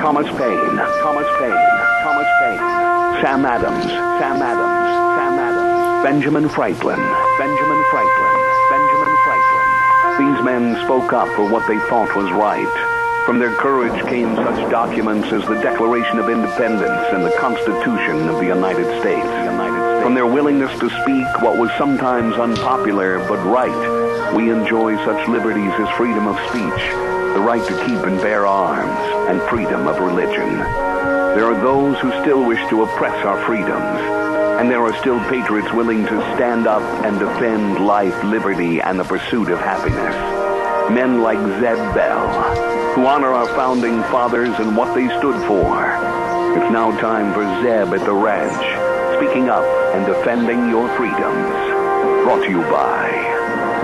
Thomas Paine, Sam Adams, Benjamin Franklin. These men spoke up for what they thought was right. From their courage came such documents as the Declaration of Independence and the Constitution of the United States. From their willingness to speak what was sometimes unpopular but right, we enjoy such liberties as freedom of speech, the right to keep and bear arms, and freedom of religion. There are those who still wish to oppress our freedoms, and there are still patriots willing to stand up and defend life, liberty, and the pursuit of happiness. Men like Zeb Bell, who honor our founding fathers and what they stood for. It's now time for Zeb at the Ranch, speaking up and defending your freedoms. Brought to you by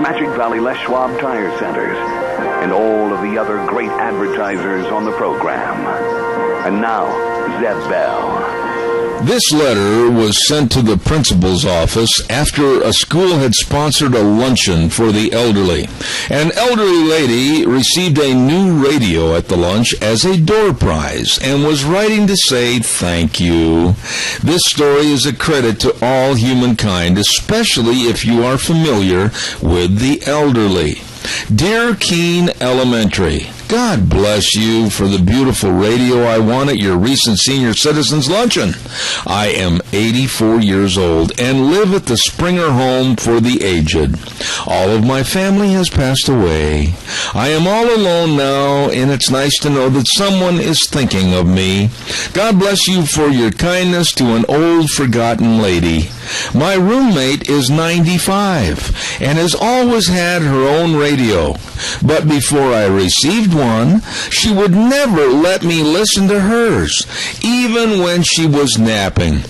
Magic Valley Les Schwab Tire Centers and all of the other great advertisers on the program. And now, Zeb Bell. This letter was sent to the principal's office after a school had sponsored a luncheon for the elderly. An elderly lady received a new radio at the lunch as a door prize and was writing to say thank you. This story is a credit to all humankind, especially if you are familiar with the elderly. Dear Keene Elementary, God bless you for the beautiful radio I won at your recent senior citizens luncheon. I am 84 years old and live at the Springer Home for the Aged. All of my family has passed away. I am all alone now, and it's nice to know that someone is thinking of me. God bless you for your kindness to an old forgotten lady. My roommate is 95 and has always had her own radio. But before I received one, she would never let me listen to hers, even when she was napping.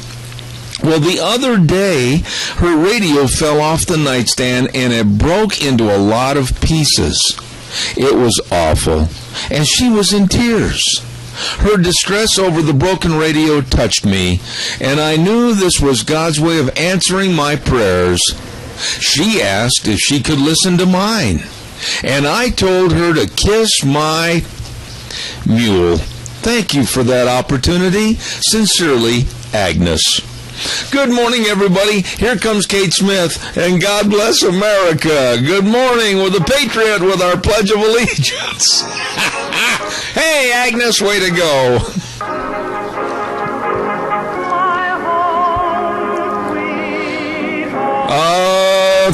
Well, the other day, her radio fell off the nightstand and it broke into a lot of pieces. It was awful, and she was in tears. Her distress over the broken radio touched me, and I knew this was God's way of answering my prayers. She asked if she could listen to mine, and I told her to kiss my mule. Thank you for that opportunity. Sincerely, Agnes. Good morning, everybody. Here comes Kate Smith, and God bless America. Good morning with a patriot with our Pledge of Allegiance. Hey, Agnes, way to go.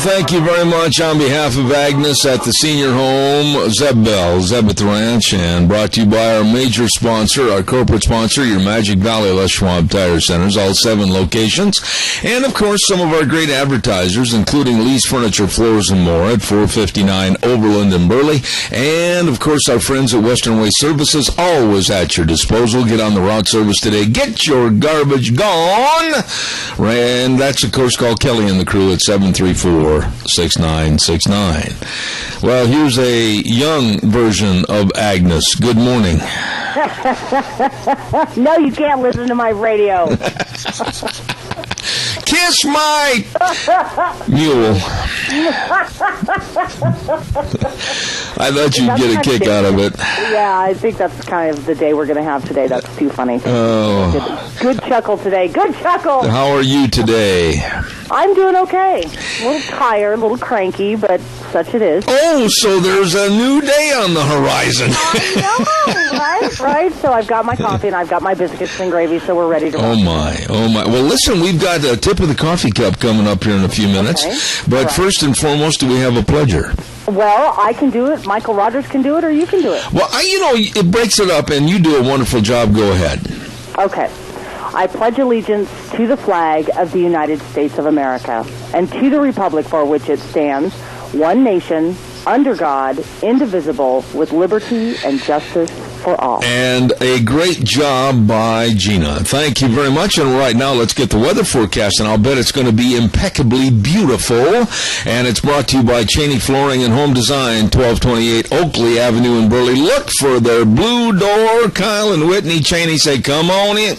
Thank you very much on behalf of Agnes at the senior home, Zeb Bell, Zeb at the Ranch, and brought to you by our major sponsor, our corporate sponsor, your Magic Valley Les Schwab Tire Centers, all 7 locations, and of course some of our great advertisers, including Lee's Furniture, Floors and More at 459 Overland and Burley, and of course our friends at Western Waste Services, always at your disposal. Get on the route service today. Get your garbage gone. And that's of course call Kelly and the crew at 734-6969. Well, here's a young version of Agnes. Good morning. No, you can't listen to my radio. Kiss my mule. I thought you'd get a kick out of it. Yeah, I think that's kind of the day we're going to have today. That's too funny. Oh. Good chuckle today. Good chuckle. How are you today? I'm doing okay. A little tired, a little cranky, but such it is. Oh, so there's a new day on the horizon. I know, right? So I've got my coffee and I've got my biscuits and gravy, so we're ready to roll. Oh my. Well, listen, we've got a tip of the coffee cup coming up here in a few minutes. Okay. But first and foremost, do we have a pledger? Well, I can do it. Michael Rogers can do it, or you can do it. Well, it breaks it up, and you do a wonderful job. Go ahead. Okay. I pledge allegiance to the flag of the United States of America and to the republic for which it stands, one nation, under God, indivisible, with liberty and justice for all. And a great job by Gina. Thank you very much. And right now, let's get the weather forecast, and I'll bet it's going to be impeccably beautiful. And it's brought to you by Cheney Flooring and Home Design, 1228 Oakley Avenue in Burley. Look for their blue door. Kyle and Whitney Cheney say, come on in.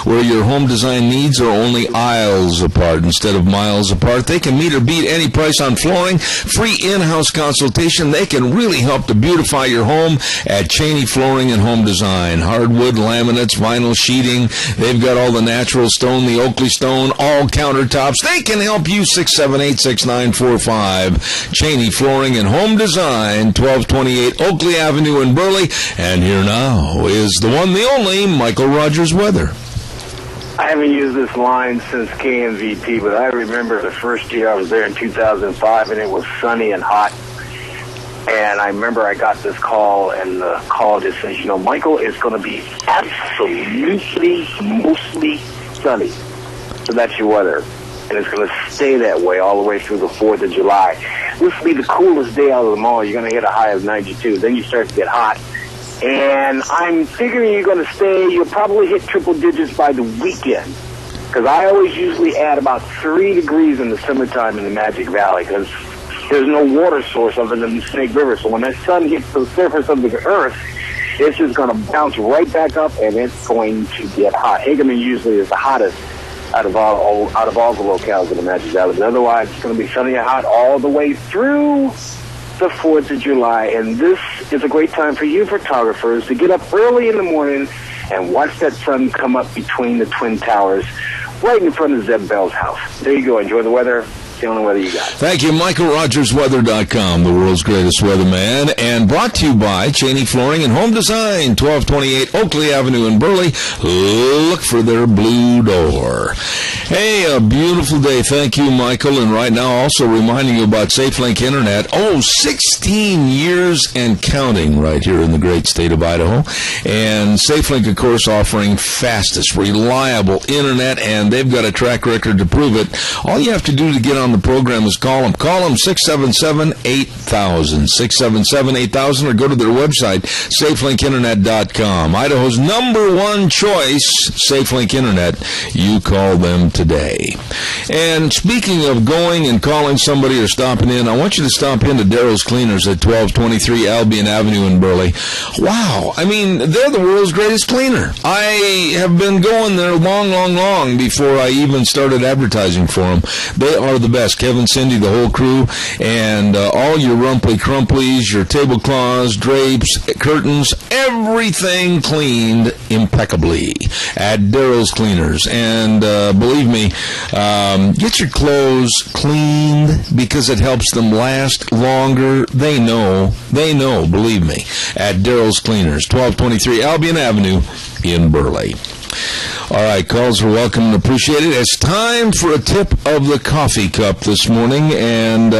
Where your home design needs are only aisles apart instead of miles apart. They can meet or beat any price on flooring. Free free in-house consultation. They can really help to beautify your home at Cheney Flooring and Home Design. Hardwood, laminates, vinyl sheeting. They've got all the natural stone, the Oakley stone, all countertops. They can help you. 678-6945. Cheney Flooring and Home Design, 1228 Oakley Avenue in Burley. And here now is the one, the only, Michael Rogers Weather. I haven't used this line since KMVT, but I remember the first year I was there in 2005, and it was sunny and hot. And I remember I got this call, and the call just says, Michael, it's going to be absolutely, mostly sunny. So that's your weather. And it's going to stay that way all the way through the 4th of July. This will be the coolest day out of them all. You're going to hit a high of 92. Then you start to get hot. And I'm figuring you're going to you'll probably hit triple digits by the weekend. Because I always usually add about 3 degrees in the summertime in the Magic Valley, because there's no water source other than the Snake River. So when that sun hits the surface of the earth, it's just going to bounce right back up, and it's going to get hot. Hagerman usually is the hottest out of all the locales in the Magic Valley. But otherwise, it's going to be sunny and hot all the way through the 4th of July, and this is a great time for you photographers to get up early in the morning and watch that sun come up between the Twin Towers right in front of Zeb Bell's house. There you go. Enjoy the weather. The only weather you got. Thank you, MichaelRogersWeather.com, the world's greatest weatherman, and brought to you by Cheney Flooring and Home Design, 1228 Oakley Avenue in Burley. Look for their blue door. Hey, a beautiful day. Thank you, Michael. And right now, also reminding you about SafeLink Internet. 16 years and counting right here in the great state of Idaho. And SafeLink, of course, offering fastest, reliable Internet, and they've got a track record to prove it. All you have to do to get on the program is call them 677-8000, 677-8000, or go to their website, SafeLinkInternet.com. Idaho's #1 choice, SafeLink Internet. You call them today. And speaking of going and calling somebody or stopping in, I want you to stop into Daryl's Cleaners at 1223 Albion Avenue in Burley. Wow, I mean, they're the world's greatest cleaner. I have been going there long before I even started advertising for them. They are the best. Kevin, Cindy, the whole crew, and all your rumply-crumplies, your tablecloths, drapes, curtains, everything cleaned impeccably at Daryl's Cleaners. And believe me, get your clothes cleaned because it helps them last longer. They know, believe me, at Daryl's Cleaners, 1223 Albion Avenue in Burley. All right, calls are welcome and appreciated. It's time for a tip of the coffee cup this morning, and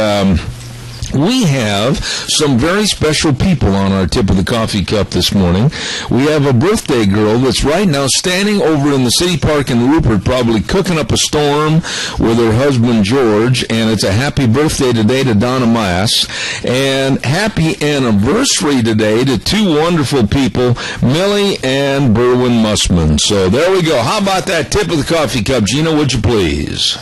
we have some very special people on our tip of the coffee cup this morning. We have a birthday girl that's right now standing over in the city park in Rupert, probably cooking up a storm with her husband George, and it's a happy birthday today to Donna Mass, and happy anniversary today to 2 wonderful people, Millie and Berwin Mussman. So there we go. How about that tip of the coffee cup? Gina, would you please?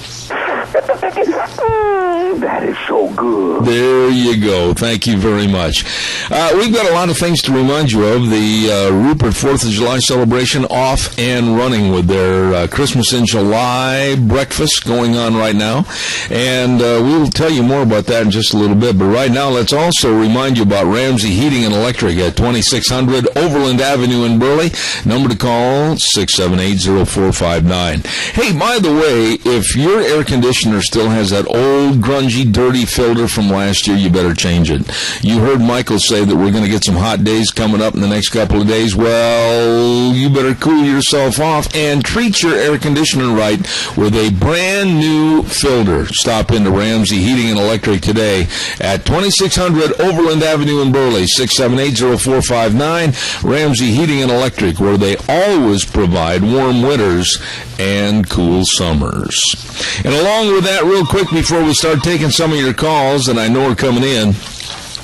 That is so good. There you go. Thank you very much. We've got a lot of things to remind you of. The Rupert 4th of July celebration off and running with their Christmas in July breakfast going on right now. And we will tell you more about that in just a little bit. But right now, let's also remind you about Ramsey Heating and Electric at 2600 Overland Avenue in Burley. Number to call, 678-0459. Hey, by the way, if your air conditioner still has that old, grungy, dirty filter from last year, you better change it. You heard Michael say that we're going to get some hot days coming up in the next couple of days. Well, you better cool yourself off and treat your air conditioner right with a brand new filter. Stop into Ramsey Heating and Electric today at 2600 Overland Avenue in Burley, 678-0459. Ramsey Heating and Electric, where they always provide warm winters and cool summers. And along with that, real quick before we start taking some of your calls, and I know are coming in,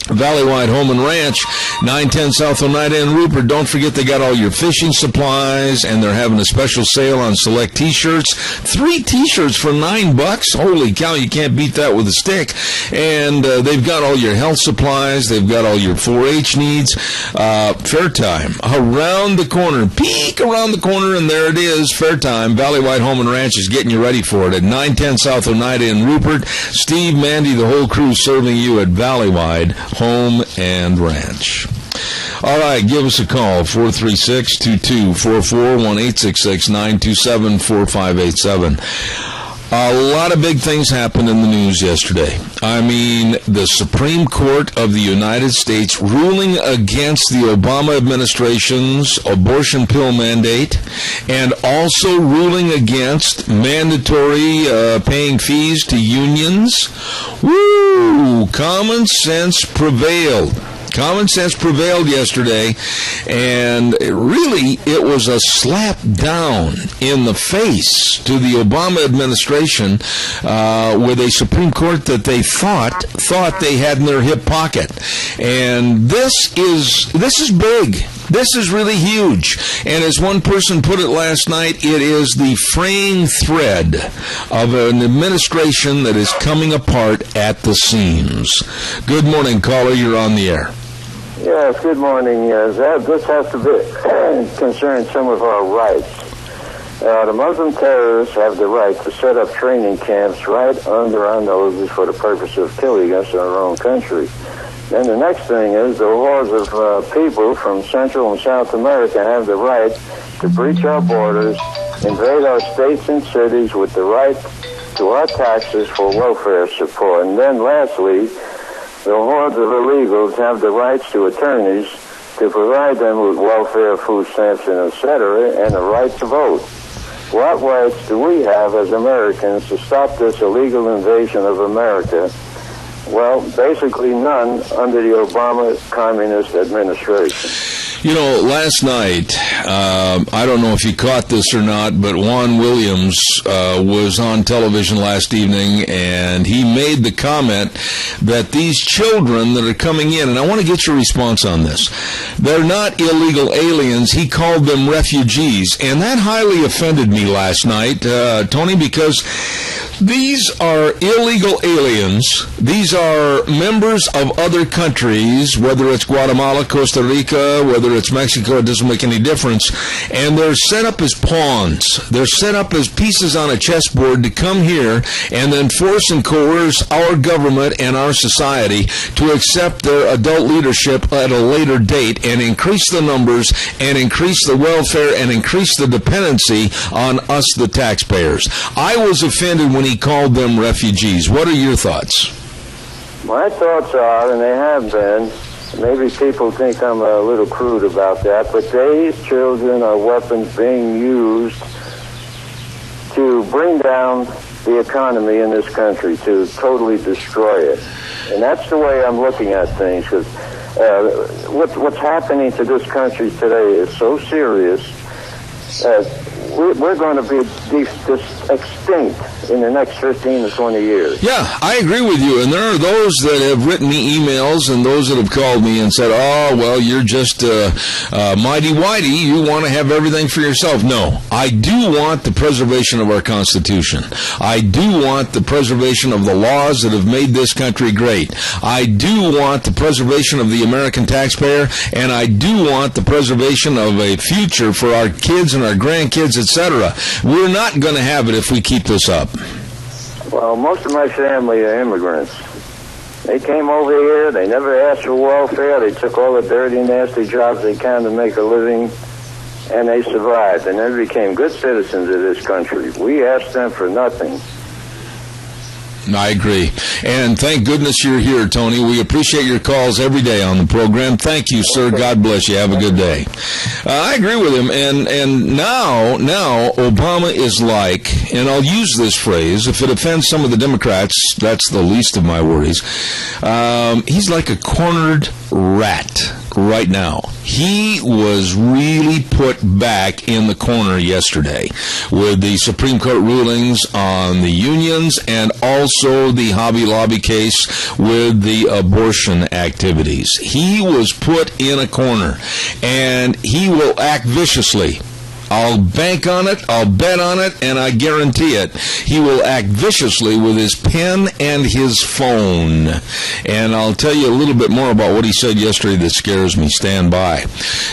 Valleywide Home and Ranch, 910 South Oneida and Rupert. Don't forget they got all your fishing supplies, and they're having a special sale on select T-shirts. 3 T-shirts for $9. Holy cow, you can't beat that with a stick. And they've got all your health supplies. They've got all your 4-H needs. Fair Time, around the corner. Peek around the corner, and there it is. Fair Time. Valleywide Home and Ranch is getting you ready for it at 910 South Oneida and Rupert. Steve, Mandy, the whole crew serving you at Valleywide Home and Ranch. All right, give us a call, 436-2244, 1-866-927-4587. A lot of big things happened in the news yesterday. I mean, the Supreme Court of the United States ruling against the Obama administration's abortion pill mandate, and also ruling against mandatory paying fees to unions. Woo! Common sense prevailed. Common sense prevailed yesterday, and it was a slap down in the face to the Obama administration with a Supreme Court that they thought they had in their hip pocket. And this is big. This is really huge. And as one person put it last night, it is the fraying thread of an administration that is coming apart at the seams. Good morning, caller. You're on the air. Yes, good morning. This has to be concern some of our rights. The Muslim terrorists have the right to set up training camps right under our noses for the purpose of killing us in our own country. Then the next thing is the hordes of people from Central and South America have the right to breach our borders, invade our states and cities with the right to our taxes for welfare support. And then lastly, the hordes of illegals have the rights to attorneys to provide them with welfare, food stamps, and etc., and the right to vote. What rights do we have as Americans to stop this illegal invasion of America? Well, basically none under the Obama communist administration. You know, last night, I don't know if you caught this or not, but Juan Williams was on television last evening, and he made the comment that these children that are coming in, and I want to get your response on this, they're not illegal aliens. He called them refugees, and that highly offended me last night, Tony, because these are illegal aliens. These are members of other countries, whether it's Guatemala, Costa Rica, whether it's Mexico, it doesn't make any difference. And they're set up as pawns. They're set up as pieces on a chessboard to come here and then force and coerce our government and our society to accept their adult leadership at a later date and increase the numbers and increase the welfare and increase the dependency on us, the taxpayers. I was offended when he called them refugees. What are your thoughts? My thoughts are, and they have been, maybe people think I'm a little crude about that, but these children are weapons being used to bring down the economy in this country, to totally destroy it. And that's the way I'm looking at things, because what's happening to this country today is so serious that we're going to be extinct in the next 15 to 20 years. Yeah, I agree with you. And there are those that have written me emails and those that have called me and said, oh, well, you're just mighty-whitey. You want to have everything for yourself. No, I do want the preservation of our Constitution. I do want the preservation of the laws that have made this country great. I do want the preservation of the American taxpayer, and I do want the preservation of a future for our kids and our grandkids, etc. We're not going to have it if we keep this up. Well, most of my family are immigrants. They came over here, they never asked for welfare, they took all the dirty, nasty jobs they can to make a living, and they survived, and they became good citizens of this country. We asked them for nothing. I agree. And thank goodness you're here, Tony. We appreciate your calls every day on the program. Thank you, sir. God bless you. Have a good day. I agree with him. And now Obama is like, and I'll use this phrase, if it offends some of the Democrats, that's the least of my worries. He's like a cornered rat right now. He was really put back in the corner yesterday with the Supreme Court rulings on the unions and also the Hobby Lobby case with the abortion activities. He was put in a corner, and he will act viciously. I'll bank on it, I'll bet on it, and I guarantee it. He will act viciously with his pen and his phone. And I'll tell you a little bit more about what he said yesterday that scares me. Stand by.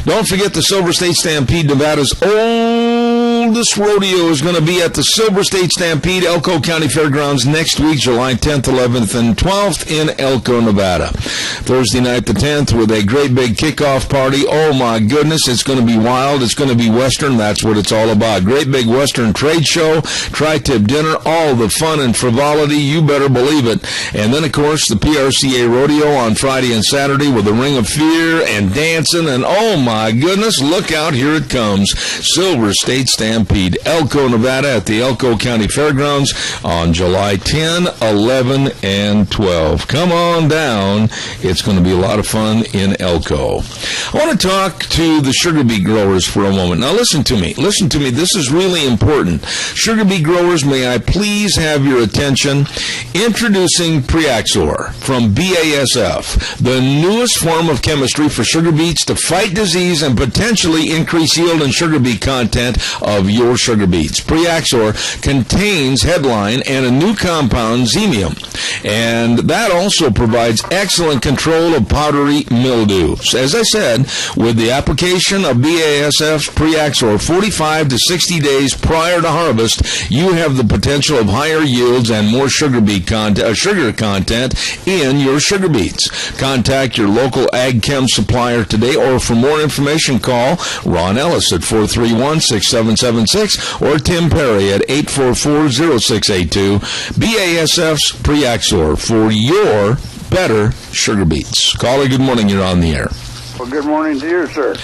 Don't forget the Silver State Stampede, Nevada's oldest rodeo, is going to be at the Silver State Stampede, Elko County Fairgrounds, next week, July 10th, 11th, and 12th in Elko, Nevada. Thursday night the 10th with a great big kickoff party. Oh my goodness, it's going to be wild. It's going to be Western. That's what it's all about. Great big Western trade show, tri-tip dinner, all the fun and frivolity, you better believe it. And then, of course, the PRCA rodeo on Friday and Saturday with a Ring of Fear and dancing. And oh my goodness, look out, here it comes. Silver State Stampede, Elko, Nevada at the Elko County Fairgrounds on July 10, 11, and 12. Come on down. It's going to be a lot of fun in Elko. I want to talk to the sugar beet growers for a moment. Now listen to me. Listen to me. This is really important. Sugar beet growers, may I please have your attention? Introducing Preaxor from BASF, the newest form of chemistry for sugar beets to fight disease and potentially increase yield and sugar beet content of your sugar beets. Preaxor contains headline and a new compound, Xemium, and that also provides excellent control of powdery mildew. As I said, with the application of BASF's Preaxor 45 to 60 days prior to harvest, you have the potential of higher yields and more sugar content in your sugar beets. Contact your local Ag Chem supplier today, or for more information, call Ron Ellis at 431-6776 or Tim Perry at 844-0682. BASF's Preaxor for your better sugar beets. Caller, good morning. You're on the air. Well, good morning to you, sir.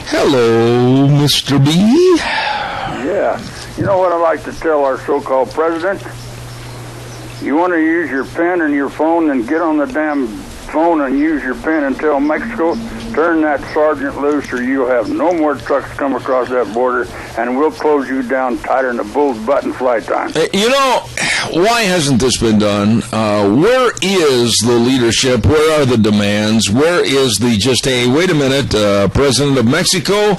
Hello, Mr. B. Yeah. You know what I like to tell our so-called president? You want to use your pen and your phone, then get on the damn phone and use your pen and tell Mexico, turn that sergeant loose or you'll have no more trucks come across that border, and we'll close you down tighter than a bull's butt in flight time. You know, why hasn't this been done? Where is the leadership? Where are the demands? Where is the just, hey, wait a minute, President of Mexico,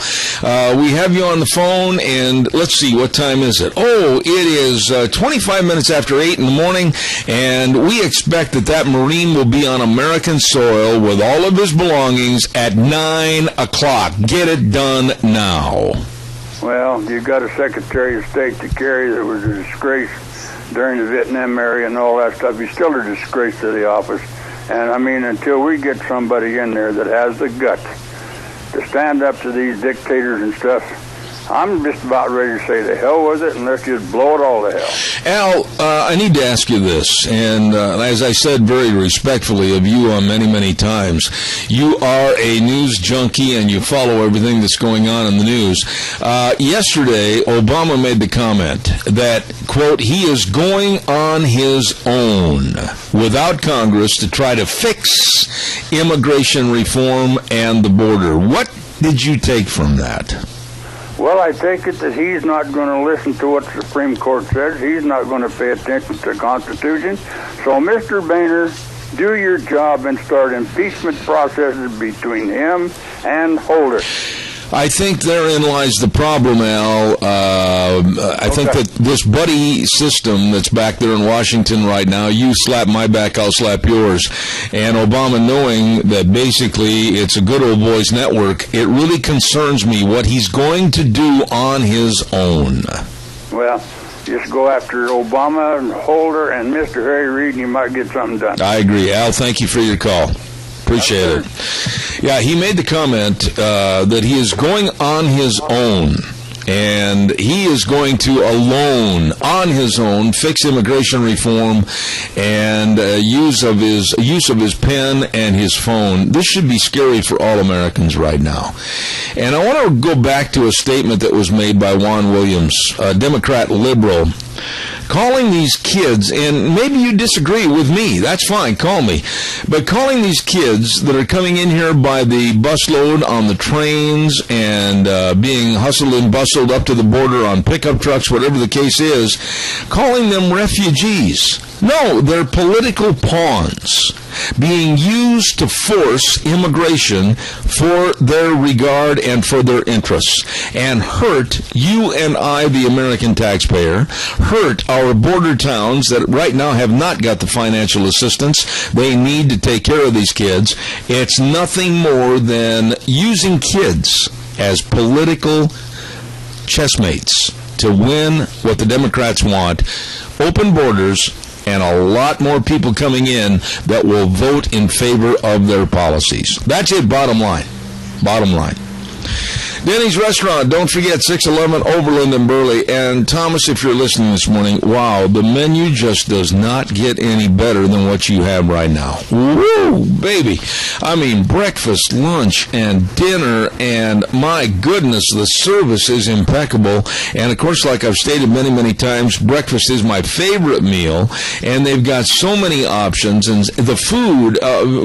we have you on the phone, and let's see, what time is it? Oh, it is 25 minutes after 8 in the morning, and we expect that Marine will be on American soil with all of his belongings at 9 o'clock. Get it done now. Well, you got a Secretary of State to carry that was a disgrace during the Vietnam era and all that stuff. He's still a disgrace to the office. And, I mean, until we get somebody in there that has the guts to stand up to these dictators and stuff, I'm just about ready to say the hell with it, and let's just blow it all to hell. Al, I need to ask you this, and as I said very respectfully of you on many, many times, you are a news junkie and you follow everything that's going on in the news. Yesterday, Obama made the comment that, quote, he is going on his own without Congress to try to fix immigration reform and the border. What did you take from that? Well, I take it that he's not going to listen to what the Supreme Court says. He's not going to pay attention to the Constitution. So, Mr. Boehner, do your job and start impeachment processes between him and Holder. I think therein lies the problem, Al. I think that this buddy system that's back there in Washington right now, you slap my back, I'll slap yours, and Obama knowing that basically it's a good old boys network, it really concerns me what he's going to do on his own. Well, just go after Obama and Holder and Mr. Harry Reid, and you might get something done. I agree. Al, thank you for your call. Appreciate it. Yeah, he made the comment that he is going on his own, and he is going to alone, on his own, fix immigration reform and use of his pen and his phone. This should be scary for all Americans right now. And I want to go back to a statement that was made by Juan Williams, a Democrat liberal, calling these kids, and maybe you disagree with me, that's fine, call me, but calling these kids that are coming in here by the busload on the trains and being hustled and bustled up to the border on pickup trucks, whatever the case is, calling them refugees. No, they're political pawns being used to force immigration for their regard and for their interests, and hurt you and I, the American taxpayer, hurt our border towns that right now have not got the financial assistance they need to take care of these kids. It's nothing more than using kids as political chessmates to win what the Democrats want: open borders and a lot more people coming in that will vote in favor of their policies. That's it, bottom line. Bottom line. Denny's Restaurant, don't forget, 611 Overland and Burley. And Thomas, if you're listening this morning, wow, the menu just does not get any better than what you have right now. Woo, baby. I mean, breakfast, lunch, and dinner, and my goodness, the service is impeccable. And of course, like I've stated many, many times, breakfast is my favorite meal, and they've got so many options, and the food,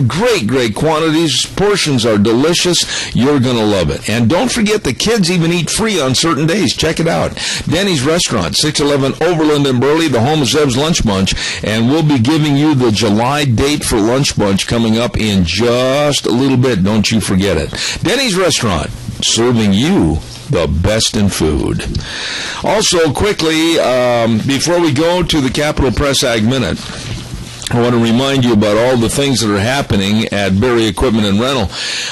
great quantities, portions are delicious. You're going to love it. And don't forget, the kids even eat free on certain days. Check it out. Denny's Restaurant, 611 Overland and Burley, the home of Zeb's Lunch Bunch, and we'll be giving you the July date for Lunch Bunch coming up in just a little bit. Don't you forget it. Denny's Restaurant, serving you the best in food. Also, quickly, before we go to the Capital Press Ag Minute, I want to remind you about all the things that are happening at Berry Equipment and Rental.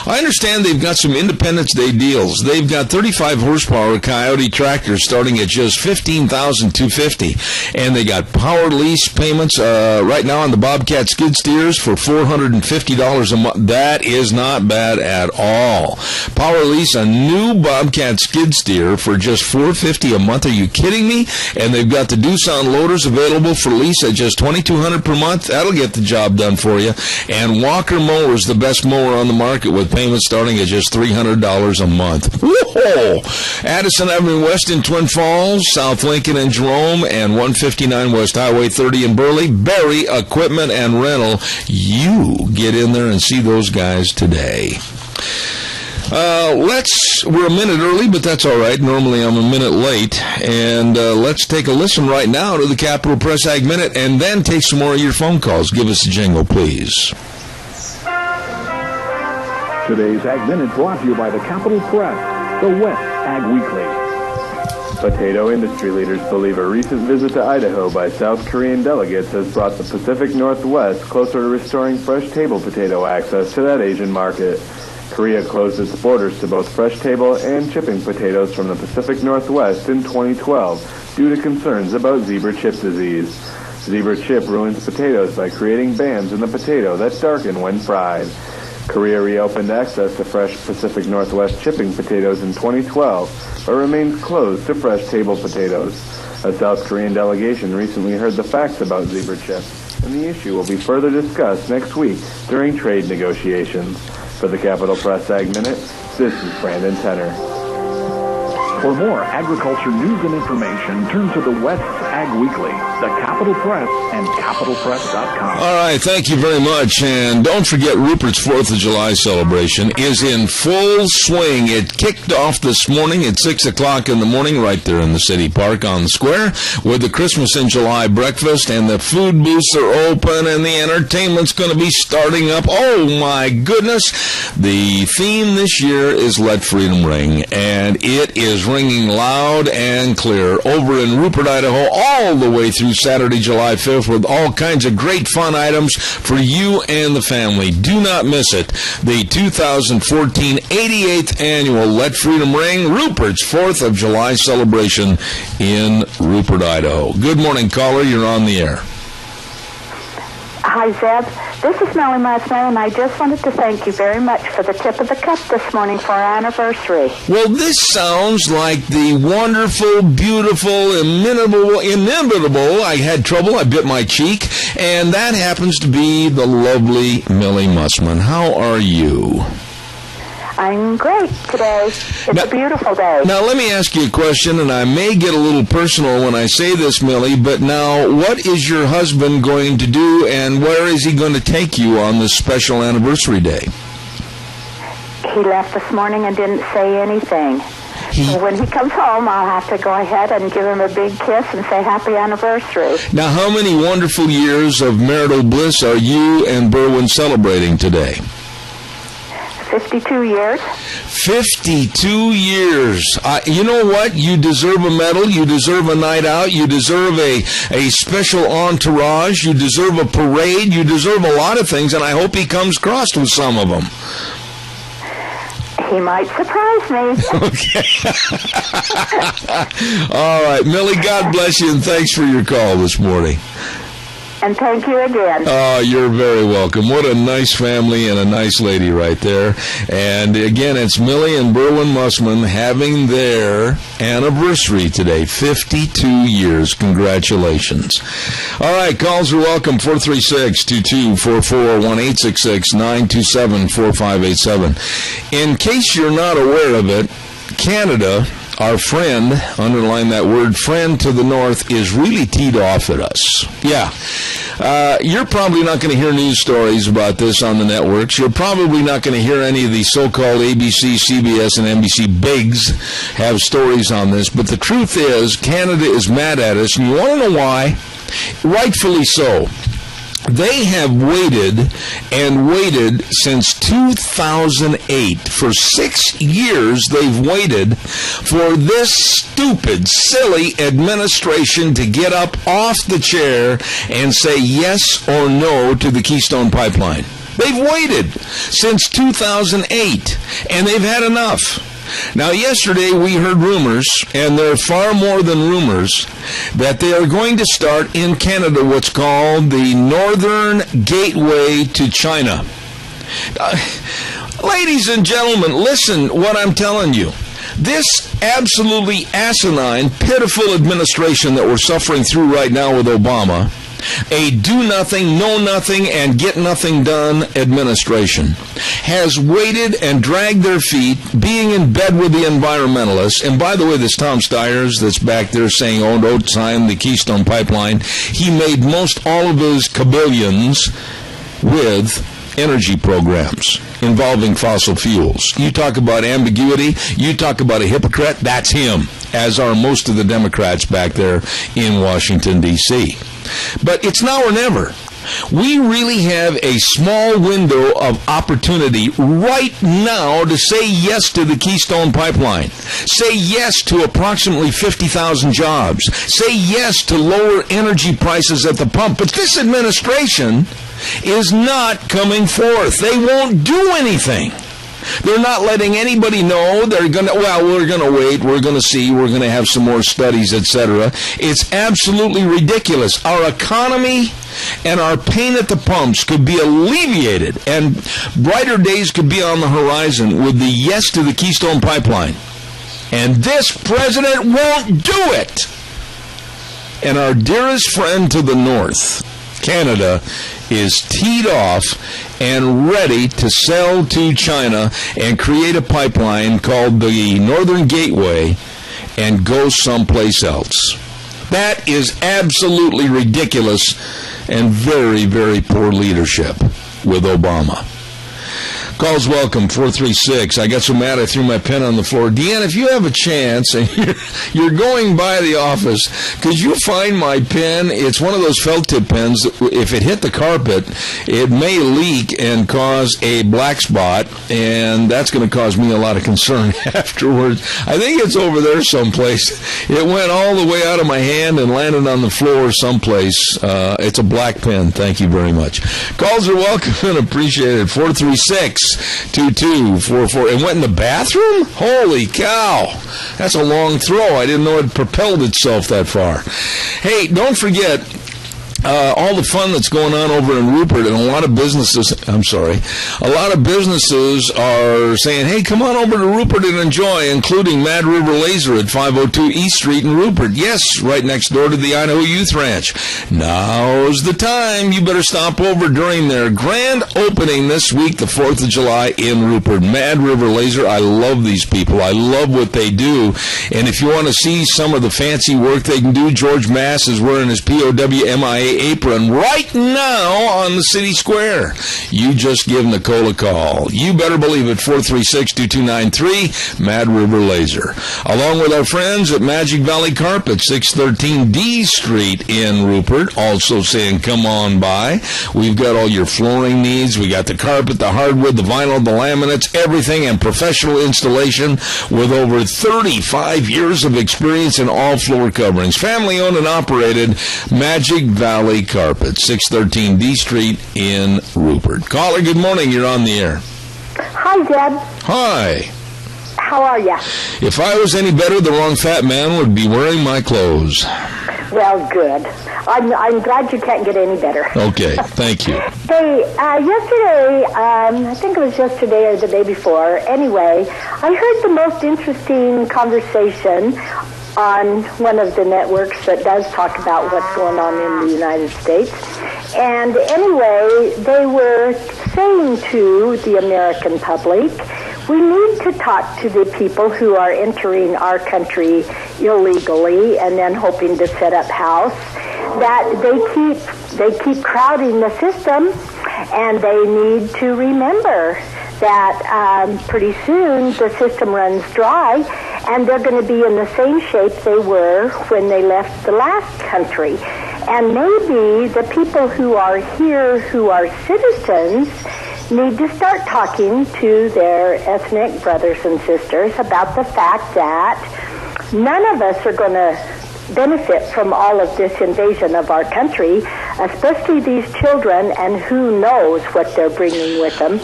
I understand they've got some Independence Day deals. They've got 35 horsepower Coyote tractors starting at just $15,250, and they got power lease payments right now on the Bobcat skid steers for $450 a month. That is not bad at all. Power lease a new Bobcat skid steer for just $450 a month. Are you kidding me? And they've got the Doosan loaders available for lease at just $2,200 per month. That'll get the job done for you. And Walker Mowers, the best mower on the market, with payments starting at just $300 a month. Whoa! Addison Avenue West in Twin Falls, South Lincoln and Jerome, and 159 West Highway 30 in Burley. Berry Equipment and Rental. You get in there and see those guys today. We're a minute early, but that's all right. Normally I'm a minute late. And let's take a listen right now to the Capital Press Ag Minute, and then take some more of your phone calls. Give us a jingle, please. Today's Ag Minute brought to you by the Capital Press, the West Ag Weekly. Potato industry leaders believe a recent visit to Idaho by South Korean delegates has brought the Pacific Northwest closer to restoring fresh table potato access to that Asian market. Korea closed its borders to both fresh table and chipping potatoes from the Pacific Northwest in 2012 due to concerns about zebra chip disease. Zebra chip ruins potatoes by creating bands in the potato that darken when fried. Korea reopened access to fresh Pacific Northwest chipping potatoes in 2012, but remains closed to fresh table potatoes. A South Korean delegation recently heard the facts about zebra chip, and the issue will be further discussed next week during trade negotiations. For the Capital Press Ag Minute, this is Brandon Tenner. For more agriculture news and information, turn to the West Ag Weekly, the Capital Press, and capitalpress.com. All right, thank you very much. And don't forget, Rupert's 4th of July celebration is in full swing. It kicked off this morning at 6 o'clock in the morning right there in the city park on the square with the Christmas in July breakfast, and the food booths are open, and the entertainment's going to be starting up. Oh, my goodness. The theme this year is Let Freedom Ring, and it is ringing loud and clear over in Rupert, Idaho, all the way through Saturday, July 5th, with all kinds of great fun items for you and the family. Do not miss it. The 2014 88th Annual Let Freedom Ring, Rupert's 4th of July celebration in Rupert, Idaho. Good morning, caller. You're on the air. Hi, Zeb. This is Melanie Masner, and I just wanted to thank you very much for the tip of the cup this morning for our anniversary. Well, this sounds like the wonderful, beautiful, inimitable, I had trouble, I bit my cheek, and that happens to be the lovely Millie Mussman. How are you? I'm great today. It's a beautiful day. Now, let me ask you a question, and I may get a little personal when I say this, Millie, but now, what is your husband going to do, and where is he going to take you on this special anniversary day? He left this morning and didn't say anything. So when he comes home, I'll have to go ahead and give him a big kiss and say happy anniversary. Now, how many wonderful years of marital bliss are you and Berwyn celebrating today? 52 years. 52 years. You know what? You deserve a medal. You deserve a night out. You deserve a special entourage. You deserve a parade. You deserve a lot of things, and I hope he comes crossed with some of them. He might surprise me. Okay. All right. Millie, God bless you, and thanks for your call this morning. And thank you again. Oh, you're very welcome. What a nice family and a nice lady right there. And again, it's Millie and Berwyn Mussman having their anniversary today. 52 years. Congratulations. All right, calls are welcome. 436-2244, 1-866-927-4587. In case you're not aware of it, Canada, our friend, underline that word, friend to the north, is really teed off at us. Yeah. You're probably not going to hear news stories about this on the networks. You're probably not going to hear any of the so-called ABC, CBS, and NBC bigs have stories on this. But the truth is, Canada is mad at us, and you want to know why? Rightfully so. They have waited and waited since 2008. For 6 years, they've waited for this stupid, silly administration to get up off the chair and say yes or no to the Keystone Pipeline. They've waited since 2008, and they've had enough. Now, yesterday we heard rumors, and they're far more than rumors, that they are going to start in Canada what's called the Northern Gateway to China. Ladies and gentlemen, listen what I'm telling you. This absolutely asinine, pitiful administration that we're suffering through right now with Obama, a do-nothing, know-nothing, and get-nothing-done administration, has waited and dragged their feet, being in bed with the environmentalists. And by the way, this Tom Stiers that's back there saying, oh, don't sign the Keystone Pipeline, he made most all of his kabillions with energy programs involving fossil fuels. You talk about ambiguity, you talk about a hypocrite, that's him, as are most of the Democrats back there in Washington, D.C. But it's now or never. We really have a small window of opportunity right now to say yes to the Keystone Pipeline. Say yes to approximately 50,000 jobs. Say yes to lower energy prices at the pump. But this administration is not coming forth. They won't do anything. They're not letting anybody know. They're going to, we're going to wait, we're going to see, we're going to have some more studies, etc. It's absolutely ridiculous. Our economy and our pain at the pumps could be alleviated, and brighter days could be on the horizon with the yes to the Keystone Pipeline. And this president won't do it. And our dearest friend to the north, Canada, is teed off and ready to sell to China and create a pipeline called the Northern Gateway and go someplace else. That is absolutely ridiculous and very, very poor leadership with Obama. Calls welcome, 436. I got so mad I threw my pen on the floor. Deanne, if you have a chance and you're going by the office, could you find my pen? It's one of those felt tip pens that if it hit the carpet, it may leak and cause a black spot, and that's going to cause me a lot of concern afterwards. I think it's over there someplace. It went all the way out of my hand and landed on the floor someplace. It's a black pen. Thank you very much. Calls are welcome and appreciated. 436-2244. It went in the bathroom? Holy cow. That's a long throw. I didn't know it propelled itself that far. Hey, don't forget, all the fun that's going on over in Rupert, and a lot of businesses are saying, hey, come on over to Rupert and enjoy, including Mad River Laser at 502 East Street in Rupert. Yes, right next door to the Idaho Youth Ranch. Now's the time. You better stop over during their grand opening this week, the 4th of July in Rupert. Mad River Laser, I love these people. I love what they do. And if you want to see some of the fancy work they can do, George Mass is wearing his POWMIA apron right now on the city square. You just give Nicole a call. You better believe it, 436-2293, Mad River Laser. Along with our friends at Magic Valley Carpet, 613 D Street in Rupert, also saying come on by. We've got all your flooring needs. We got the carpet, the hardwood, the vinyl, the laminates, everything, and professional installation with over 35 years of experience in all floor coverings. Family owned and operated, Magic Valley Carpet, 613 D Street in Rupert. Caller, good morning. You're on the air. Hi, Deb. Hi. How are you? If I was any better, the wrong fat man would be wearing my clothes. Well, good. I'm glad you can't get any better. Okay, thank you. Hey, yesterday, I think it was yesterday or the day before, anyway, I heard the most interesting conversation on one of the networks that does talk about what's going on in the United States. And anyway, they were saying to the American public, we need to talk to the people who are entering our country illegally and then hoping to set up house, that they keep crowding the system, and they need to remember that pretty soon the system runs dry, and they're going to be in the same shape they were when they left the last country. And maybe the people who are here who are citizens need to start talking to their ethnic brothers and sisters about the fact that none of us are going to benefit from all of this invasion of our country, especially these children, and who knows what they're bringing with them.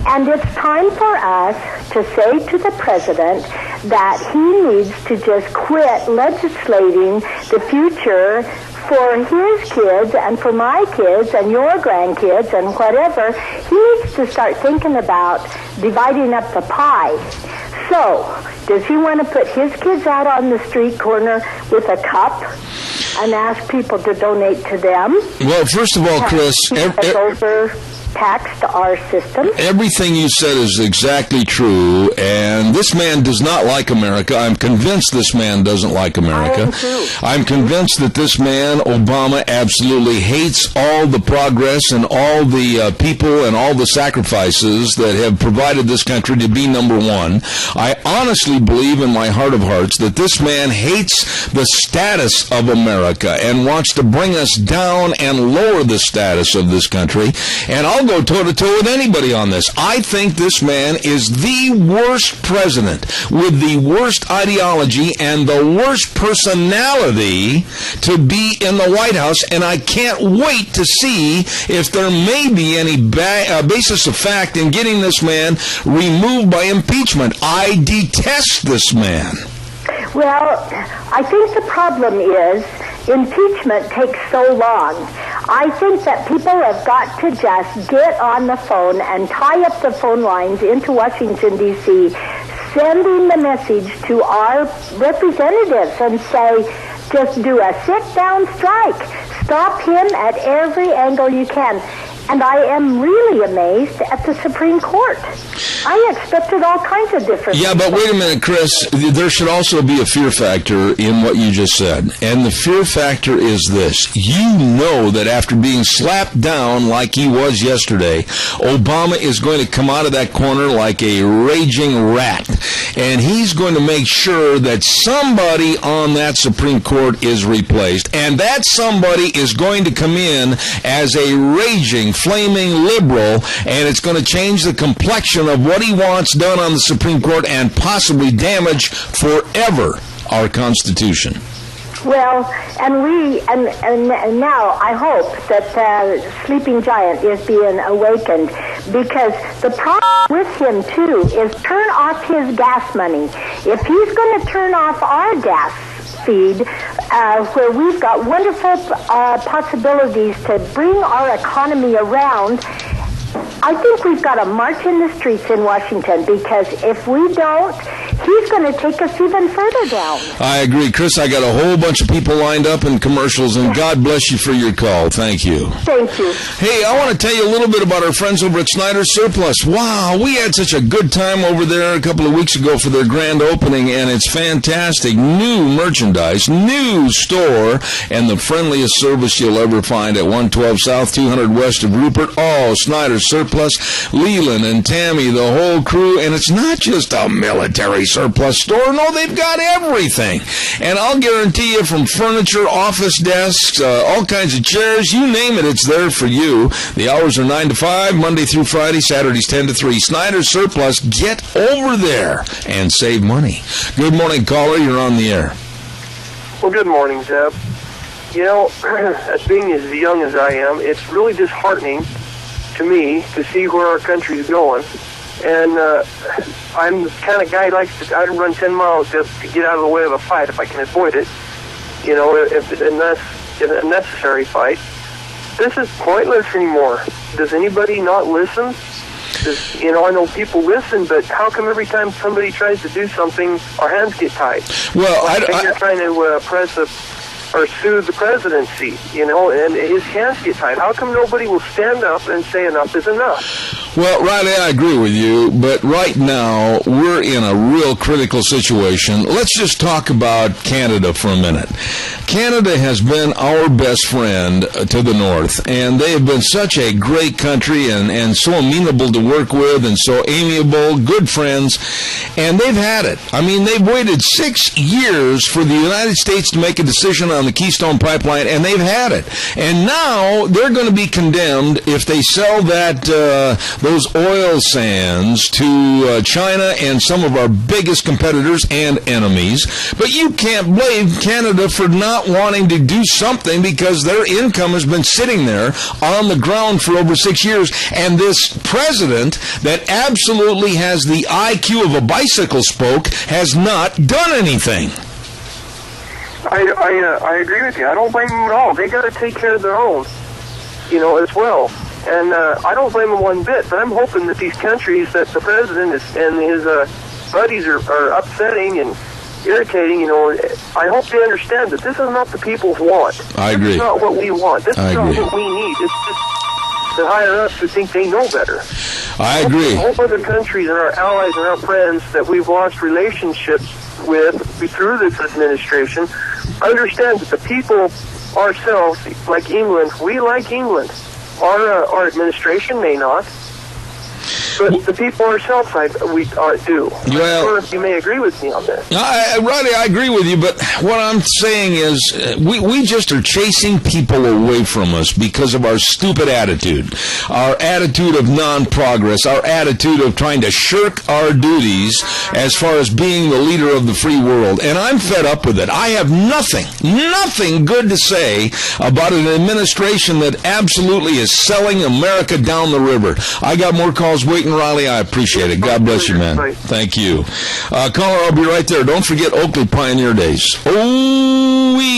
And it's time for us to say to the president that he needs to just quit legislating the future for his kids and for my kids and your grandkids and whatever. He needs to start thinking about dividing up the pie. So, does he want to put his kids out on the street corner with a cup and ask people to donate to them? Well, first of all, Chris, taxed our system. Everything you said is exactly true, and this man does not like America. I'm convinced this man doesn't like America. I am too. I'm convinced that this man, Obama, absolutely hates all the progress and all the people and all the sacrifices that have provided this country to be number one. I honestly believe in my heart of hearts that this man hates the status of America and wants to bring us down and lower the status of this country. And I'll go toe-to-toe with anybody on this. I think this man is the worst president with the worst ideology and the worst personality to be in the White House, and I can't wait to see if there may be any basis of fact in getting this man removed by impeachment. I detest this man. Well, I think the problem is impeachment takes so long. I think that people have got to just get on the phone and tie up the phone lines into Washington, D.C., sending the message to our representatives and say, just do a sit-down strike. Stop him at every angle you can. And I am really amazed at the Supreme Court. I expected all kinds of different... Yeah, but wait a minute, Chris. There should also be a fear factor in what you just said. And the fear factor is this. You know that after being slapped down like he was yesterday, Obama is going to come out of that corner like a raging rat. And he's going to make sure that somebody on that Supreme Court is replaced. And that somebody is going to come in as a raging, flaming liberal, and it's going to change the complexion of what he wants done on the Supreme Court and possibly damage forever our Constitution. Well, and now I hope that Sleeping Giant is being awakened, because the problem with him, too, is turn off his gas money. If he's going to turn off our gas feed, where we've got wonderful possibilities to bring our economy around, I think we've got to march in the streets in Washington, because if we don't, he's going to take us even further down. I agree. Chris, I got a whole bunch of people lined up in commercials, and God bless you for your call. Thank you. Thank you. Hey, I want to tell you a little bit about our friends over at Snyder Surplus. Wow, we had such a good time over there a couple of weeks ago for their grand opening, and it's fantastic. New merchandise, new store, and the friendliest service you'll ever find at 112 South, 200 West of Rupert. Oh, Snyder Surplus, Leland and Tammy, the whole crew, and it's not just a military surplus store. No, they've got everything. And I'll guarantee you, from furniture, office desks, all kinds of chairs, you name it, it's there for you. The hours are 9 to 5, Monday through Friday, Saturdays 10 to 3. Snyder Surplus, get over there and save money. Good morning, caller. You're on the air. Well, good morning, Zeb. You know, as being as young as I am, it's really disheartening to me to see where our country is going. And I'm the kind of guy who likes to run 10 miles just to get out of the way of a fight if I can avoid it. You know, if a necessary fight. This is pointless anymore. Does anybody not listen? You know, I know people listen, but how come every time somebody tries to do something, our hands get tied? Well, you're trying to or sue the presidency, you know, and his hands get tied. How come nobody will stand up and say enough is enough? Well, Riley, I agree with you, but right now we're in a real critical situation. Let's just talk about Canada for a minute. Canada has been our best friend to the north, and they have been such a great country and so amenable to work with and so amiable, good friends, and they've had it. I mean, they've waited 6 years for the United States to make a decision on the Keystone Pipeline, and they've had it. And now they're going to be condemned if they sell those oil sands to China and some of our biggest competitors and enemies. But you can't blame Canada for not wanting to do something, because their income has been sitting there on the ground for over 6 years. And this president that absolutely has the IQ of a bicycle spoke has not done anything. I agree with you. I don't blame them at all. They got to take care of their own, you know, as well. And I don't blame them one bit. But I'm hoping that these countries that the president and his buddies are upsetting and irritating, you know, I hope they understand that this is not the people's want. I agree. This is not what we want. This is not what we need. It's just the higher-ups who think they know better. I agree. I hope other countries and our allies and our friends that we've lost relationships with through this administration understand that the people ourselves, like England, we like England. Our administration may not, but the people ourselves, we do. Well, you may agree with me on this. Riley, I agree with you, but what I'm saying is we just are chasing people away from us because of our stupid attitude, our attitude of non-progress, our attitude of trying to shirk our duties as far as being the leader of the free world. And I'm fed up with it. I have nothing good to say about an administration that absolutely is selling America down the river. I got more calls waiting, Riley. I appreciate it. God bless you, man. Thank you. Caller, I'll be right there. Don't forget Oakley Pioneer Days.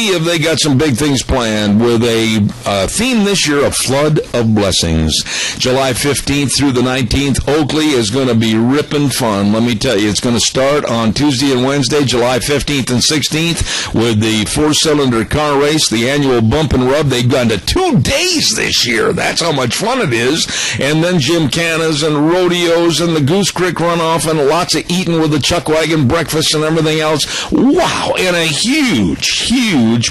Have they got some big things planned with a theme this year, a flood of blessings. July 15th through the 19th, Oakley is going to be ripping fun. Let me tell you, it's going to start on Tuesday and Wednesday, July 15th and 16th, with the 4-cylinder car race, the annual bump and rub. They've gone to 2 days this year. That's how much fun it is. And then gymkhanas and rodeos and the Goose Creek runoff and lots of eating with the chuck wagon breakfast and everything else. Wow, and a huge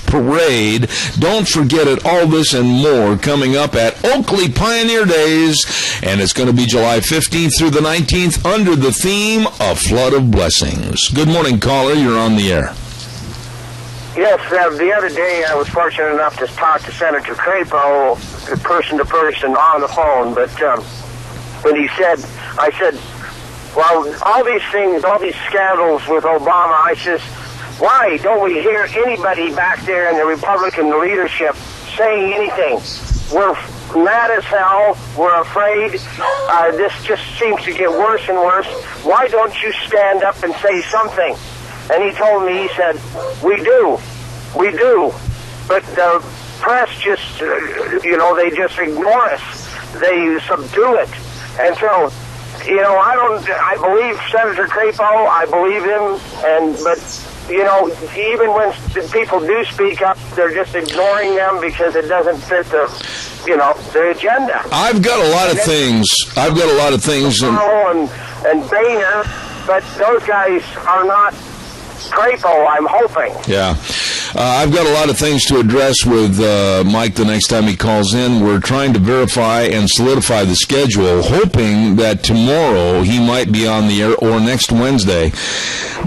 parade. Don't forget it. All this and more coming up at Oakley Pioneer Days, and it's going to be July 15th through the 19th under the theme of Flood of Blessings. Good morning, caller. You're on the air. Yes, the other day I was fortunate enough to talk to Senator Crapo, person to person on the phone, but when he said, I said, well, all these things, all these scandals with Obama, I says, why don't we hear anybody back there in the Republican leadership saying anything? We're mad as hell. We're afraid. This just seems to get worse and worse. Why don't you stand up and say something? And he told me, he said, we do. We do. But the press just, they just ignore us. They subdue it. And so, I believe Senator Crapo, I believe him, but even when people do speak up, they're just ignoring them because it doesn't fit the agenda. I've got a lot of things. And Boehner, but those guys are not Crapo, I'm hoping. Yeah. I've got a lot of things to address with Mike the next time he calls in. We're trying to verify and solidify the schedule, hoping that tomorrow he might be on the air or next Wednesday.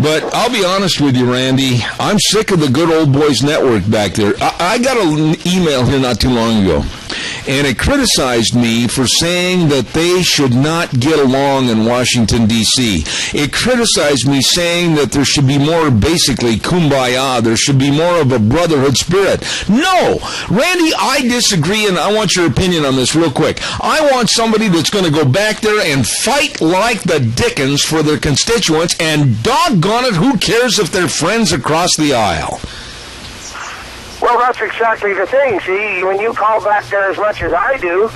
But I'll be honest with you, Randy, I'm sick of the good old boys network back there. I got an email here not too long ago, and it criticized me for saying that they should not get along in Washington, D.C. It criticized me saying that there should be more, basically, kumbaya. There should be more of a brotherhood spirit. No! Randy, I disagree, and I want your opinion on this real quick. I want somebody that's going to go back there and fight like the dickens for their constituents, and doggone it, who cares if they're friends across the aisle? Well, that's exactly the thing. See, when you call back there as much as I do,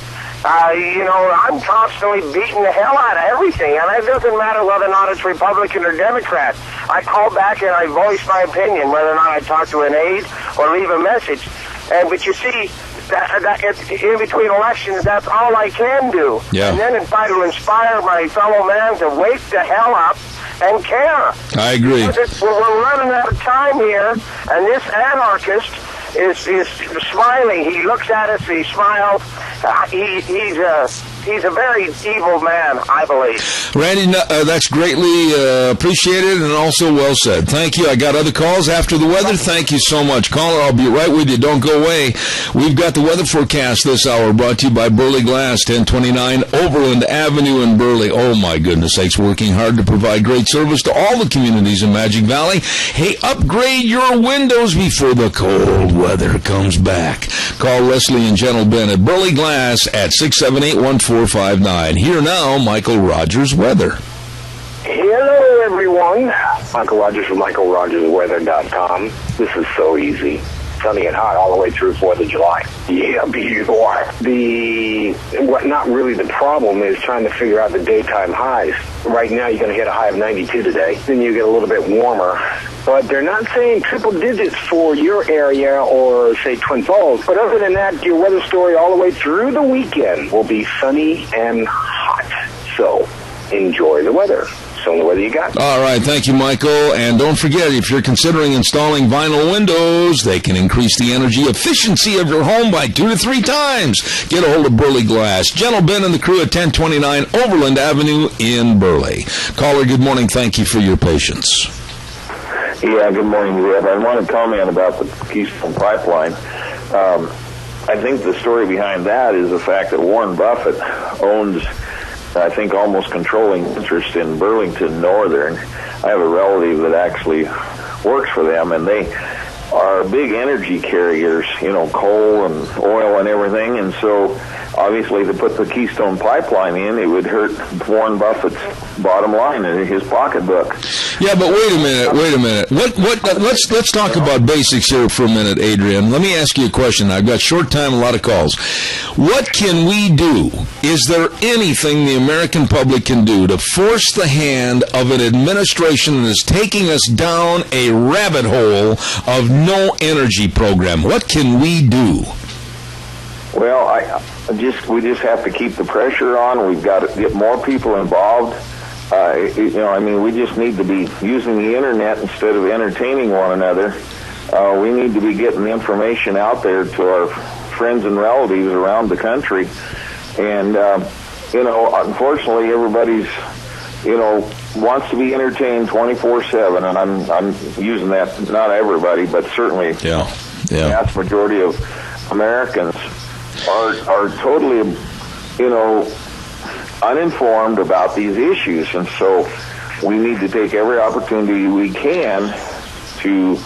I'm constantly beating the hell out of everything, and it doesn't matter whether or not it's Republican or Democrat. I call back and I voice my opinion, whether or not I talk to an aide or leave a message. But you see, that in between elections, that's all I can do. Yeah. And then try to inspire my fellow man to wake the hell up and care. I agree. We're running out of time here, and this anarchist is smiling. He looks at us, he smiles. He's a very evil man, I believe. Randy, that's greatly appreciated and also well said. Thank you. I got other calls after the weather. Thank you so much. Caller, I'll be right with you. Don't go away. We've got the weather forecast this hour brought to you by Burley Glass, 1029 Overland Avenue in Burley. Oh, my goodness sakes, working hard to provide great service to all the communities in Magic Valley. Hey, upgrade your windows before the cold weather comes back. Call Leslie and Gentle Ben at Burley Glass at 678-1459. Here now, Michael Rogers Weather. Hello, everyone. Michael Rogers from MichaelRogersWeather.com. This is so easy. Sunny and hot all the way through 4th of July. Yeah, beautiful. Not really the problem is trying to figure out the daytime highs. Right now, you're going to hit a high of 92 today. Then you get a little bit warmer. But they're not saying triple digits for your area or, say, Twin Falls. But other than that, your weather story all the way through the weekend will be sunny and hot. So enjoy the weather. So the weather you got. All right, thank you, Michael. And don't forget, if you're considering installing vinyl windows, they can increase the energy efficiency of your home by 2 to 3 times. Get a hold of Burley Glass. Gentle Ben and the crew at 1029 Overland Avenue in Burley. Caller, good morning. Thank you for your patience. Yeah, good morning, Zeb. I want to comment about the Keystone Pipeline. I think the story behind that is the fact that Warren Buffett owns, I think, almost controlling interest in Burlington Northern. I have a relative that actually works for them, and they are big energy carriers, coal and oil and everything. And so, obviously, to put the Keystone Pipeline in, it would hurt Warren Buffett's bottom line in his pocketbook. Yeah, but wait a minute. Let's talk about basics here for a minute, Adrian. Let me ask you a question. I've got short time, a lot of calls. What can we do? Is there anything the American public can do to force the hand of an administration that is taking us down a rabbit hole of no energy program? What can we do? Well, we just have to keep the pressure on. We've got to get more people involved. We just need to be using the internet instead of entertaining one another. We need to be getting the information out there to our friends and relatives around the country. And, unfortunately, everybody's, wants to be entertained 24/7. And I'm using that, not everybody, but certainly the vast majority of Americans are totally, uninformed about these issues. And so we need to take every opportunity we can to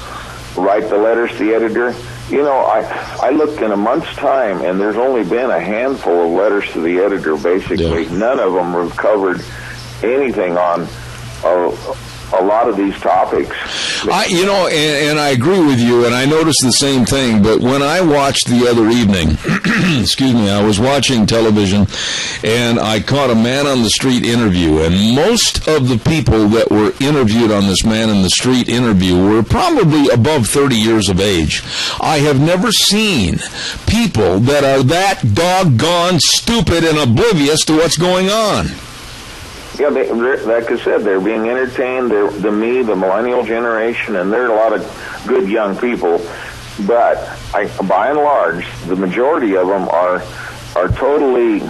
write the letters to the editor. I looked in a month's time, and there's only been a handful of letters to the editor, basically. Yeah. None of them have covered anything on a lot of these topics. And I agree with you, and I noticed the same thing, but when I watched the other evening, excuse me, I was watching television, and I caught a man on the street interview, and most of the people that were interviewed on this man in the street interview were probably above 30 years of age. I have never seen people that are that doggone stupid and oblivious to what's going on. Yeah, like I said, they're being entertained. They're the millennial generation, and there are a lot of good young people. But by and large, the majority of them are totally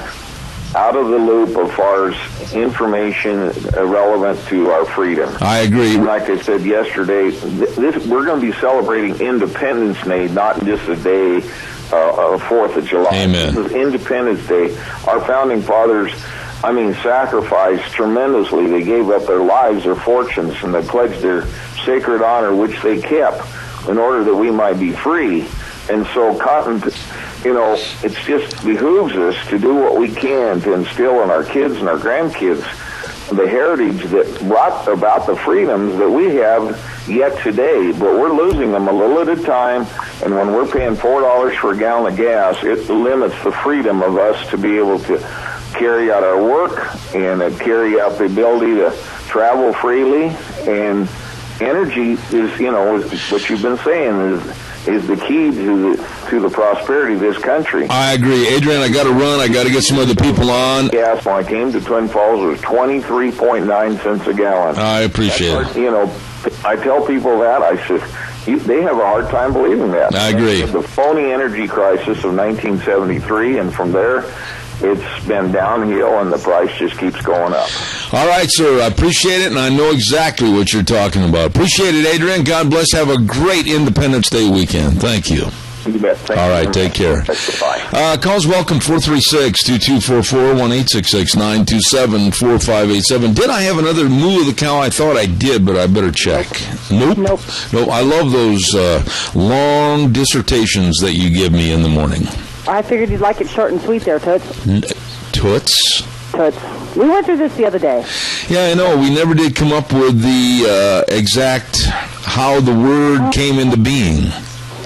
out of the loop as far as information relevant to our freedom. I agree. Like I said yesterday, we're going to be celebrating Independence Day, not just a day, 4th of July. Amen. This is Independence Day. Our founding fathers, sacrificed tremendously. They gave up their lives, their fortunes, and they pledged their sacred honor, which they kept, in order that we might be free. And so, it just behooves us to do what we can to instill in our kids and our grandkids the heritage that brought about the freedoms that we have yet today. But we're losing them a little at a time, and when we're paying $4 for a gallon of gas, it limits the freedom of us to be able to carry out our work and carry out the ability to travel freely. And energy is what you've been saying is the key to the prosperity of this country. I agree. Adrian, I got to run. I got to get some other people on. Gas, when I came to Twin Falls, was 23.9 cents a gallon. I appreciate it. I tell people that. I said, they have a hard time believing that. I agree. The phony energy crisis of 1973, and from there, it's been downhill, and the price just keeps going up. All right, sir. I appreciate it, and I know exactly what you're talking about. Appreciate it, Adrian. God bless. Have a great Independence Day weekend. Thank you. You bet. All right, take care. Bye. Calls welcome, 436-2244, 1-866-927-4587. Did I have another moo of the cow? I thought I did, but I better check. Nope. I love those long dissertations that you give me in the morning. I figured you'd like it short and sweet there, Toots. Toots? Toots. We went through this the other day. Yeah, I know. We never did come up with the exact how the word came into being.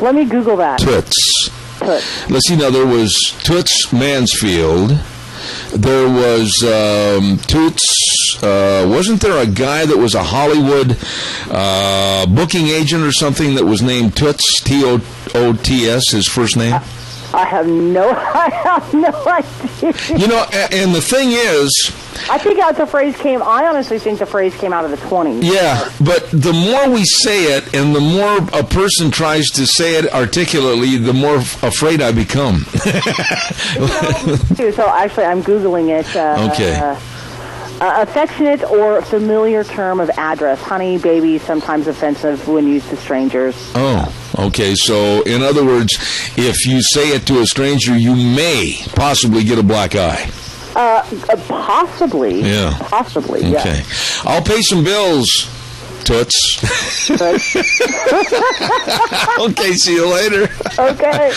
Let me Google that. Toots. Let's see. Now, there was Toots Mansfield. There was Toots. Wasn't there a guy that was a Hollywood booking agent or something that was named Toots? T-O-O-T-S, his first name? I have no idea. And the thing is, I honestly think the phrase came out of the 20s. Yeah, but the more we say it and the more a person tries to say it articulately, the more afraid I become. So actually, I'm Googling it. Okay. Affectionate or familiar term of address. Honey, baby, sometimes offensive when used to strangers. Oh, okay. So, in other words, if you say it to a stranger, you may possibly get a black eye. Possibly. Yeah. Possibly, okay. Yeah. I'll pay some bills, Toots. Okay, see you later. Okay.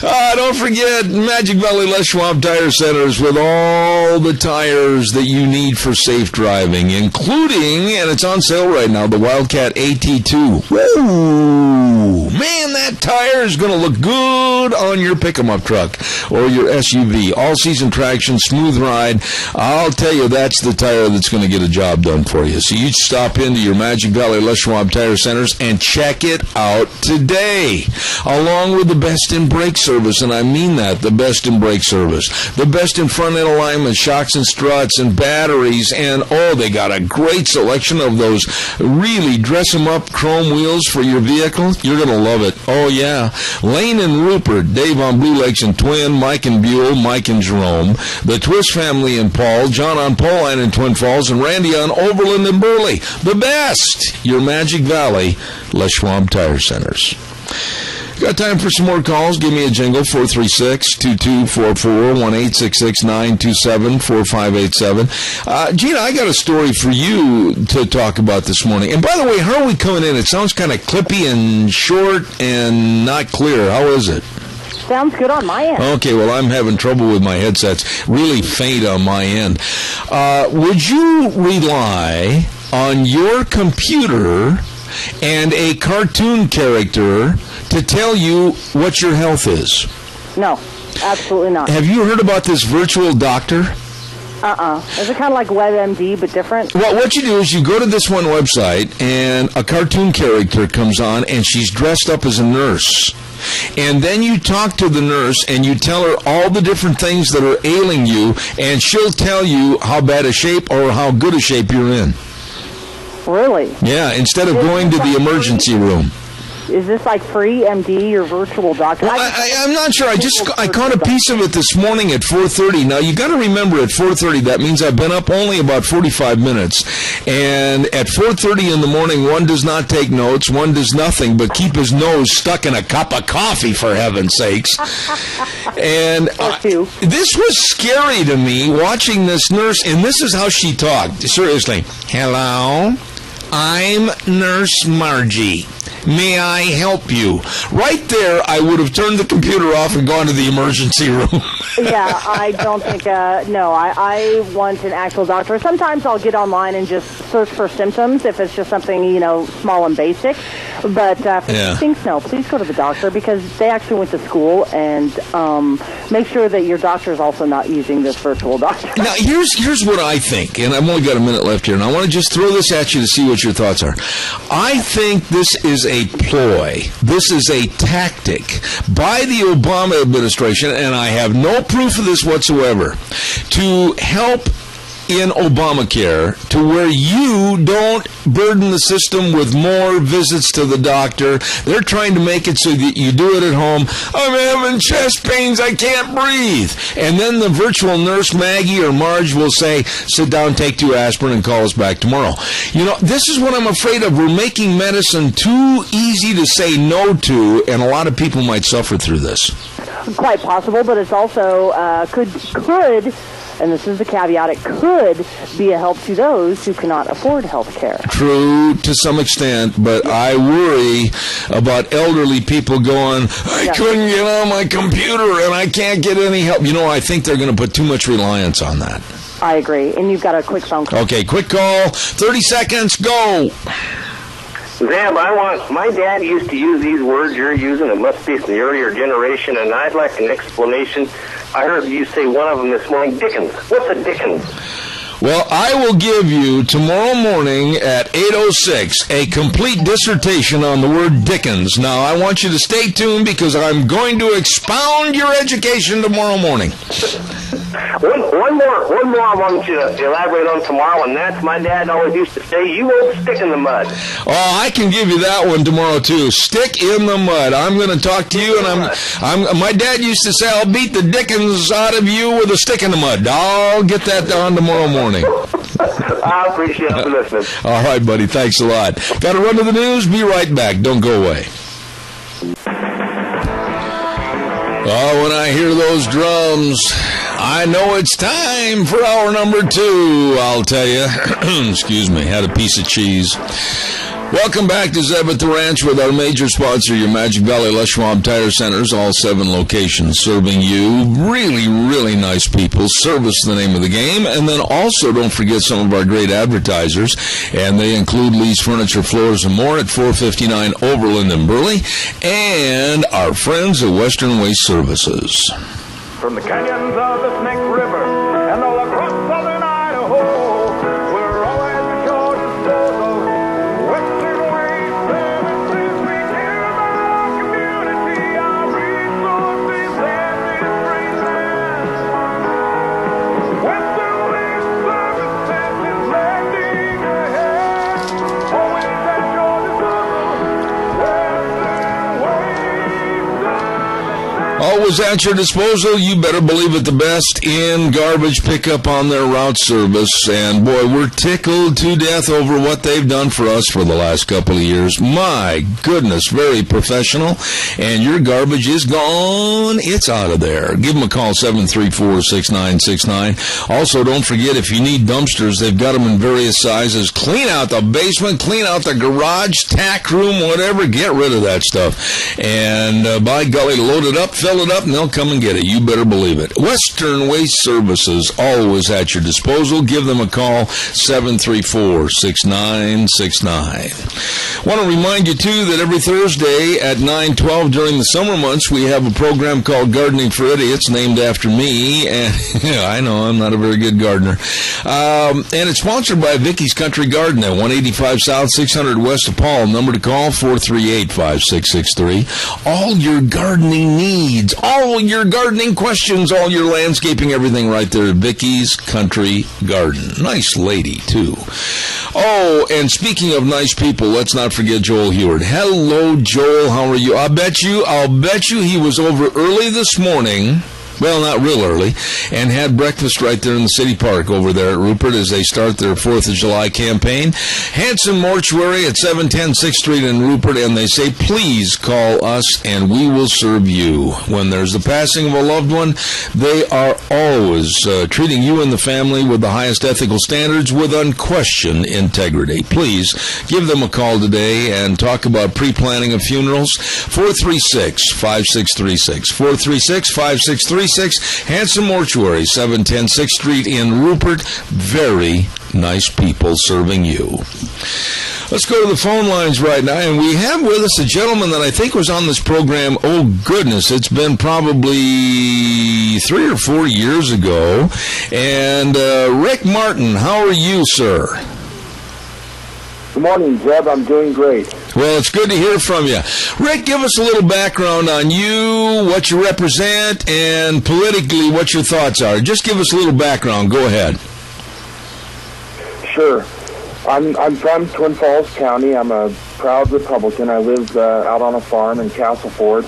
Don't forget, Magic Valley Les Schwab Tire Centers with all the tires that you need for safe driving, including, and it's on sale right now, the Wildcat AT2. Woo! Man, that tire is going to look good on your pick-em-up truck or your SUV. All-season traction, smooth ride. I'll tell you, that's the tire that's going to get a job done for you. So you stop into your Magic Valley Les Schwab Tire Centers and check it out today, along with the best in brake service, and I mean that, the best in brake service, the best in front end alignment, shocks and struts and batteries, and they got a great selection of those really dress them up chrome wheels for your vehicle. You're going to love it. Oh yeah. Lane and Rupert, Dave on Blue Lakes and Twin, Mike and Buell, Mike and Jerome, the Twist family in Paul, John on Pauline in Twin Falls, and Randy on Overland and Burley. The best, your Magic Valley Les Schwab Tire Centers. Got time for some more calls? Give me a jingle, 436-2244, 1-866-927-4587. Gina, I got a story for you to talk about this morning. And by the way, how are we coming in? It sounds kind of clippy and short and not clear. How is it? Sounds good on my end. Okay, well, I'm having trouble with my headsets. Really faint on my end. Would you rely on your computer and a cartoon character to tell you what your health is? No, absolutely not. Have you heard about this virtual doctor? Is it kind of like WebMD, but different? Well, what you do is you go to this one website, and a cartoon character comes on, and she's dressed up as a nurse. And then you talk to the nurse, and you tell her all the different things that are ailing you, and she'll tell you how bad a shape or how good a shape you're in. Really? Yeah, instead of going to the emergency room. Is this like free MD or virtual doctor? Well, I'm not sure. I caught a piece of it this morning at 4:30. Now, you got to remember at 4:30, that means I've been up only about 45 minutes. And at 4:30 in the morning, one does not take notes, one does nothing but keep his nose stuck in a cup of coffee, for heaven's sakes. And this was scary to me, watching this nurse, and this is how she talked. Seriously. Hello, I'm Nurse Margie. May I help you? Right there, I would have turned the computer off and gone to the emergency room. Yeah, I don't think, no, I want an actual doctor. Sometimes I'll get online and just search for symptoms if it's just something, you know, small and basic. But for these things, no, please go to the doctor because they actually went to school, and make sure that your doctor is also not using this virtual doctor. Now, here's what I think, and I've only got a minute left here, and I want to just throw this at you to see what your thoughts are. I think this is a ploy. This is a tactic by the Obama administration, and I have no proof of this whatsoever, to help in Obamacare to where you don't burden the system with more visits to the doctor. They're trying to make it so that you do it at home. I'm having chest pains, I can't breathe. And then the virtual nurse, Maggie or Marge, will say, sit down, take 2 aspirin, and call us back tomorrow. You know, this is what I'm afraid of. We're making medicine too easy to say no to, and a lot of people might suffer through this. Quite possible, but it's also could, and this is the caveat, it could be a help to those who cannot afford health care. True, to some extent, but I worry about elderly people going, I couldn't get on my computer and I can't get any help. You know, I think they're going to put too much reliance on that. I agree. And you've got a quick phone call. Okay, quick call, 30 seconds, go. Zeb, my dad used to use these words you're using. It must be from the earlier generation, and I'd like an explanation. I heard you say one of them this morning, Dickens. What's a Dickens? Well, I will give you tomorrow morning at 8:06 a complete dissertation on the word Dickens. Now, I want you to stay tuned because I'm going to expound your education tomorrow morning. One more I want you to elaborate on tomorrow, and that's my dad always used to say, you won't stick in the mud. Oh, I can give you that one tomorrow, too. Stick in the mud. I'm going to talk to you, and my dad used to say, I'll beat the Dickens out of you with a stick in the mud. I'll get that on tomorrow morning. I appreciate you listening. All right, buddy. Thanks a lot. Got to run to the news. Be right back. Don't go away. Oh, when I hear those drums, I know it's time for hour number 2, I'll tell you. Excuse me, had a piece of cheese. Welcome back to Zeb at the Ranch with our major sponsor, your Magic Valley Les Schwab Tire Centers, all 7 locations serving you. Really, really nice people. Service the name of the game. And then also don't forget some of our great advertisers, and they include Lee's Furniture, Floors, and More at 459 Overland in Burley, and our friends at Western Waste Services. From the canyons of the Snake River and all across southern Idaho, we're always at your disposal. Western Waste Services, we care about our community, our resources, and enrichment. Western Waste Services is lending a hand, always at your disposal. Western Waste Services. Always at your disposal. You better believe it, the best in garbage pickup on their route service. And boy, we're tickled to death over what they've done for us for the last couple of years. My goodness, very professional. And your garbage is gone. It's out of there. Give them a call, 734-6969. Also, don't forget, if you need dumpsters, they've got them in various sizes. Clean out the basement, clean out the garage, tack room, whatever. Get rid of that stuff. And by golly, load it up, fill it it up and they'll come and get it. You better believe it. Western Waste Services, always at your disposal. Give them a call, 734-6969. Want to remind you, too, that every Thursday at 9:12 during the summer months, we have a program called Gardening for Idiots, named after me. And I know I'm not a very good gardener. And it's sponsored by Vicky's Country Garden at 185 South, 600 West of Paul. Number to call, 438-5663. All your gardening needs, all your gardening questions, all your landscaping, everything right there at Vicky's Country Garden. Nice lady, too. Oh, and speaking of nice people, let's not forget Joel Heward. Hello, Joel. How are you? I'll bet you he was over early this morning. Well, not real early, and had breakfast right there in the city park over there at Rupert as they start their 4th of July campaign. Hanson Mortuary at 710 6th Street in Rupert, and they say, please call us and we will serve you. When there's the passing of a loved one, they are always treating you and the family with the highest ethical standards with unquestioned integrity. Please give them a call today and talk about pre-planning of funerals. 436-5636. 436-5636. Hanson Mortuary, 710 6th Street in Rupert. Very nice people serving you. Let's go to the phone lines right now, and we have with us a gentleman that I think was on this program, oh goodness, it's been probably 3 or 4 years ago. And Rick Martin, how are you, sir? Good morning, Zeb. I'm doing great. Well, it's good to hear from you. Rick, give us a little background on you, what you represent, and politically what your thoughts are. Just give us a little background. Go ahead. Sure. I'm from Twin Falls County. I'm a proud Republican. I live out on a farm in Castleford,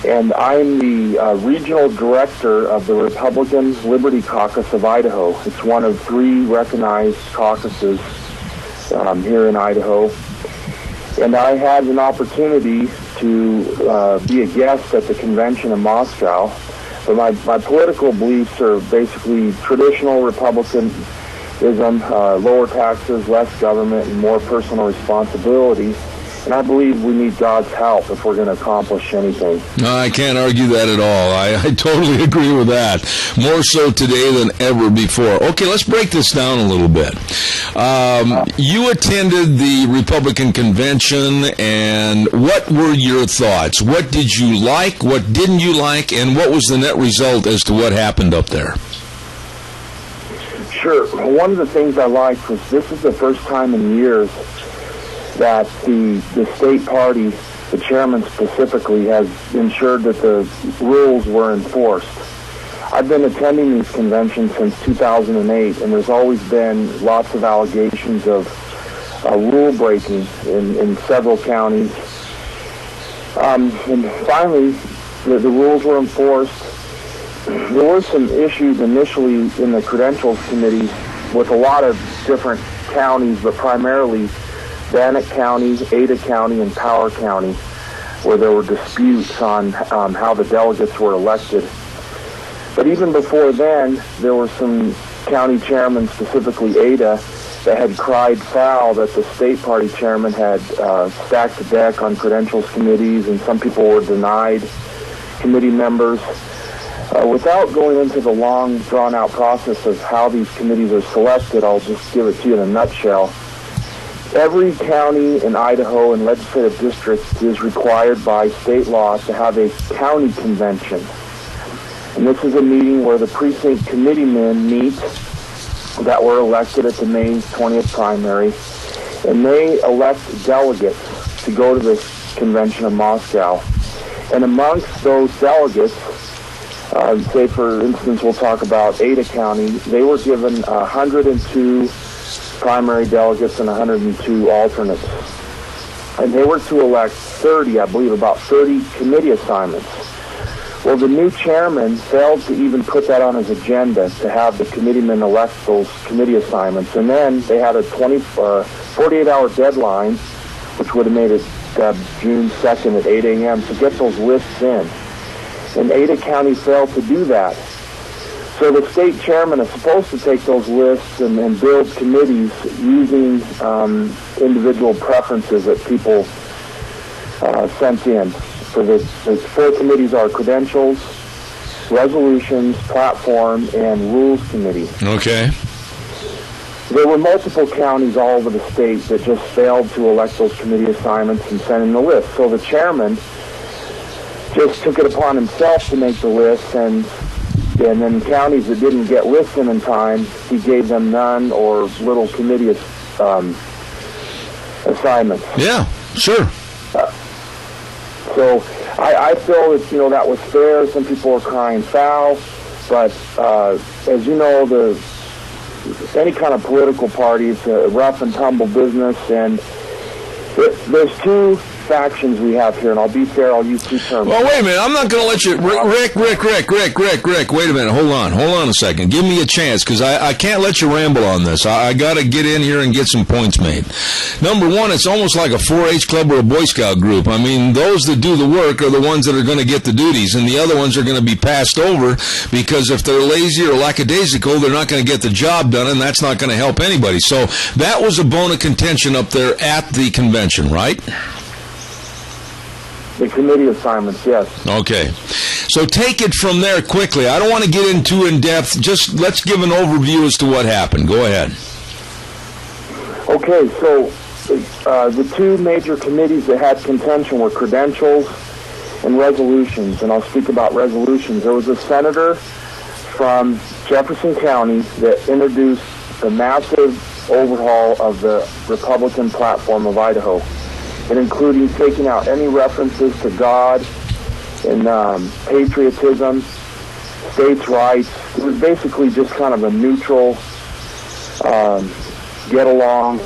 and I'm the regional director of the Republican Liberty Caucus of Idaho. It's one of 3 recognized caucuses here in Idaho. And I had an opportunity to be a guest at the convention in Moscow. But my political beliefs are basically traditional Republicanism, lower taxes, less government, and more personal responsibility. And I believe we need God's help if we're going to accomplish anything. No, I can't argue that at all. I totally agree with that. More so today than ever before. Okay, let's break this down a little bit. You attended the Republican convention, and what were your thoughts? What did you like? What didn't you like? And what was the net result as to what happened up there? Sure. One of the things I liked was this is the first time in years that the state party, the chairman specifically, has ensured that the rules were enforced. I've been attending these conventions since 2008, and there's always been lots of allegations of rule breaking in several counties. And finally, the rules were enforced. There were some issues initially in the credentials committee with a lot of different counties, but primarily Bannock County, Ada County, and Power County, where there were disputes on how the delegates were elected. But even before then, there were some county chairmen, specifically Ada, that had cried foul that the state party chairman had stacked the deck on credentials committees, and some people were denied committee members. Without going into the long, drawn-out process of how these committees are selected, I'll just give it to you in a nutshell. Every county in Idaho and legislative district is required by state law to have a county convention. And this is a meeting where the precinct committeemen meet that were elected at the May 20th primary, and they elect delegates to go to this convention in Moscow. And amongst those delegates, say for instance we'll talk about Ada County, they were given 102 primary delegates and 102 alternates. And they were to elect 30, I believe, about 30 committee assignments. Well, the new chairman failed to even put that on his agenda to have the committeemen elect those committee assignments. And then they had a 48-hour deadline, which would have made it June 2nd at 8 a.m. to get those lists in. And Ada County failed to do that. So the state chairman is supposed to take those lists and build committees using individual preferences that people sent in. So the four committees are Credentials, Resolutions, Platform, and Rules Committee. Okay. There were multiple counties all over the state that just failed to elect those committee assignments and send in the list. So the chairman just took it upon himself to make the list, and then counties that didn't get listed in time, he gave them none or little committee assignments. Yeah, sure. So I feel that, that was fair. Some people are crying foul, but as you know, any kind of political party, it's a rough and tumble business, and there's two factions we have here, and I'll be fair, I'll use two terms. Well, wait a minute. I'm not going to let you... Rick, wait a minute. Hold on a second. Give me a chance, because I can't let you ramble on this. I got to get in here and get some points made. Number one, it's almost like a 4-H club or a Boy Scout group. I mean, those that do the work are the ones that are going to get the duties, and the other ones are going to be passed over, because if they're lazy or lackadaisical, they're not going to get the job done, and that's not going to help anybody. So that was a bone of contention up there at the convention, right? The committee assignments, yes. Okay. So take it from there quickly. I don't want to get into in-depth. Just let's give an overview as to what happened. Go ahead. Okay, so the two major committees that had contention were Credentials and Resolutions, and I'll speak about Resolutions. There was a senator from Jefferson County that introduced the massive overhaul of the Republican platform of Idaho, and including taking out any references to God and patriotism, states' rights. It was basically just kind of a neutral, get-along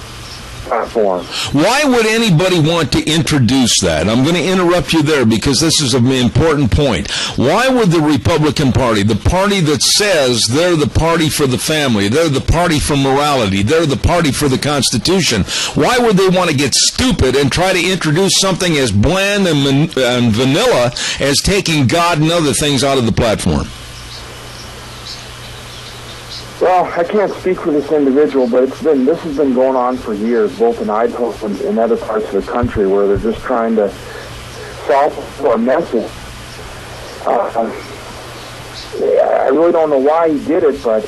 platform. Why would anybody want to introduce that? I'm going to interrupt you there because this is an important point. Why would the Republican Party, the party that says they're the party for the family, they're the party for morality, they're the party for the Constitution, why would they want to get stupid and try to introduce something as bland and vanilla as taking God and other things out of the platform? Well, I can't speak for this individual, but this has been going on for years, both in Idaho and in other parts of the country, where they're just trying to solve a message. I really don't know why he did it, but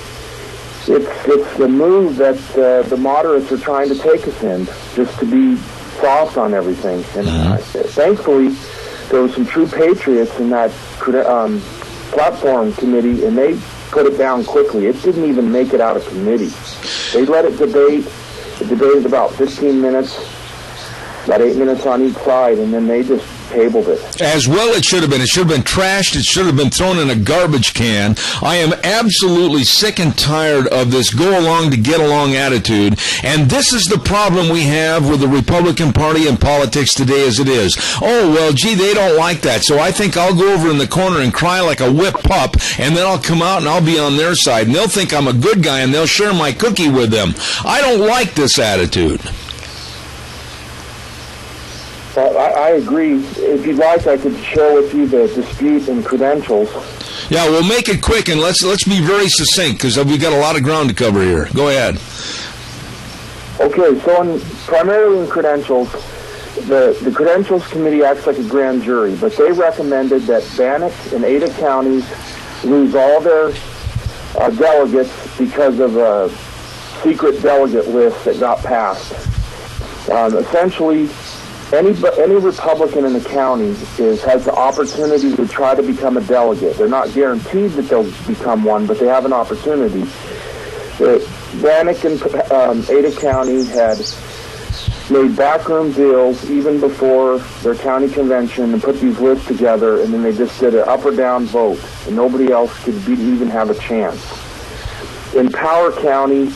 it's the move that the moderates are trying to take us in, just to be soft on everything. And thankfully, there were some true patriots in that platform committee, and they put it down quickly. It didn't even make it out of committee. They let it debate. It debated about 15 minutes, about 8 minutes on each side, and then they just tabled it. As well it should have been. It should have been trashed. It should have been thrown in a garbage can. I am absolutely sick and tired of this go-along-to-get-along attitude, and this is the problem we have with the Republican Party and politics today as it is. Oh, well, gee, they don't like that, so I think I'll go over in the corner and cry like a whipped pup, and then I'll come out and I'll be on their side, and they'll think I'm a good guy, and they'll share my cookie with them. I don't like this attitude. I agree. If you'd like, I could share with you the dispute in Credentials. Yeah, we'll make it quick, and let's be very succinct, because we've got a lot of ground to cover here. Go ahead. Okay, so primarily in Credentials, the Credentials Committee acts like a grand jury, but they recommended that Bannock and Ada counties lose all their delegates because of a secret delegate list that got passed. Essentially, any Republican in the county has the opportunity to try to become a delegate. They're not guaranteed that they'll become one, but they have an opportunity. Bannock and Ada County had made backroom deals even before their county convention and put these lists together, and then they just did an up or down vote, and nobody else could even have a chance. In Power County,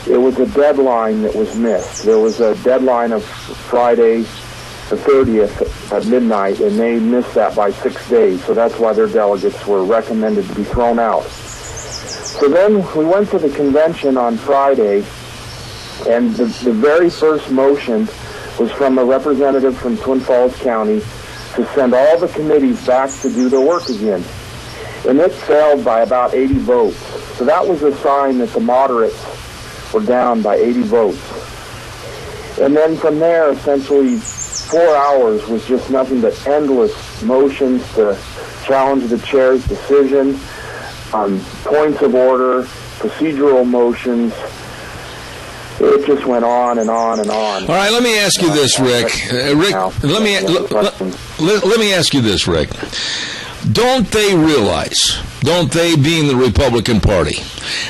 it was a deadline that was missed. There was a deadline of Friday the 30th at midnight, and they missed that by 6 days, so that's why their delegates were recommended to be thrown out. So then we went to the convention on Friday, and the very first motion was from a representative from Twin Falls County to send all the committees back to do their work again. And it failed by about 80 votes. So that was a sign that the moderates were down by 80 votes. And then from there, essentially, 4 hours was just nothing but endless motions to challenge the chair's decision, points of order, procedural motions. It just went on and on and on. All right, let me ask you this, Rick. Rick, let me ask you this, Rick. Don't they realize, don't they, being the Republican Party,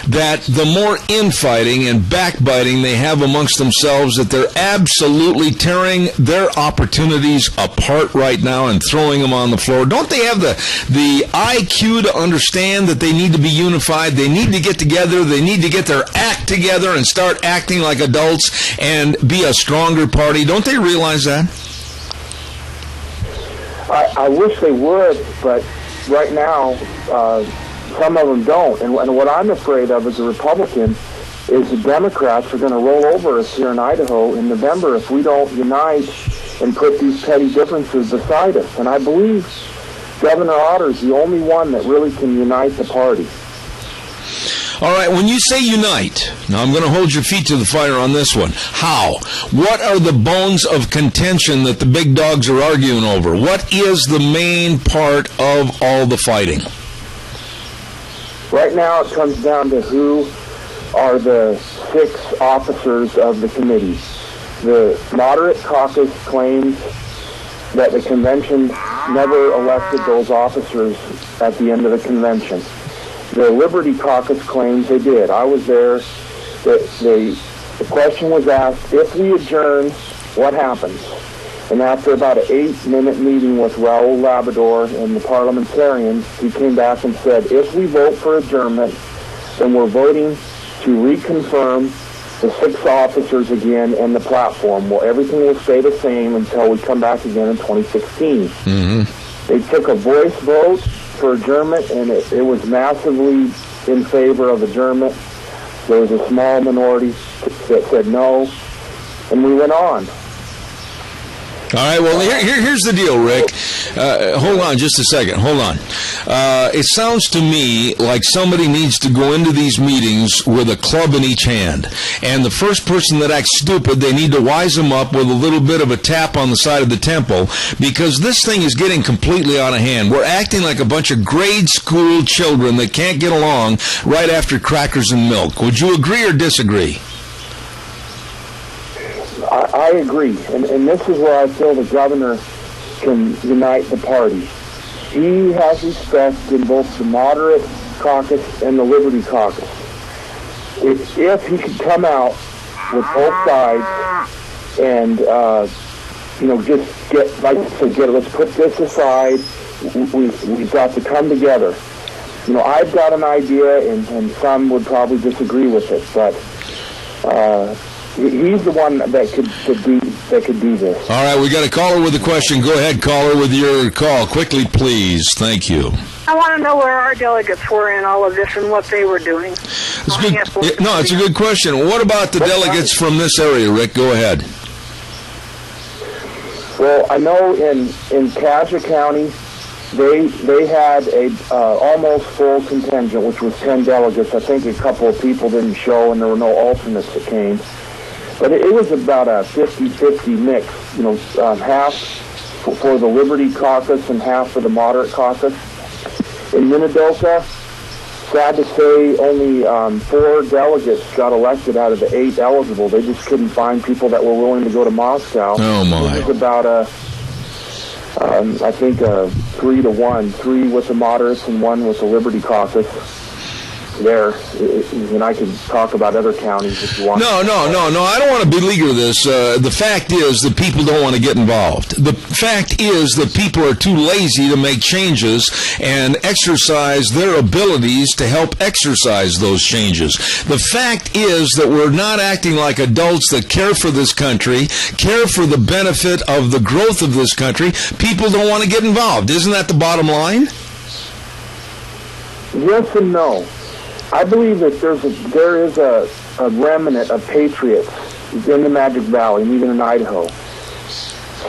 that the more infighting and backbiting they have amongst themselves, that they're absolutely tearing their opportunities apart right now and throwing them on the floor? Don't they have the IQ to understand that they need to be unified? They need to get together. They need to get their act together and start acting like adults and be a stronger party. Don't they realize that? I wish they would, but right now, some of them don't. And what I'm afraid of as a Republican is the Democrats are going to roll over us here in Idaho in November if we don't unite and put these petty differences beside us. And I believe Governor Otter is the only one that really can unite the party. All right, when you say unite, now I'm going to hold your feet to the fire on this one. How? What are the bones of contention that the big dogs are arguing over? What is the main part of all the fighting? Right now it comes down to who are the 6 officers of the committee. The moderate caucus claims that the convention never elected those officers at the end of the convention. The Liberty Caucus claims they did. I was there. The question was asked, if we adjourn, what happens? And after about an 8-minute meeting with Raul Labrador and the parliamentarians, he came back and said, if we vote for adjournment, then we're voting to reconfirm the 6 officers again and the platform. Well, everything will stay the same until we come back again in 2016. Mm-hmm. They took a voice vote for adjournment, and it was massively in favor of adjournment. There was a small minority that said no, and we went on. All right, well, here's the deal, Rick. Hold on just a second. Hold on. It sounds to me like somebody needs to go into these meetings with a club in each hand. And the first person that acts stupid, they need to wise them up with a little bit of a tap on the side of the temple, because this thing is getting completely out of hand. We're acting like a bunch of grade school children that can't get along right after crackers and milk. Would you agree or disagree? I agree, and this is where I feel the governor can unite the party. He has respect in both the moderate caucus and the Liberty caucus. If he could come out with both sides and, just let's put this aside, we've got to come together. I've got an idea, and some would probably disagree with it, but he's the one that could do this. All right, we got a caller with a question. Go ahead, caller, with your call. Quickly, please. Thank you. I want to know where our delegates were in all of this and what they were doing. It's a good question. What about the delegates from this area, Rick? Go ahead. Well, I know in Cassia County, they had a almost full contingent, which was 10 delegates. I think a couple of people didn't show, and there were no alternates that came. But it was about a 50-50 mix, half for the Liberty caucus and half for the moderate caucus. In Minidoka, sad to say, only 4 delegates got elected out of the 8 eligible. They just couldn't find people that were willing to go to Moscow. Oh, my. It was about I think 3-1, 3 with the moderates and 1 with the Liberty caucus. There, and I can talk about other counties if you want. No, I don't want to beleaguer this. The fact is that people don't want to get involved. The fact is that people are too lazy to make changes and exercise their abilities to help exercise those changes. The fact is that we're not acting like adults that care for this country, care for the benefit of the growth of this country. People don't want to get involved. Isn't that the bottom line? Yes and no. I believe that there is a remnant of patriots in the Magic Valley and even in Idaho.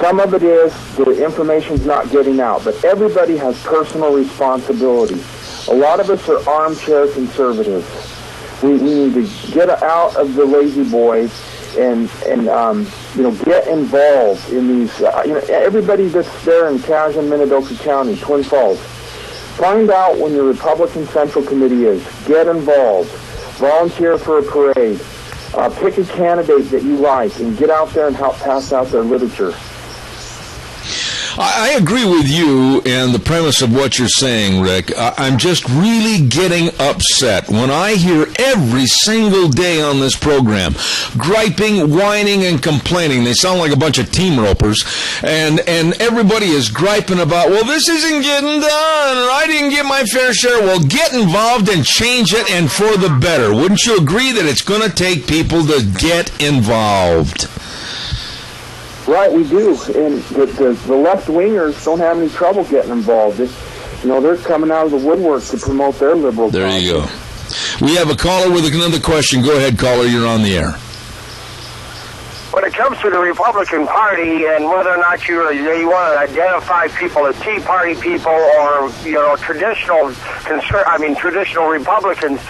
Some of it is the information's not getting out, but everybody has personal responsibility. A lot of us are armchair conservatives. We need to get out of the lazy boy and get involved in these. Everybody that's there in Cashin, Minidoka County, Twin Falls, find out when your Republican Central Committee is. Get involved. Volunteer for a parade. Pick a candidate that you like and get out there and help pass out their literature. I agree with you and the premise of what you're saying, Rick. I'm just really getting upset when I hear every single day on this program griping, whining, and complaining. They sound like a bunch of team ropers. And everybody is griping about, well, this isn't getting done, or I didn't get my fair share. Well, get involved and change it, and for the better. Wouldn't you agree that it's going to take people to get involved? Right, we do, and the left-wingers don't have any trouble getting involved. They're coming out of the woodwork to promote their liberal There cause. you go. We have a caller with another question. Go ahead, caller, you're on the air. When it comes to the Republican Party and whether or not you want to identify people as Tea Party people or traditional Republicans,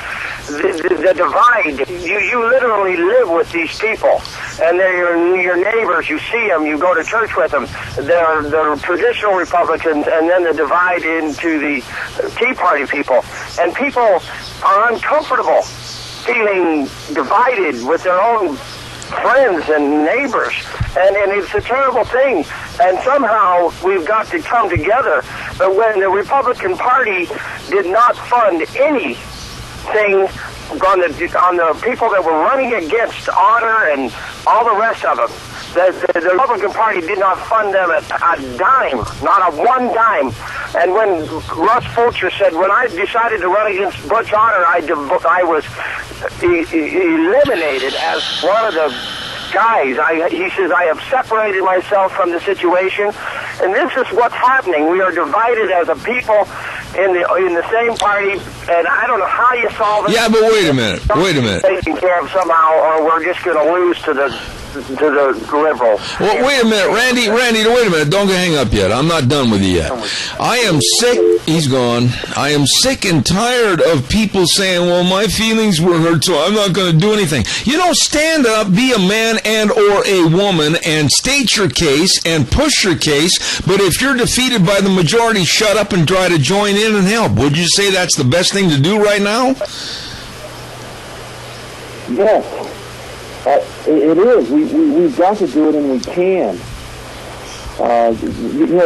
the divide. You literally live with these people, and they're your neighbors. You see them. You go to church with them. They're traditional Republicans, and then the divide into the Tea Party people, and people are uncomfortable, feeling divided with their own friends and neighbors, and it's a terrible thing, and somehow we've got to come together. But when the Republican Party did not fund anything on the people that were running against Otter and all the rest of them, the Republican Party did not fund them a dime, not a one dime. And when Russ Fulcher said, when I decided to run against Butch Otter, I was eliminated as one of the guys. He says, I have separated myself from the situation, and this is what's happening. We are divided as a people in the same party, and I don't know how you solve it. Yeah, but wait a minute. Taken care of somehow, or we're just going to lose to the liberals. Well, wait a minute, Randy, wait a minute. Don't hang up yet. I'm not done with you yet. I am sick. He's gone. I am sick and tired of people saying, well, my feelings were hurt, so I'm not going to do anything. Stand up, be a man and or a woman, and state your case and push your case. But if you're defeated by the majority, shut up and try to join in and help. Would you say that's the best thing to do right now? Yes. It is. We've got to do it, and we can.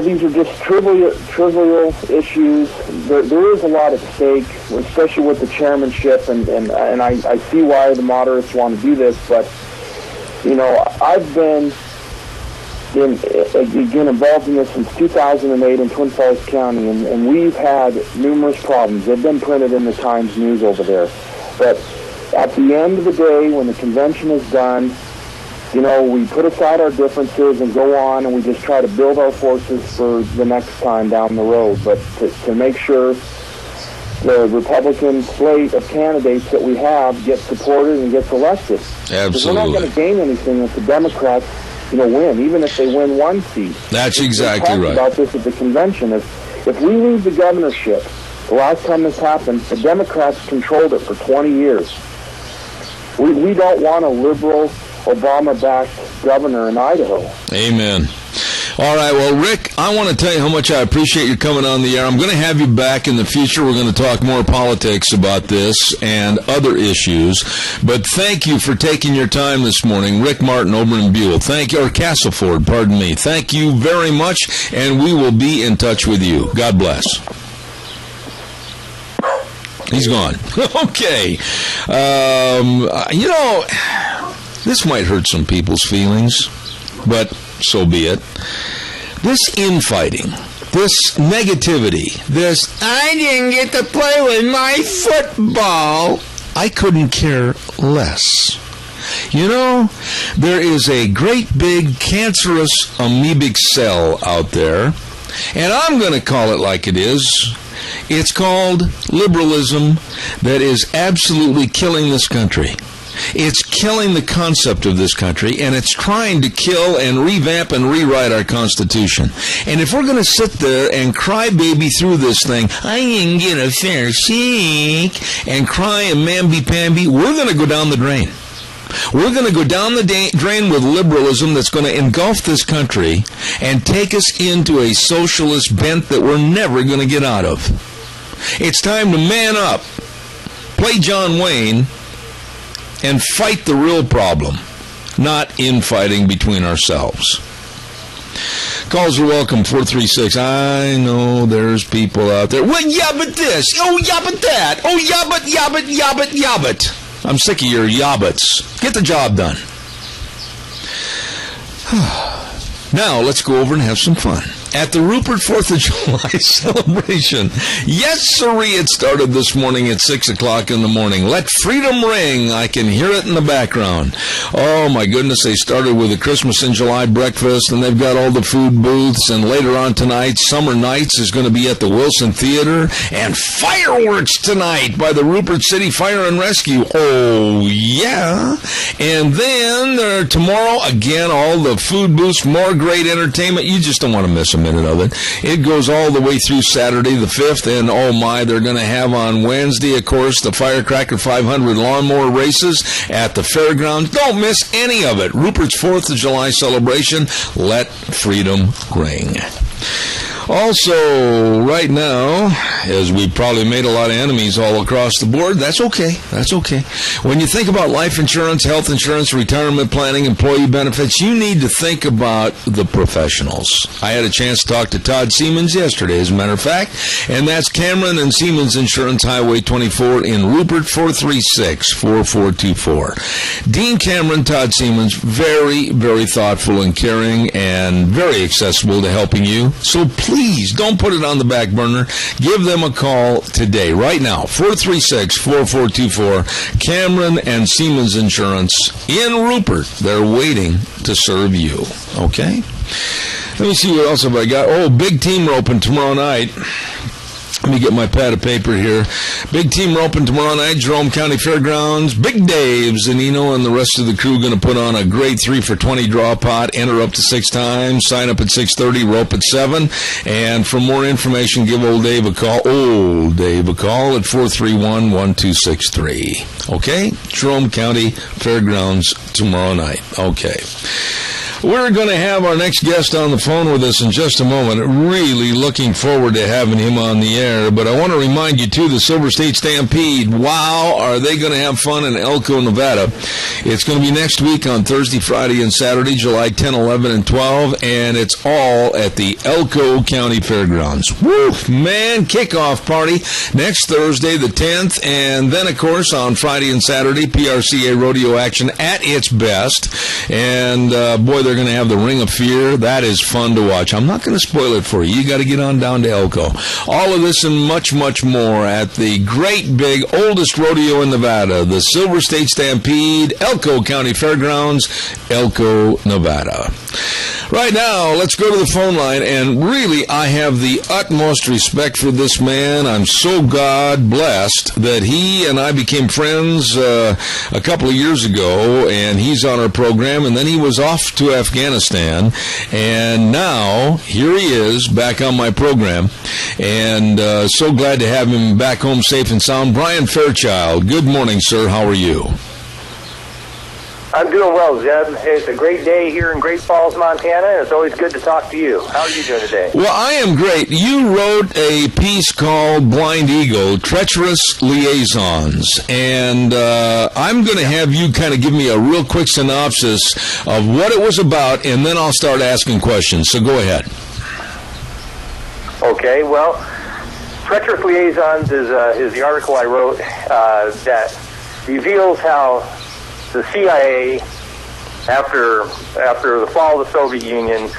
These are just trivial issues. There is a lot at stake, especially with the chairmanship, and I see why the moderates want to do this. But I've been involved in this since 2008 in Twin Falls County, and we've had numerous problems. They've been printed in the Times News over there, but at the end of the day, when the convention is done, we put aside our differences and go on, and we just try to build our forces for the next time down the road. But to make sure the Republican slate of candidates that we have gets supported and gets elected. Absolutely. Because we're not going to gain anything if the Democrats, win, even if they win one seat. That's exactly right. We talked about this at the convention. If we lose the governorship, the last time this happened, the Democrats controlled it for 20 years. We don't want a liberal, Obama-backed governor in Idaho. Amen. All right, well, Rick, I want to tell you how much I appreciate you coming on the air. I'm going to have you back in the future. We're going to talk more politics about this and other issues. But thank you for taking your time this morning. Rick Martin over in Buell. Or Castleford, pardon me. Thank you very much, and we will be in touch with you. God bless. He's gone. Okay. This might hurt some people's feelings, but so be it. This infighting, this negativity, this, I didn't get to play with my football, I couldn't care less. There is a great big cancerous amoebic cell out there, and I'm going to call it like it is. It's called liberalism that is absolutely killing this country. It's killing the concept of this country, and it's trying to kill and revamp and rewrite our Constitution. And if we're going to sit there and cry baby through this thing, I didn't get a fair shake, and cry and mamby-pamby, we're going to go down the drain. We're going to go down the drain with liberalism that's going to engulf this country and take us into a socialist bent that we're never going to get out of. It's time to man up, play John Wayne, and fight the real problem, not infighting between ourselves. Calls are welcome, 436. I know there's people out there. Well, yeah, but this. Oh, yeah, but that. Oh, yeah, but. I'm sick of your yabbits. Get the job done. Now, let's go over and have some fun. At the Rupert 4th of July celebration. Yes, sirree, it started this morning at 6 o'clock in the morning. Let freedom ring. I can hear it in the background. Oh, my goodness, they started with a Christmas in July breakfast, and they've got all the food booths, and later on tonight, Summer Nights is going to be at the Wilson Theater, and fireworks tonight by the Rupert City Fire and Rescue. Oh, yeah. And then tomorrow, again, all the food booths, more great entertainment. You just don't want to miss a minute of it. It goes all the way through Saturday the 5th, and oh my, they're going to have on Wednesday, of course, the Firecracker 500 lawnmower races at the fairgrounds. Don't miss any of it. Rupert's 4th of July celebration. Let freedom ring. Also, right now, as we've probably made a lot of enemies all across the board, that's okay. That's okay. When you think about life insurance, health insurance, retirement planning, employee benefits, you need to think about the professionals. I had a chance to talk to Todd Siemens yesterday, as a matter of fact, and that's Cameron and Siemens Insurance, Highway 24 in Rupert, 436-4424. Dean Cameron, Todd Siemens, very, very thoughtful and caring and very accessible to helping you. So please don't put it on the back burner. Give them a call today, right now, 436-4424, Cameron and Siemens Insurance in Rupert. They're waiting to serve you, okay? Let me see what else have I got. Oh, big team roping tomorrow night. Let me get my pad of paper here. Big team roping tomorrow night, Jerome County Fairgrounds. Big Dave Zanino and the rest of the crew going to put on a great 3 for $20 draw pot. Enter up to 6 times. Sign up at 6:30, rope at 7. And for more information, give old Dave a call. Old Dave a call at 431-1263. Okay? Jerome County Fairgrounds tomorrow night. Okay. We're going to have our next guest on the phone with us in just a moment. Really looking forward to having him on the air. But I want to remind you, too, the Silver State Stampede. Wow, are they going to have fun in Elko, Nevada. It's going to be next week on Thursday, Friday, and Saturday, July 10, 11, and 12. And it's all at the Elko County Fairgrounds. Woo, man, kickoff party next Thursday, the 10th. And then, of course, on Friday and Saturday, PRCA rodeo action at its best. And, boy, they're going to have the Ring of Fear. That is fun to watch. I'm not going to spoil it for you. You got to get on down to Elko. All of this and much, much more at the great big oldest rodeo in Nevada, the Silver State Stampede, Elko County Fairgrounds, Elko, Nevada. Right now, let's go to the phone line, and really, I have the utmost respect for this man. I'm so God blessed that he and I became friends a couple of years ago, and he's on our program, and then he was off to Afghanistan, and now here he is back on my program, and so glad to have him back home safe and sound. Brian Fairchild, good morning, sir. How are you? I'm doing well, Zeb. It's a great day here in Great Falls, Montana, and it's always good to talk to you. How are you doing today? Well, I am great. You wrote a piece called Blind Eagle, Treacherous Liaisons, and I'm going to have you kind of give me a real quick synopsis of what it was about, and then I'll start asking questions. So go ahead. Okay, well, Treacherous Liaisons is the article I wrote that reveals how the CIA, after the fall of the Soviet Union,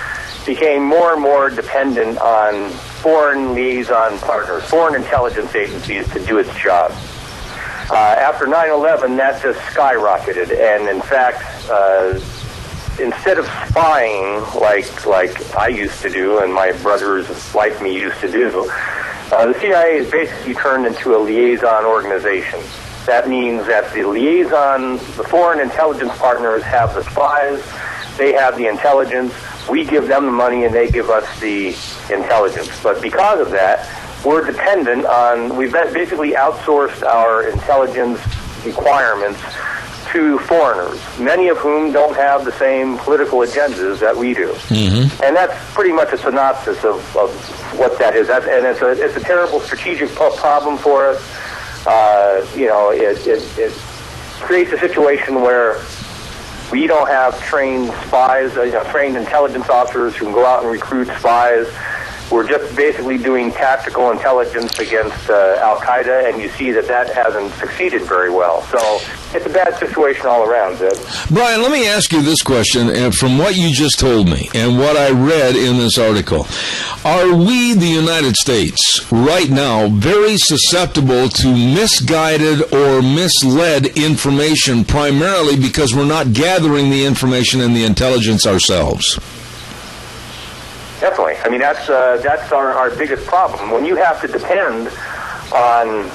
became more and more dependent on foreign liaison partners, foreign intelligence agencies to do its job. After 9/11, that just skyrocketed, and in fact, instead of spying like I used to do and my brothers like me used to do, the CIA is basically turned into a liaison organization. That means that the foreign intelligence partners have the spies, they have the intelligence, we give them the money and they give us the intelligence. But because of that, we're dependent on, we've basically outsourced our intelligence requirements to foreigners, many of whom don't have the same political agendas that we do. Mm-hmm. And that's pretty much a synopsis of what that is. And it's a terrible strategic problem for us. It creates a situation where we don't have trained spies, trained intelligence officers who can go out and recruit spies. We're just basically doing tactical intelligence against Al-Qaeda, and you see that hasn't succeeded very well. So it's a bad situation all around, Zed. Brian, let me ask you this question, and from what you just told me and what I read in this article, are we, the United States, right now very susceptible to misguided or misled information, primarily because we're not gathering the information and the intelligence ourselves? Definitely. I mean, that's our biggest problem. When you have to depend on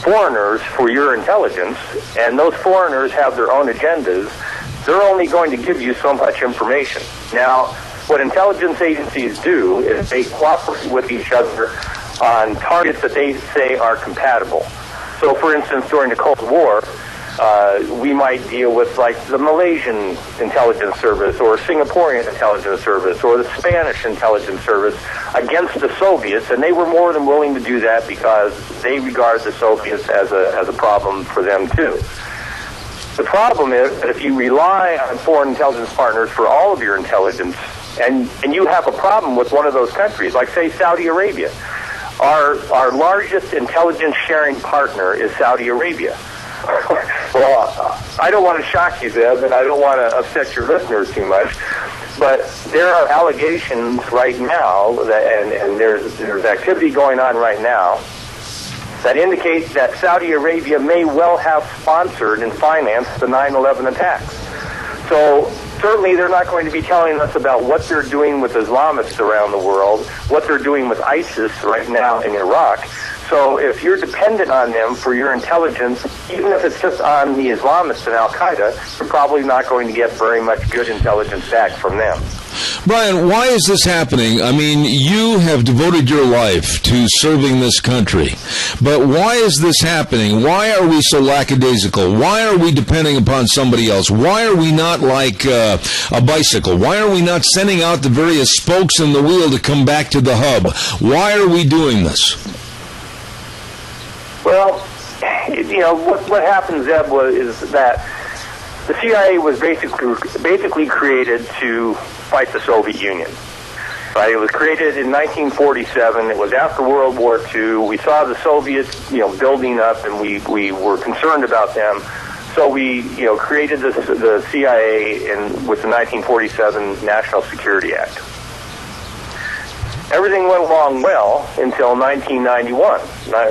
foreigners for your intelligence, and those foreigners have their own agendas, they're only going to give you so much information. Now, what intelligence agencies do is they cooperate with each other on targets that they say are compatible. So, for instance, during the Cold War, we might deal with, like, the Malaysian intelligence service or Singaporean intelligence service or the Spanish intelligence service against the Soviets, and they were more than willing to do that because they regard the Soviets as a problem for them too. The problem is that if you rely on foreign intelligence partners for all of your intelligence, and you have a problem with one of those countries, like, say, Saudi Arabia, our largest intelligence sharing partner is Saudi Arabia. Well, I don't want to shock you, Zeb, and I don't want to upset your listeners too much, but there are allegations right now, and there's activity going on right now, that indicate that Saudi Arabia may well have sponsored and financed the 9/11 attacks. So certainly they're not going to be telling us about what they're doing with Islamists around the world, what they're doing with ISIS right now in Iraq. So if you're dependent on them for your intelligence, even if it's just on the Islamists and Al-Qaeda, you're probably not going to get very much good intelligence back from them. Brian, why is this happening? I mean, you have devoted your life to serving this country, but why is this happening? Why are we so lackadaisical? Why are we depending upon somebody else? Why are we not like a bicycle? Why are we not sending out the various spokes in the wheel to come back to the hub? Why are we doing this? Well, what happened, Zeb, is that the CIA was basically created to fight the Soviet Union. Right? It was created in 1947. It was after World War II. We saw the Soviets, building up, and we were concerned about them. So we, created the CIA with the 1947 National Security Act. Everything went along well until 1991.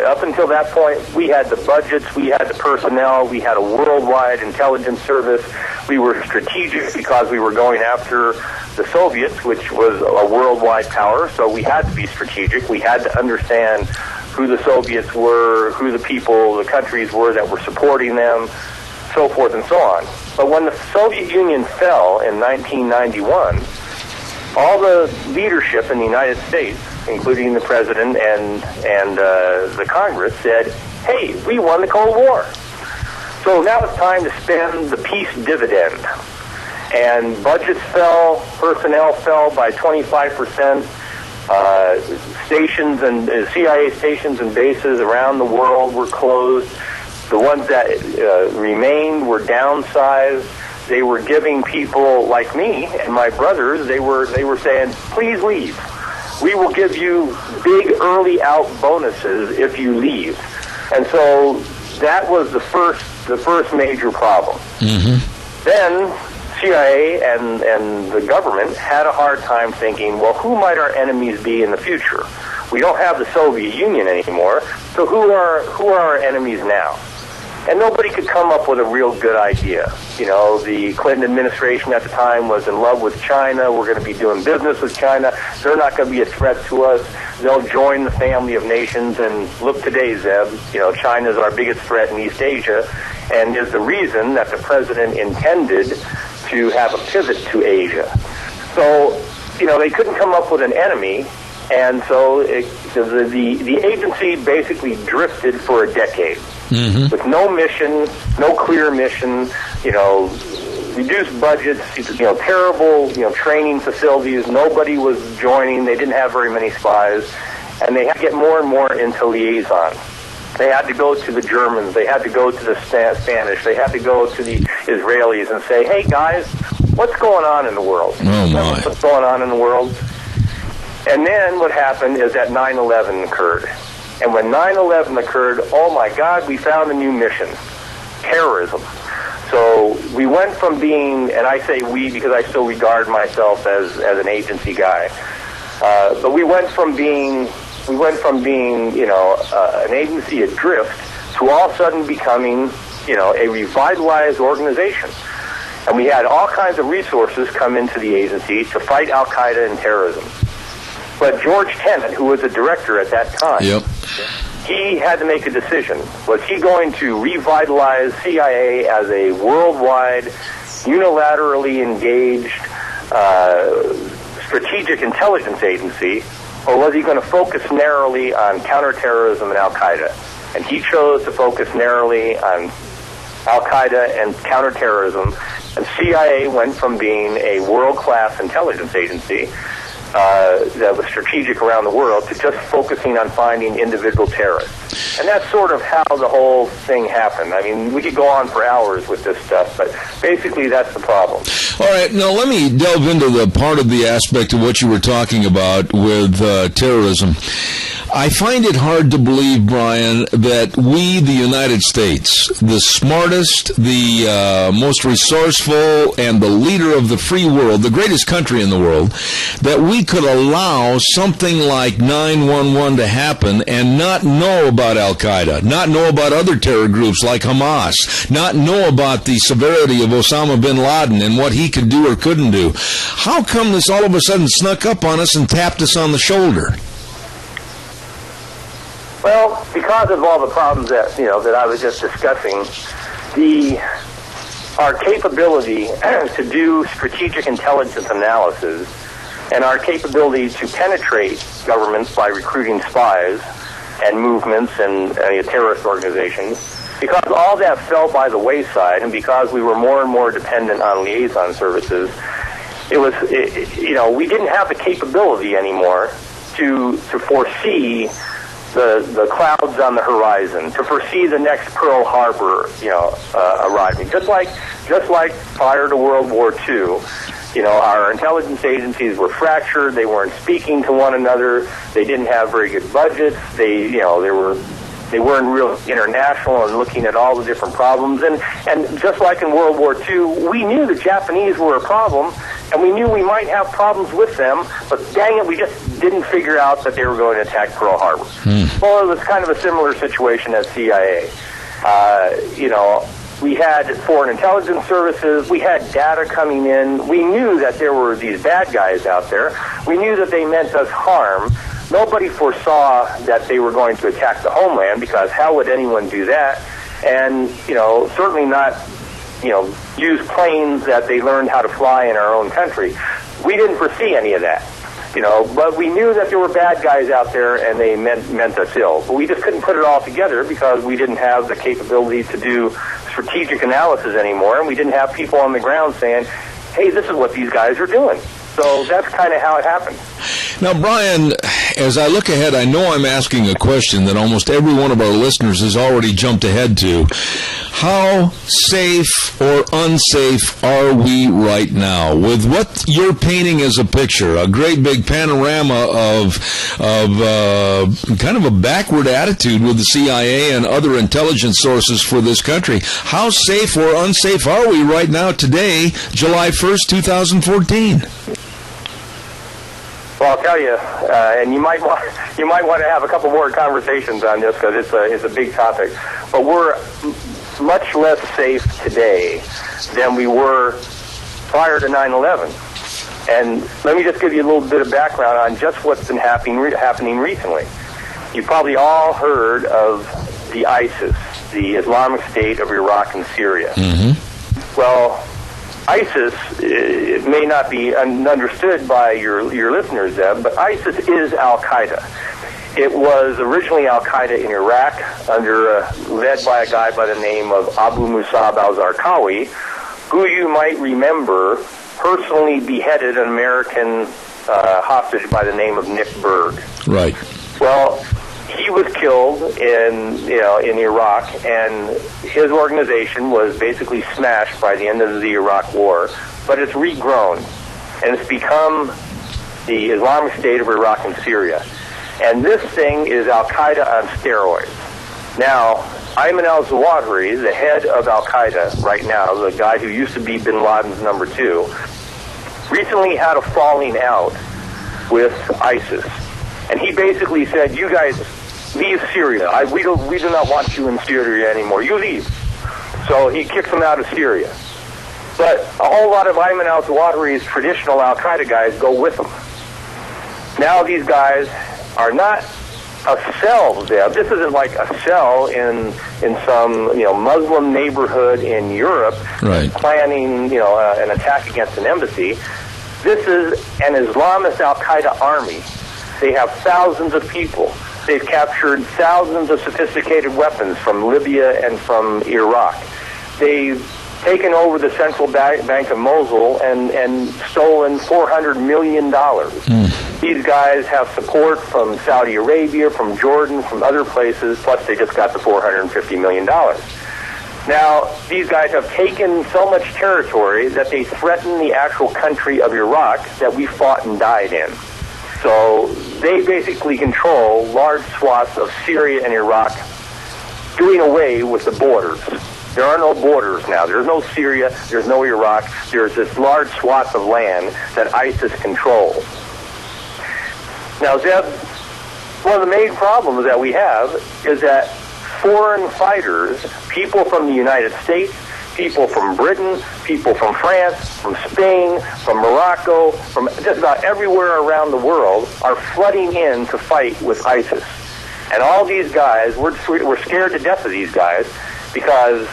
Up until that point, we had the budgets, we had the personnel, we had a worldwide intelligence service. We were strategic because we were going after the Soviets, which was a worldwide power, so we had to be strategic. We had to understand who the Soviets were, who the people, the countries were that were supporting them, so forth and so on. But when the Soviet Union fell in 1991, all the leadership in the United States, including the president and the Congress, said, hey, we won the Cold War. So now it's time to spend the peace dividend. And budgets fell, personnel fell by 25%. Stations and CIA stations and bases around the world were closed. The ones that remained were downsized. They were giving people like me and my brothers, they were saying, please leave. We will give you big early out bonuses if you leave. And so that was the first major problem. Mm-hmm. Then CIA and the government had a hard time thinking, well, who might our enemies be in the future? We don't have the Soviet Union anymore, so who are our enemies now? And nobody could come up with a real good idea. The Clinton administration at the time was in love with China. We're going to be doing business with China. They're not going to be a threat to us. They'll join the family of nations. And look today, Zeb, China is our biggest threat in East Asia and is the reason that the president intended to have a pivot to Asia. So, they couldn't come up with an enemy. And so the agency basically drifted for a decade. with no mission, no clear mission, reduced budgets, terrible, training facilities. Nobody was joining. They didn't have very many spies. And they had to get more and more into liaison. They had to go to the Germans. They had to go to the Spanish. They had to go to the Israelis and say, hey, guys, what's going on in the world? Oh, my. What's going on in the world? And then what happened is that 9/11 occurred. And when 9/11 occurred, oh, my God, we found a new mission, terrorism. So we went from being, and I say we because I still regard myself as an agency guy, but we went from being, an agency adrift to all of a sudden becoming, a revitalized organization. And we had all kinds of resources come into the agency to fight Al-Qaeda and terrorism. But George Tenet, who was the director at that time, he had to make a decision. Was he going to revitalize CIA as a worldwide, unilaterally engaged strategic intelligence agency, or was he going to focus narrowly on counterterrorism and Al-Qaeda? And he chose to focus narrowly on Al-Qaeda and counterterrorism. And CIA went from being a world-class intelligence agency that was strategic around the world to just focusing on finding individual terrorists. And that's sort of how the whole thing happened. I mean, we could go on for hours with this stuff, but basically that's the problem. All right, now let me delve into the part of the aspect of what you were talking about with terrorism. I find it hard to believe, Brian, that we, the United States, the smartest, the most resourceful, and the leader of the free world, the greatest country in the world, that we could allow something like 9/11 to happen and not know about Al-Qaeda, not know about other terror groups like Hamas, not know about the severity of Osama bin Laden and what he could do or couldn't do. How come this all of a sudden snuck up on us and tapped us on the shoulder? Well, because of all the problems that that I was just discussing, our capability to do strategic intelligence analysis and our capability to penetrate governments by recruiting spies and movements and terrorist organizations, because all that fell by the wayside, and because we were more and more dependent on liaison services, we didn't have the capability anymore to foresee the clouds on the horizon, to foresee the next Pearl Harbor, arriving. Just like prior to World War II, our intelligence agencies were fractured. They weren't speaking to one another. They didn't have very good budgets. They weren't real international and looking at all the different problems. And just like in World War II, we knew the Japanese were a problem, and we knew we might have problems with them, but dang it, we just didn't figure out that they were going to attack Pearl Harbor. Well, it was kind of a similar situation at CIA. We had foreign intelligence services. We had data coming in. We knew that there were these bad guys out there. We knew that they meant us harm. Nobody foresaw that they were going to attack the homeland, because how would anyone do that? And, certainly not, use planes that they learned how to fly in our own country. We didn't foresee any of that, but we knew that there were bad guys out there and they meant us ill. But we just couldn't put it all together because we didn't have the capability to do strategic analysis anymore, and we didn't have people on the ground saying, hey, this is what these guys are doing. So that's kind of how it happened. Now, Brian, as I look ahead, I know I'm asking a question that almost every one of our listeners has already jumped ahead to. How safe or unsafe are we right now? With what you're painting as a picture, a great big panorama of kind of a backward attitude with the CIA and other intelligence sources for this country, how safe or unsafe are we right now today, July 1st, 2014? Well, I'll tell you, and you might want to have a couple more conversations on this because it's a big topic. But we're much less safe today than we were prior to 9/11. And let me just give you a little bit of background on just what's been happening recently. You probably all heard of the ISIS, the Islamic State of Iraq and Syria. Mm-hmm. Well, ISIS, it may not be understood by your listeners, Zeb, but ISIS is Al-Qaeda. It was originally Al-Qaeda in Iraq, led by a guy by the name of Abu Musab al-Zarqawi, who you might remember personally beheaded an American hostage by the name of Nick Berg. Right. Well, he was killed in Iraq, and his organization was basically smashed by the end of the Iraq War. But it's regrown, and it's become the Islamic State of Iraq and Syria. And this thing is Al-Qaeda on steroids. Now, Ayman al-Zawahiri, the head of Al-Qaeda right now, the guy who used to be bin Laden's number 2, recently had a falling out with ISIS. And he basically said, you guys leave Syria. We do not want you in Syria anymore. You leave. So he kicks them out of Syria. But a whole lot of Ayman al-Zawahiri's traditional Al-Qaeda guys go with him. Now these guys are not a cell there. This isn't like a cell in some Muslim neighborhood in Europe planning an attack against an embassy. This is an Islamist Al-Qaeda army. They have thousands of people. They've captured thousands of sophisticated weapons from Libya and from Iraq. They've taken over the central bank of Mosul and stolen $400 million. These guys have support from Saudi Arabia, from Jordan, from other places, plus they just got the $450 million. Now, these guys have taken so much territory that they threaten the actual country of Iraq that we fought and died in. So they basically control large swaths of Syria and Iraq, doing away with the borders. There are no borders now. There's no Syria. There's no Iraq. There's this large swath of land that ISIS controls. Now, Zeb, one of the main problems that we have is that foreign fighters, people from the United States, people from Britain, people from France, from Spain, from Morocco, from just about everywhere around the world are flooding in to fight with ISIS. And all these guys, we're scared to death of these guys because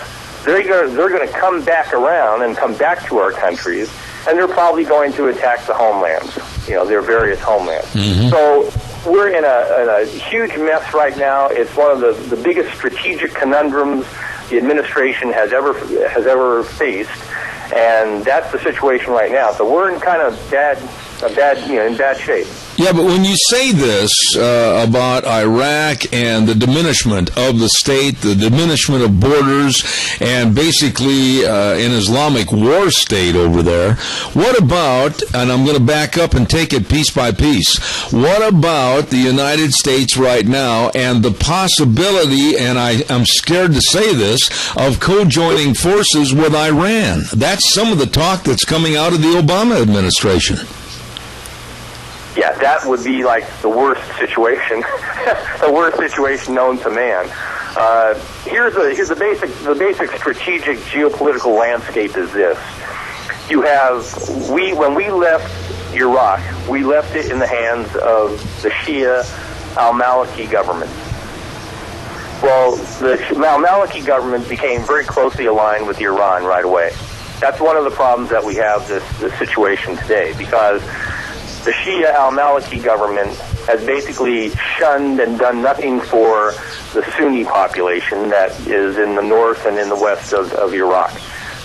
they're going to come back around and come back to our countries, and they're probably going to attack the homelands, their various homelands. So we're in a huge mess right now. It's one of the biggest strategic conundrums the administration has ever faced, and that's the situation right now. So we're in kind of in bad shape. Yeah, but when you say this about Iraq and the diminishment of the state, the diminishment of borders, and basically an Islamic war state over there, what about, and I'm going to back up and take it piece by piece, what about the United States right now and the possibility, and I'm scared to say this, of co-joining forces with Iran? That's some of the talk that's coming out of the Obama administration. Yeah, that would be like the worst situation, the worst situation known to man. Here's the basic strategic geopolitical landscape is this. When we left Iraq, we left it in the hands of the Shia al-Maliki government. Well, the al-Maliki government became very closely aligned with Iran right away. That's one of the problems that we have this situation today, because the Shia al-Maliki government has basically shunned and done nothing for the Sunni population that is in the north and in the west of Iraq.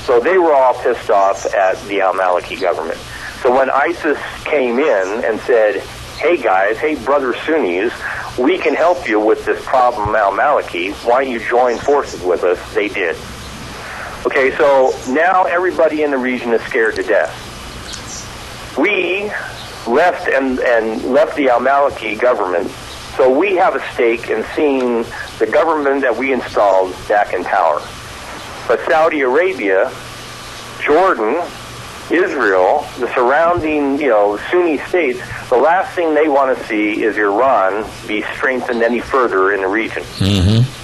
So they were all pissed off at the al-Maliki government. So when ISIS came in and said, hey guys, hey brother Sunnis, we can help you with this problem al-Maliki, why don't you join forces with us? They did. Okay, so now everybody in the region is scared to death. We left the al-Maliki government, so we have a stake in seeing the government that we installed back in power. But Saudi Arabia, Jordan, Israel, the surrounding, Sunni states, the last thing they want to see is Iran be strengthened any further in the region.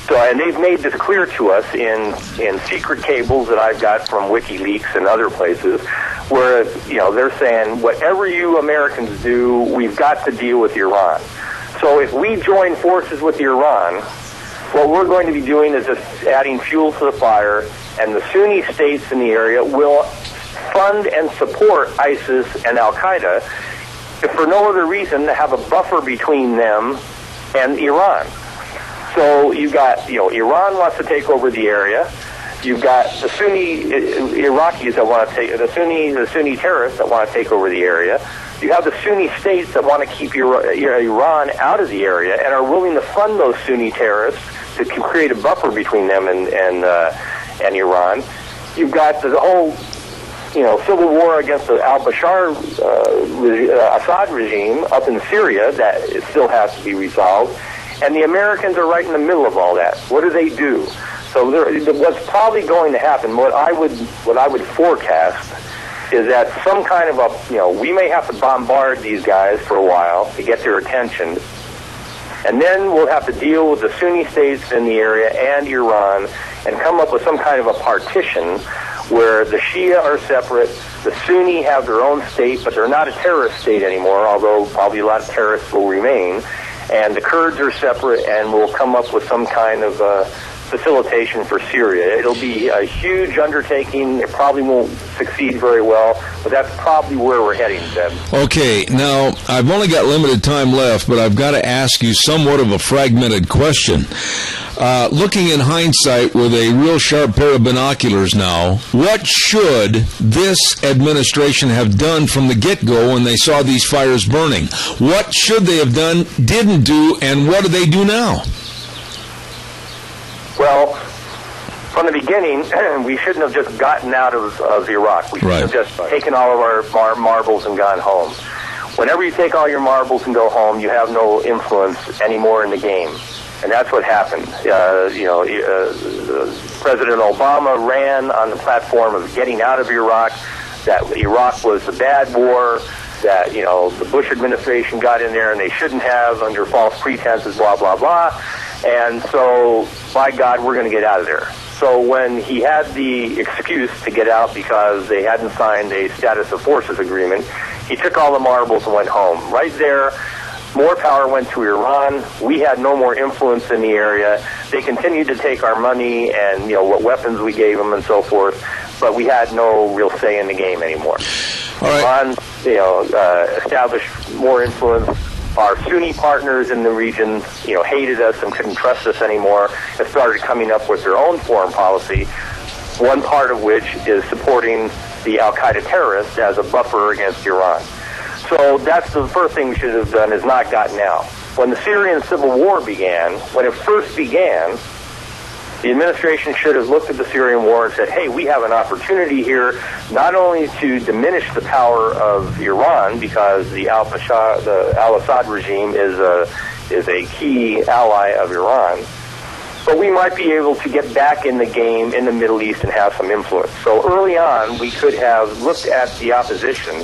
So, and they've made this clear to us in secret cables that I've got from WikiLeaks and other places, where they're saying whatever you Americans do, we've got to deal with Iran. So if we join forces with Iran, what we're going to be doing is just adding fuel to the fire, and the Sunni states in the area will fund and support ISIS and Al-Qaeda, if for no other reason to have a buffer between them and Iran. So you've got, Iran wants to take over the area. You've got the Sunni Iraqis that want to take the Sunni terrorists that want to take over the area. You have the Sunni states that want to keep Iran out of the area and are willing to fund those Sunni terrorists to create a buffer between them and Iran. You've got the whole, civil war against the al-Bashar Assad regime up in Syria that it still has to be resolved. And the Americans are right in the middle of all that. What do they do? So what's probably going to happen, what I would forecast, is that some kind of we may have to bombard these guys for a while to get their attention, and then we'll have to deal with the Sunni states in the area and Iran and come up with some kind of a partition where the Shia are separate, the Sunni have their own state, but they're not a terrorist state anymore, although probably a lot of terrorists will remain, and the Kurds are separate, and we'll come up with some kind of facilitation for Syria. It'll be a huge undertaking. It probably won't succeed very well, but that's probably where we're heading, Zeb. Okay, now, I've only got limited time left, but I've got to ask you somewhat of a fragmented question. Looking in hindsight with a real sharp pair of binoculars now, what should this administration have done from the get-go when they saw these fires burning? What should they have done, didn't do, and what do they do now? Well, from the beginning, we shouldn't have just gotten out of Iraq. We shouldn't have just taken all of our marbles and gone home. Whenever you take all your marbles and go home, you have no influence anymore in the game. And that's what happened. President Obama ran on the platform of getting out of Iraq, that Iraq was the bad war, that, the Bush administration got in there and they shouldn't have under false pretenses, blah, blah, blah. And so, by God, we're going to get out of there. So when he had the excuse to get out because they hadn't signed a status of forces agreement, he took all the marbles and went home. Right there, more power went to Iran. We had no more influence in the area. They continued to take our money and, what weapons we gave them and so forth, but we had no real say in the game anymore. All right. Iran, established more influence. Our Sunni partners in the region, hated us and couldn't trust us anymore, and started coming up with their own foreign policy, one part of which is supporting the al-Qaeda terrorists as a buffer against Iran. So that's the first thing we should have done, is not gotten out. When the Syrian civil war began, when it first began, the administration should have looked at the Syrian war and said, hey, we have an opportunity here not only to diminish the power of Iran, because the al-Assad regime is a key ally of Iran, but we might be able to get back in the game in the Middle East and have some influence. So early on, we could have looked at the opposition,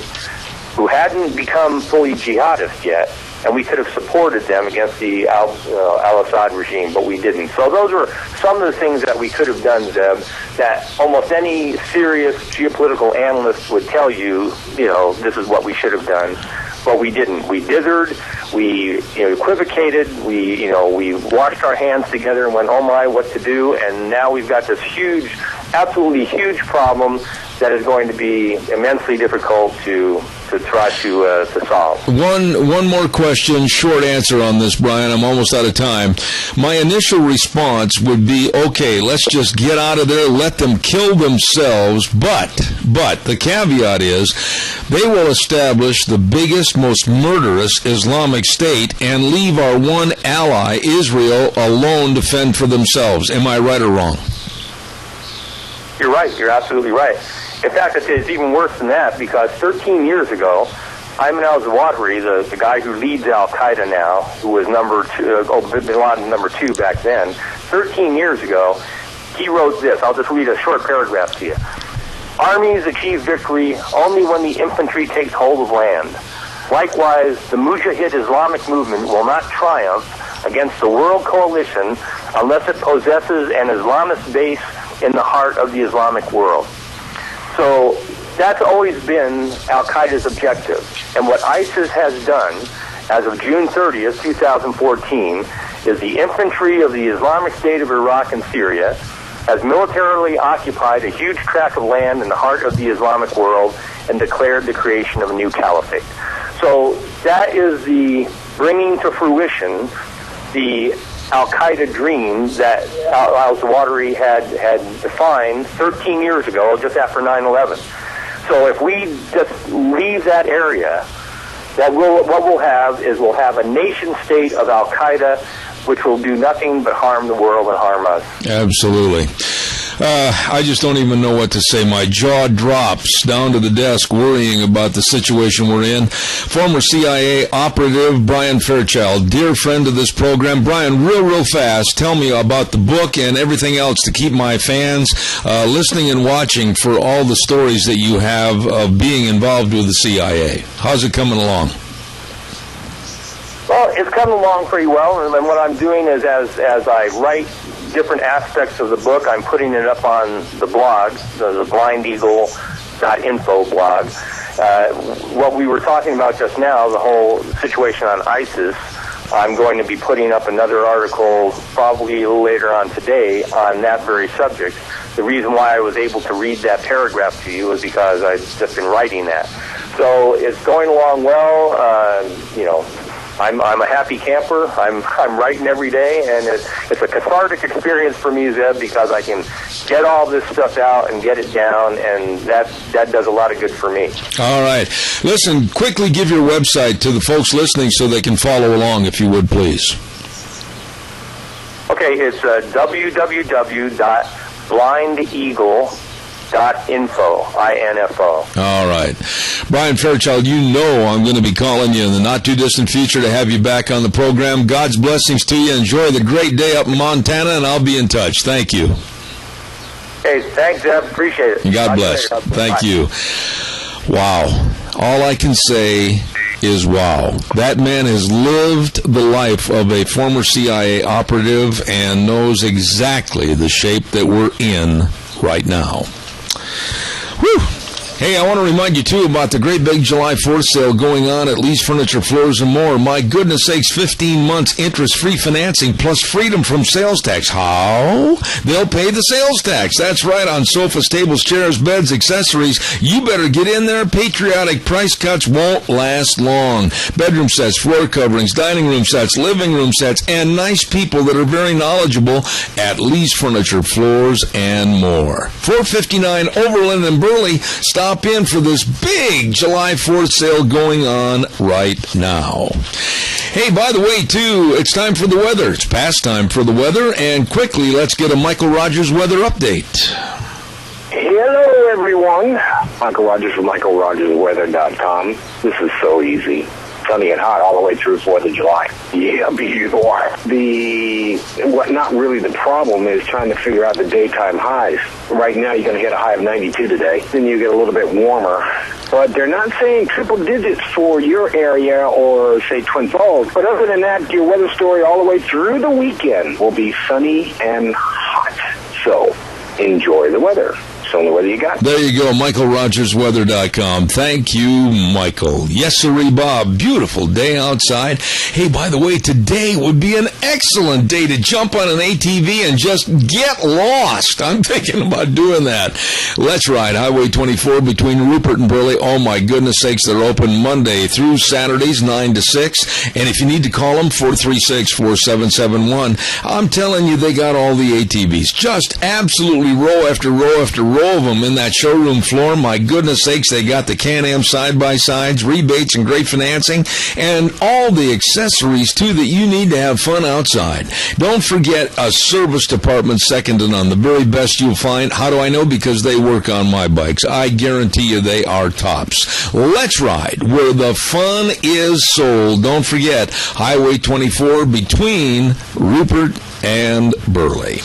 who hadn't become fully jihadists yet, and we could have supported them against the al-Assad regime, but we didn't. So those are some of the things that we could have done, Zeb, that almost any serious geopolitical analyst would tell you, this is what we should have done. But we didn't. We dithered, we equivocated, we washed our hands together and went, oh my, what to do? And now we've got this huge, absolutely huge problem that is going to be immensely difficult to try to solve. One more question, short answer on this, Brian. I'm almost out of time. My initial response would be, okay, let's just get out of there, let them kill themselves, but the caveat is they will establish the biggest, most murderous Islamic State and leave our one ally, Israel, alone to fend for themselves. Am I right or wrong? You're right. You're absolutely right. In fact, it's even worse than that, because 13 years ago, Ayman al-Zawahiri, the guy who leads al-Qaeda now, who was bin Laden number 2 back then, 13 years ago, he wrote this. I'll just read a short paragraph to you. Armies achieve victory only when the infantry takes hold of land. Likewise, the Mujahid Islamic movement will not triumph against the world coalition unless it possesses an Islamist base in the heart of the Islamic world. So that's always been al-Qaeda's objective. And what ISIS has done as of June 30th, 2014, is the infantry of the Islamic State of Iraq and Syria has militarily occupied a huge tract of land in the heart of the Islamic world and declared the creation of a new caliphate. So that is the bringing to fruition the Al-Qaeda dream that al-Zawahiri had defined 13 years ago, just after 9/11. So if we just leave that area, what we'll have is we'll have a nation-state of Al-Qaeda, which will do nothing but harm the world and harm us. Absolutely. I just don't even know what to say. My jaw drops down to the desk worrying about the situation we're in. Former CIA operative Brian Fairchild, dear friend of this program. Brian, real fast, tell me about the book and everything else to keep my fans listening and watching for all the stories that you have of being involved with the CIA. How's it coming along? Well, it's coming along pretty well, and what I'm doing is as I write different aspects of the book, I'm putting it up on the blog, the blindeagle.info blog. What we were talking about just now, the whole situation on ISIS, I'm going to be putting up another article probably a little later on today on that very subject. The reason why I was able to read that paragraph to you is because I've just been writing that. So it's going along well. I'm a happy camper. I'm writing every day, and it's a cathartic experience for me, Zeb, because I can get all this stuff out and get it down, and that does a lot of good for me. All right. Listen, quickly give your website to the folks listening so they can follow along, if you would, please. Okay, it's www.blindeagle.info, I-N-F-O. All right. Brian Fairchild, you know I'm going to be calling you in the not-too-distant future to have you back on the program. God's blessings to you. Enjoy the great day up in Montana, and I'll be in touch. Thank you. Hey, thanks, Jeff. Appreciate it. God bless. Thank you. Wow. All I can say is wow. That man has lived the life of a former CIA operative and knows exactly the shape that we're in right now. Whew. Hey, I want to remind you, too, about the great big July 4th sale going on at Lee's Furniture, Floors, and More. My goodness sakes, 15 months interest-free financing plus freedom from sales tax. How? They'll pay the sales tax. That's right, on sofas, tables, chairs, beds, accessories. You better get in there. Patriotic price cuts won't last long. Bedroom sets, floor coverings, dining room sets, living room sets, and nice people that are very knowledgeable at Lee's Furniture, Floors, and More. 459 Overland and Burley. Stop in for this big July 4th sale going on right now. Hey, by the way, too, it's time for the weather. It's past time for the weather, and quickly, let's get a Michael Rogers weather update. Hello, everyone. Michael Rogers from MichaelRogersWeather.com. This is so easy. Sunny and hot all the way through 4th of July. Yeah, beautiful. Not really the problem is trying to figure out the daytime highs. Right now, you're going to hit a high of 92 today. Then you get a little bit warmer. But they're not saying triple digits for your area or, say, Twin Falls. But other than that, your weather story all the way through the weekend will be sunny and hot. So, enjoy the weather. So the weather you got. There you go, MichaelRogersWeather.com. Thank you, Michael. Yes, sirree, Bob. Beautiful day outside. Hey, by the way, today would be an excellent day to jump on an ATV and just get lost. I'm thinking about doing that. Let's ride Highway 24 between Rupert and Burley. Oh, my goodness sakes, they're open Monday through Saturdays, 9 to 6. And if you need to call them, 436-4771. I'm telling you, they got all the ATVs. Just absolutely row after row after row of them in that showroom floor. My goodness sakes, they got the Can-Am side-by-sides, rebates and great financing, and all the accessories, too, that you need to have fun outside. Don't forget a service department second to none. The very best you'll find. How do I know? Because they work on my bikes. I guarantee you they are tops. Let's ride where the fun is sold. Don't forget, Highway 24 between Rupert and Burley.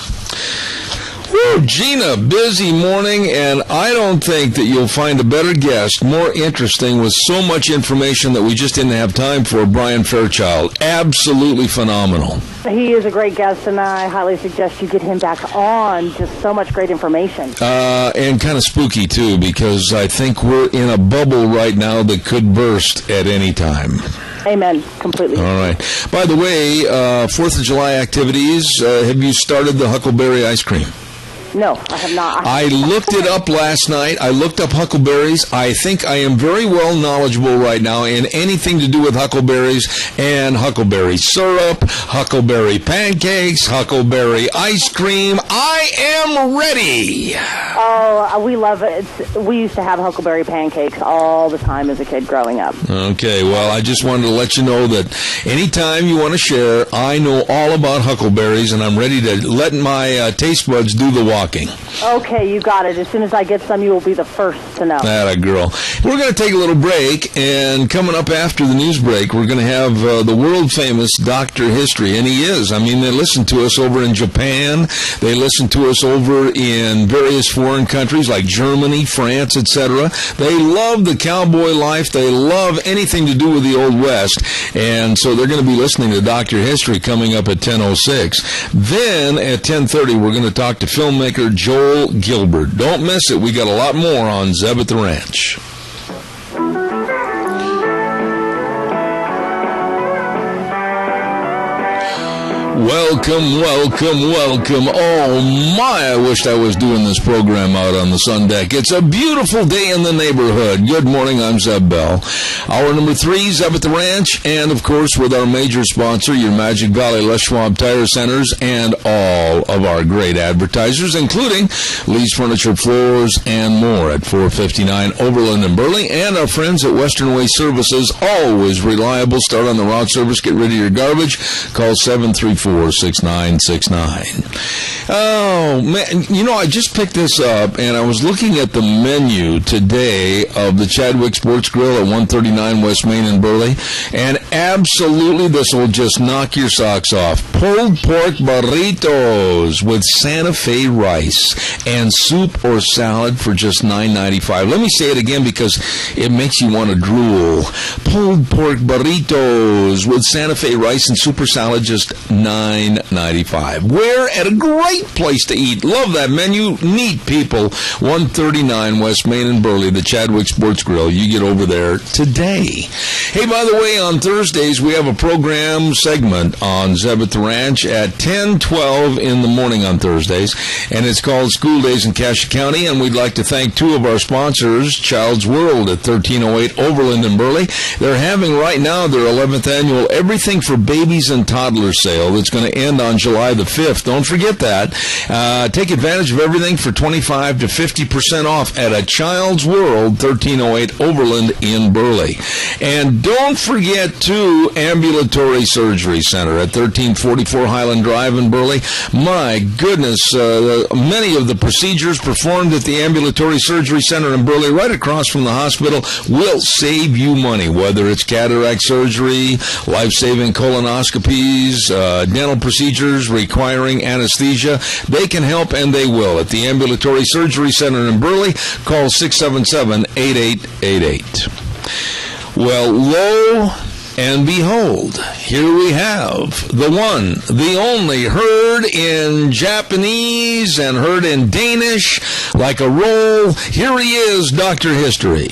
Woo, Gina, busy morning, and I don't think that you'll find a better guest, more interesting, with so much information that we just didn't have time for. Brian Fairchild, absolutely phenomenal. He is a great guest, and I highly suggest you get him back on. Just so much great information. And kind of spooky, too, because I think we're in a bubble right now that could burst at any time. Amen. Completely. All right. By the way, 4th of July activities, have you started the Huckleberry ice cream? No, I have not. I looked it up last night. I looked up huckleberries. I think I am very well knowledgeable right now in anything to do with huckleberries and huckleberry syrup, huckleberry pancakes, huckleberry ice cream. I am ready. Oh, we love it. We used to have huckleberry pancakes all the time as a kid growing up. Okay, well, I just wanted to let you know that anytime you want to share, I know all about huckleberries, and I'm ready to let my taste buds do the walking. Okay, you got it. As soon as I get some, you will be the first to know. Atta girl. We're going to take a little break, and coming up after the news break, we're going to have the world-famous Dr. History, and he is. I mean, they listen to us over in Japan. They listen to us over in various foreign countries like Germany, France, etc. They love the cowboy life. They love anything to do with the Old West, and so they're going to be listening to Dr. History coming up at 10:06. Then at 10:30, we're going to talk to filmmaker Joel Gilbert. Don't miss it. We got a lot more on Zeb at the Ranch. Welcome, welcome, welcome. Oh, my, I wished I was doing this program out on the sun deck. It's a beautiful day in the neighborhood. Good morning, I'm Zeb Bell. Hour number 3, Zeb at the Ranch, and, of course, with our major sponsor, your Magic Valley Les Schwab Tire Centers, and all of our great advertisers, including Lee's Furniture, Floors, and more at 459 Overland in Burley, and our friends at Western Way Services, always reliable. Start on the route service, get rid of your garbage. Call 734-6969. Oh, man, you know, I just picked this up, and I was looking at the menu today of the Chadwick Sports Grill at 139 West Main in Burley, and absolutely this will just knock your socks off. Pulled pork burritos with Santa Fe rice and soup or salad for just $9.95. Let me say it again because it makes you want to drool. Pulled pork burritos with Santa Fe rice and soup or salad, just $9.95. We're at a great place to eat. Love that menu. Neat people. 139 West Main in Burley, the Chadwick Sports Grill. You get over there today. Hey, by the way, on Thursdays, we have a program segment on Zeb at the Ranch at 10:12 in the morning on Thursdays, and it's called School Days in Cassia County, and we'd like to thank two of our sponsors, Child's World at 1308 Overland in Burley. They're having right now their 11th annual Everything for Babies and Toddlers sale that's going to end on July the 5th. Don't forget that. Take advantage of everything for 25 to 50% off at a Child's World, 1308 Overland in Burley. And don't forget, too, Ambulatory Surgery Center at 1344 Highland Drive in Burley. My goodness, many of the procedures performed at the Ambulatory Surgery Center in Burley, right across from the hospital, will save you money, whether it's cataract surgery, life-saving colonoscopies, dental procedures requiring anesthesia. They can help, and they will. At the Ambulatory Surgery Center in Burley, call 677-8888. Well, lo and behold, here we have the one, the only, heard in Japanese and heard in Danish like a roll. Here he is, Dr. History.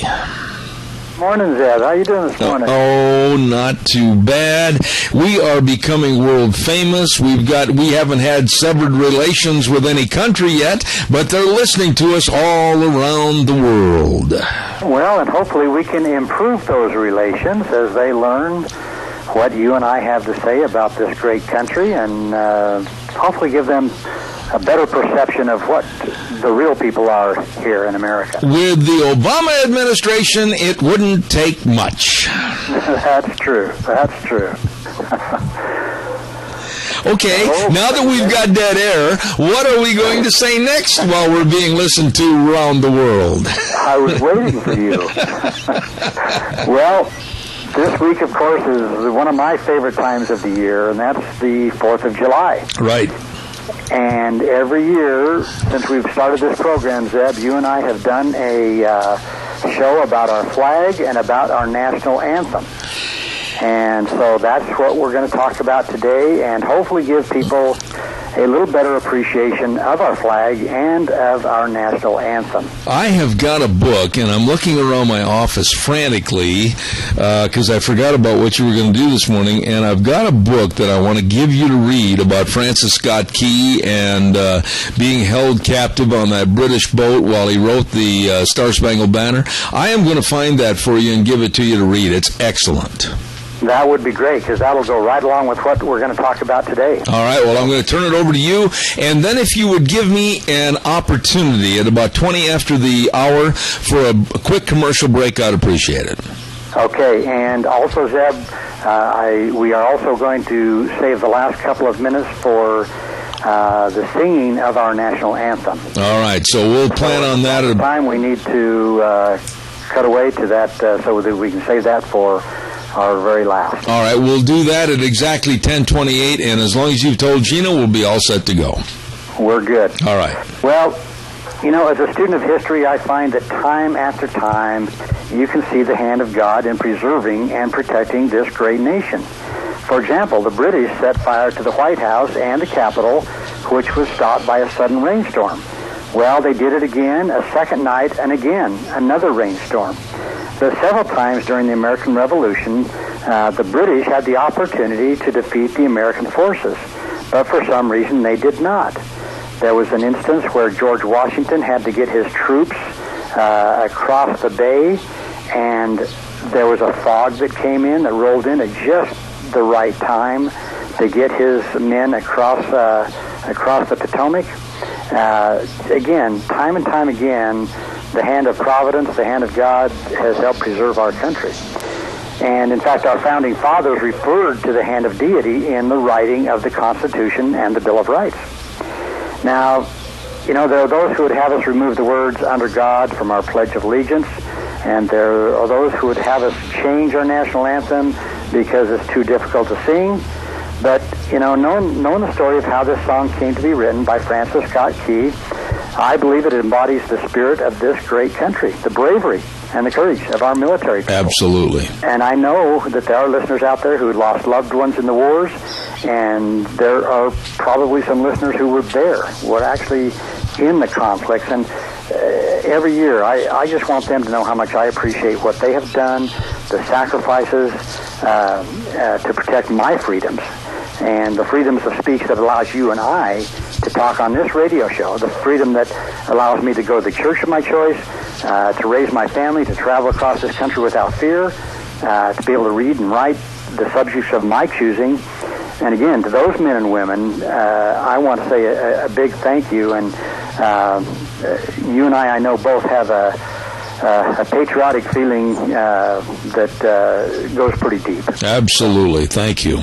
Morning, Zeb. How you doing this morning? Oh, not too bad. We are becoming world famous. We haven't had severed relations with any country yet, but they're listening to us all around the world. Well, and hopefully we can improve those relations as they learn what you and I have to say about this great country, and hopefully give them a better perception of what the real people are here in America. With the Obama administration, it wouldn't take much. That's true. That's true. Okay, now that we've got dead air, what are we going to say next while we're being listened to around the world? I was waiting for you. Well, this week, of course, is one of my favorite times of the year, and that's the 4th of July. Right. And every year, since we've started this program, Zeb, you and I have done a show about our flag and about our national anthem. And so that's what we're going to talk about today, and hopefully give people a little better appreciation of our flag and of our national anthem. I have got a book, and I'm looking around my office frantically because I forgot about what you were going to do this morning, and I've got a book that I want to give you to read about Francis Scott Key and being held captive on that British boat while he wrote the Star-Spangled Banner. I am going to find that for you and give it to you to read. It's excellent. That would be great, because that'll go right along with what we're going to talk about today. All right, well, I'm going to turn it over to you, and then if you would give me an opportunity at about 20 after the hour for a quick commercial break, I'd appreciate it. Okay, and also, Zeb, we are also going to save the last couple of minutes for the singing of our national anthem. All right, so we'll plan on that. At the time, we need to cut away to that so that we can save that for our very last. All right, we'll do that at exactly 10:28, and as long as you've told Gina, we'll be all set to go. We're good. All right. Well, you know, as a student of history, I find that time after time, you can see the hand of God in preserving and protecting this great nation. For example, the British set fire to the White House and the Capitol, which was stopped by a sudden rainstorm. Well, they did it again, a second night, and again, another rainstorm. So several times during the American Revolution, the British had the opportunity to defeat the American forces, but for some reason they did not. There was an instance where George Washington had to get his troops across the bay, and there was a fog that came in that rolled in at just the right time to get his men across the Potomac. Again, time and time again, the hand of providence, the hand of God has helped preserve our country. And in fact, our founding fathers referred to the hand of deity in the writing of the Constitution and the Bill of Rights. Now, you know, there are those who would have us remove the words "under God" from our Pledge of Allegiance, and there are those who would have us change our national anthem because it's too difficult to sing. But, you know, knowing the story of how this song came to be written by Francis Scott Key, I believe it embodies the spirit of this great country, the bravery and the courage of our military people. Absolutely. And I know that there are listeners out there who lost loved ones in the wars, and there are probably some listeners who were actually in the conflicts. And every year, I just want them to know how much I appreciate what they have done, the sacrifices to protect my freedoms, and the freedoms of speech that allows you and I to talk on this radio show, the freedom that allows me to go to the church of my choice, to raise my family, to travel across this country without fear, to be able to read and write the subjects of my choosing. And again, to those men and women, I want to say a big thank you. And you and I know, both have a patriotic feeling that goes pretty deep. Absolutely. Thank you.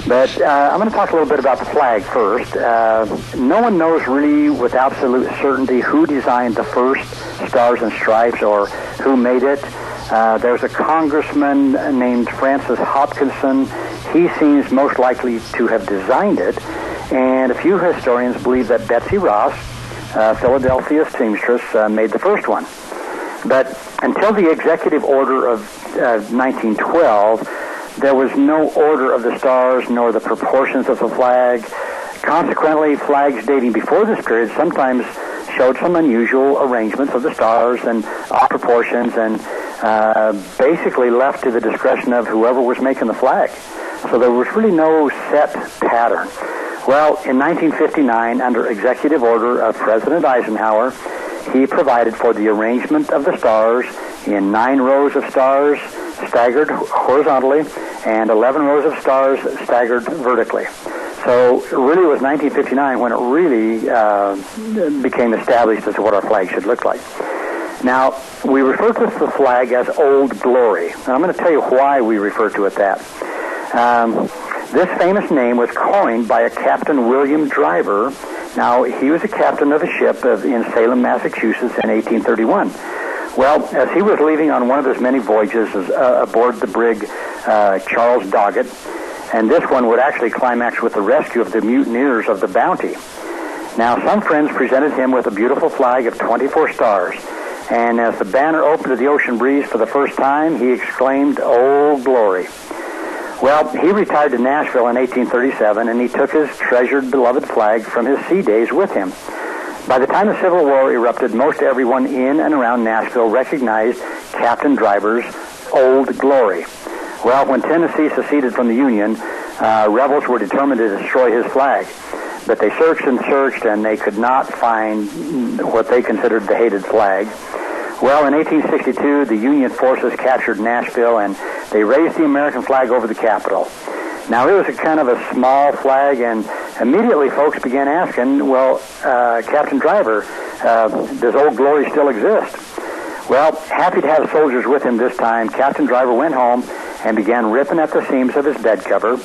But I'm going to talk a little bit about the flag first. No one knows really with absolute certainty who designed the first Stars and Stripes or who made it. There's a congressman named Francis Hopkinson. He seems most likely to have designed it. And a few historians believe that Betsy Ross, Philadelphia seamstress, made the first one. But until the executive order of 1912, there was no order of the stars nor the proportions of the flag. Consequently, flags dating before this period sometimes showed some unusual arrangements of the stars and odd proportions, and basically left to the discretion of whoever was making the flag. So there was really no set pattern. Well, in 1959, under executive order of President Eisenhower, he provided for the arrangement of the stars in 9 rows of stars staggered horizontally and 11 rows of stars staggered vertically. So really it was 1959 when it really became established as to what our flag should look like. Now, we refer to the flag as Old Glory. And I'm going to tell you why we refer to it that. This famous name was coined by a Captain William Driver. Now, he was a captain of a ship in Salem, Massachusetts in 1831. Well, as he was leaving on one of his many voyages aboard the brig Charles Doggett, and this one would actually climax with the rescue of the mutineers of the Bounty. Now, some friends presented him with a beautiful flag of 24 stars, and as the banner opened to the ocean breeze for the first time, he exclaimed, "Old Glory." Well, he retired to Nashville in 1837, and he took his treasured, beloved flag from his sea days with him. By the time the Civil War erupted, most everyone in and around Nashville recognized Captain Driver's Old Glory. Well, when Tennessee seceded from the Union, rebels were determined to destroy his flag. But they searched and searched, and they could not find what they considered the hated flag. Well, in 1862, the Union forces captured Nashville, and they raised the American flag over the Capitol. Now, it was a kind of a small flag, and immediately folks began asking, well, Captain Driver, does Old Glory still exist? Well, happy to have soldiers with him this time, Captain Driver went home and began ripping at the seams of his bed cover.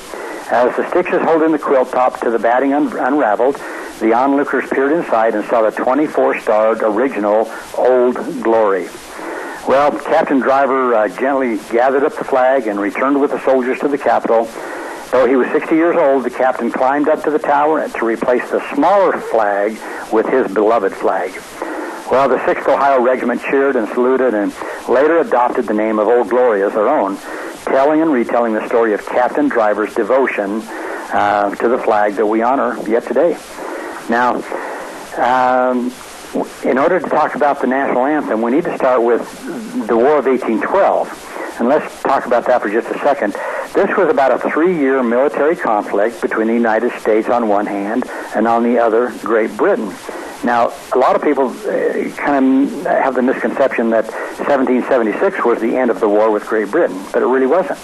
As the stitches holding the quilt top to the batting unraveled, the onlookers peered inside and saw the 24-starred original Old Glory. Well, Captain Driver gently gathered up the flag and returned with the soldiers to the Capitol. Though he was 60 years old, the captain climbed up to the tower to replace the smaller flag with his beloved flag. Well, the 6th Ohio Regiment cheered and saluted and later adopted the name of Old Glory as their own, telling and retelling the story of Captain Driver's devotion to the flag that we honor yet today. Now, in order to talk about the national anthem, we need to start with the War of 1812. And let's talk about that for just a second. This was about a 3-year military conflict between the United States on one hand and on the other, Great Britain. Now, a lot of people kind of have the misconception that 1776 was the end of the war with Great Britain, but it really wasn't.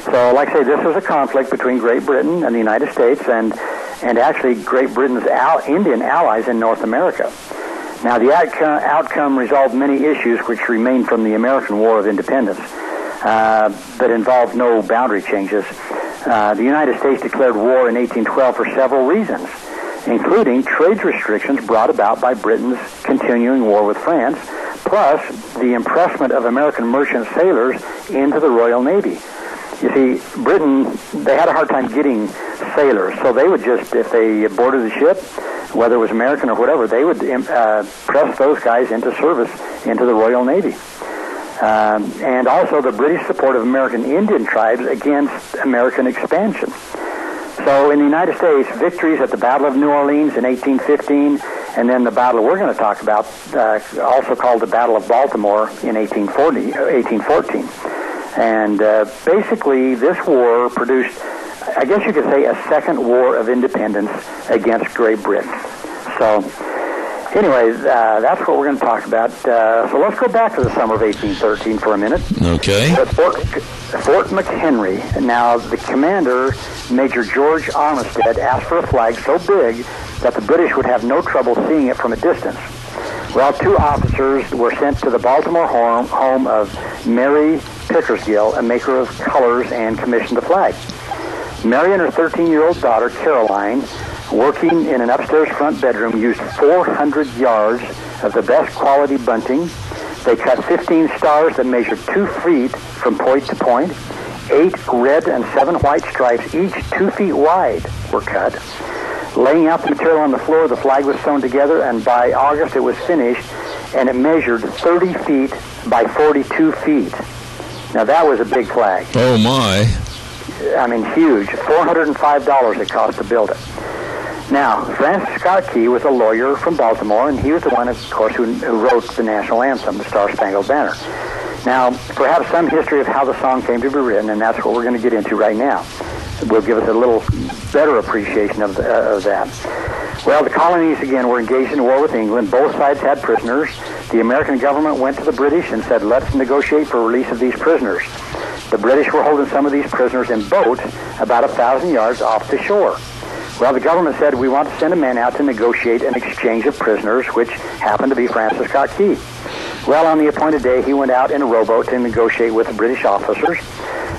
So, like I say, this was a conflict between Great Britain and the United States and actually Great Britain's Indian allies in North America. Now, the outcome resolved many issues which remained from the American War of Independence, but involved no boundary changes. The United States declared war in 1812 for several reasons, including trade restrictions brought about by Britain's continuing war with France, plus the impressment of American merchant sailors into the Royal Navy. You see, Britain, they had a hard time getting sailors, so they would just, if they boarded the ship, whether it was American or whatever, they would press those guys into service into the Royal Navy. And also the British support of American Indian tribes against American expansion. So in the United States, victories at the Battle of New Orleans in 1815, and then the battle we're going to talk about, also called the Battle of Baltimore in 1814. And basically, this war produced, I guess you could say, a second war of independence against Great Britain. So, anyway, that's what we're going to talk about. So let's go back to the summer of 1813 for a minute. Okay. At Fort McHenry. Now, the commander, Major George Armistead, asked for a flag so big that the British would have no trouble seeing it from a distance. Well, 2 officers were sent to the Baltimore home of Mary Pickersgill, a maker of colors, and commissioned the flag. Mary and her 13-year-old daughter, Caroline, working in an upstairs front bedroom, used 400 yards of the best quality bunting. They cut 15 stars that measured 2 feet from point to point. 8 red and 7 white stripes, each 2 feet wide, were cut. Laying out the material on the floor, the flag was sewn together, and by August it was finished, and it measured 30 feet by 42 feet. Now, that was a big flag. Oh, my. I mean, huge. $405 it cost to build it. Now, Francis Scott Key was a lawyer from Baltimore, and he was the one, of course, who wrote the national anthem, the Star-Spangled Banner. Now, perhaps some history of how the song came to be written, and that's what we're going to get into right now. Will give us a little better appreciation of that. Well, the colonies, again, were engaged in war with England. Both sides had prisoners. The American government went to the British and said, let's negotiate for release of these prisoners. The British were holding some of these prisoners in boats about 1,000 yards off the shore. Well, the government said, we want to send a man out to negotiate an exchange of prisoners, which happened to be Francis Scott Key. Well, on the appointed day, he went out in a rowboat to negotiate with the British officers.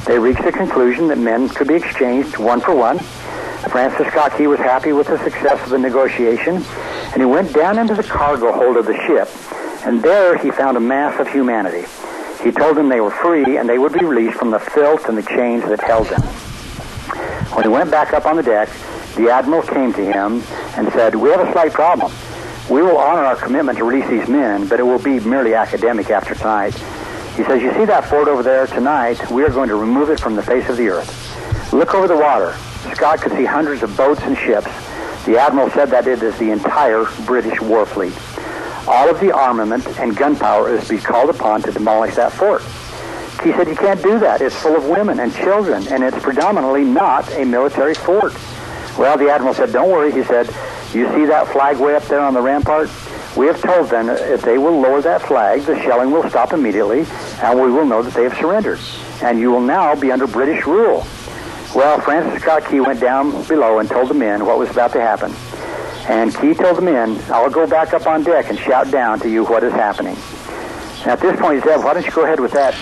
They reached a conclusion that men could be exchanged 1 for 1. Francis Scott Key was happy with the success of the negotiation, and he went down into the cargo hold of the ship, and there he found a mass of humanity. He told them they were free, and they would be released from the filth and the chains that held them. When he went back up on the deck, the admiral came to him and said, we have a slight problem. We will honor our commitment to release these men, but it will be merely academic after tonight. He says, you see that fort over there? Tonight, we are going to remove it from the face of the earth. Look over the water. Scott could see hundreds of boats and ships. The admiral said that it is the entire British war fleet. All of the armament and gunpowder is to be called upon to demolish that fort. He said, you can't do that. It's full of women and children, and it's predominantly not a military fort. Well, the admiral said, don't worry. He said, you see that flag way up there on the rampart? We have told them if they will lower that flag, the shelling will stop immediately, and we will know that they have surrendered. And you will now be under British rule. Well, Francis Scott Key went down below and told the men what was about to happen. And Key told the men, I'll go back up on deck and shout down to you what is happening. Now, at this point, Zeb, why don't you go ahead with that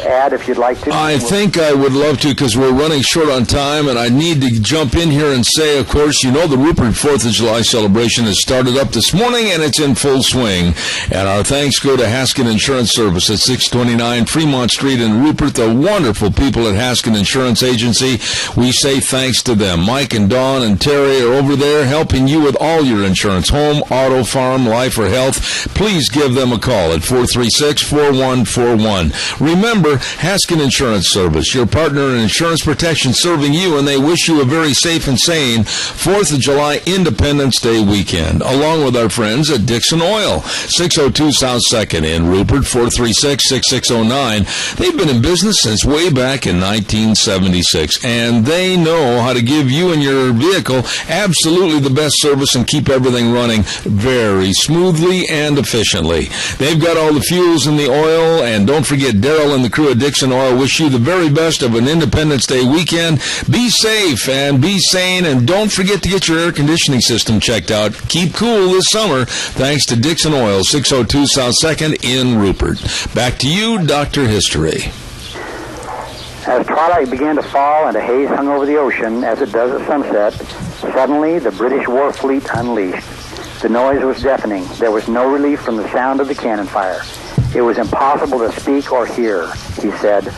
ad if you'd like to? I think I would love to, because we're running short on time, and I need to jump in here and say, of course, you know the Rupert 4th of July celebration has started up this morning, and it's in full swing. And our thanks go to Haskin Insurance Service at 629 Fremont Street in Rupert, the wonderful people at Haskin Insurance Agency. We say thanks to them. Mike and Dawn and Terry are over there helping you with all your insurance, home, auto, farm, life, or health. Please give them a call at 436-4141. Remember, Haskin Insurance Service, your partner in insurance protection, serving you, and they wish you a very safe and sane 4th of July Independence Day weekend, along with our friends at Dixon Oil, 602 South 2nd in Rupert, 436-6609. They've been in business since way back in 1976, and they know how to give you and your vehicle absolutely the best service and keep everything running very smoothly and efficiently. They've got all the fuels in the oil, and don't forget, Daryl and the crew at Dixon Oil wish you the very best of an Independence Day weekend. Be safe and be sane, and don't forget to get your air conditioning system checked out. Keep cool this summer, thanks to Dixon Oil, 602 South 2nd in Rupert. Back to you, Dr. History. As twilight began to fall and a haze hung over the ocean, as it does at sunset, suddenly the British war fleet unleashed. The noise was deafening. There was no relief from the sound of the cannon fire. It was impossible to speak or hear, he said.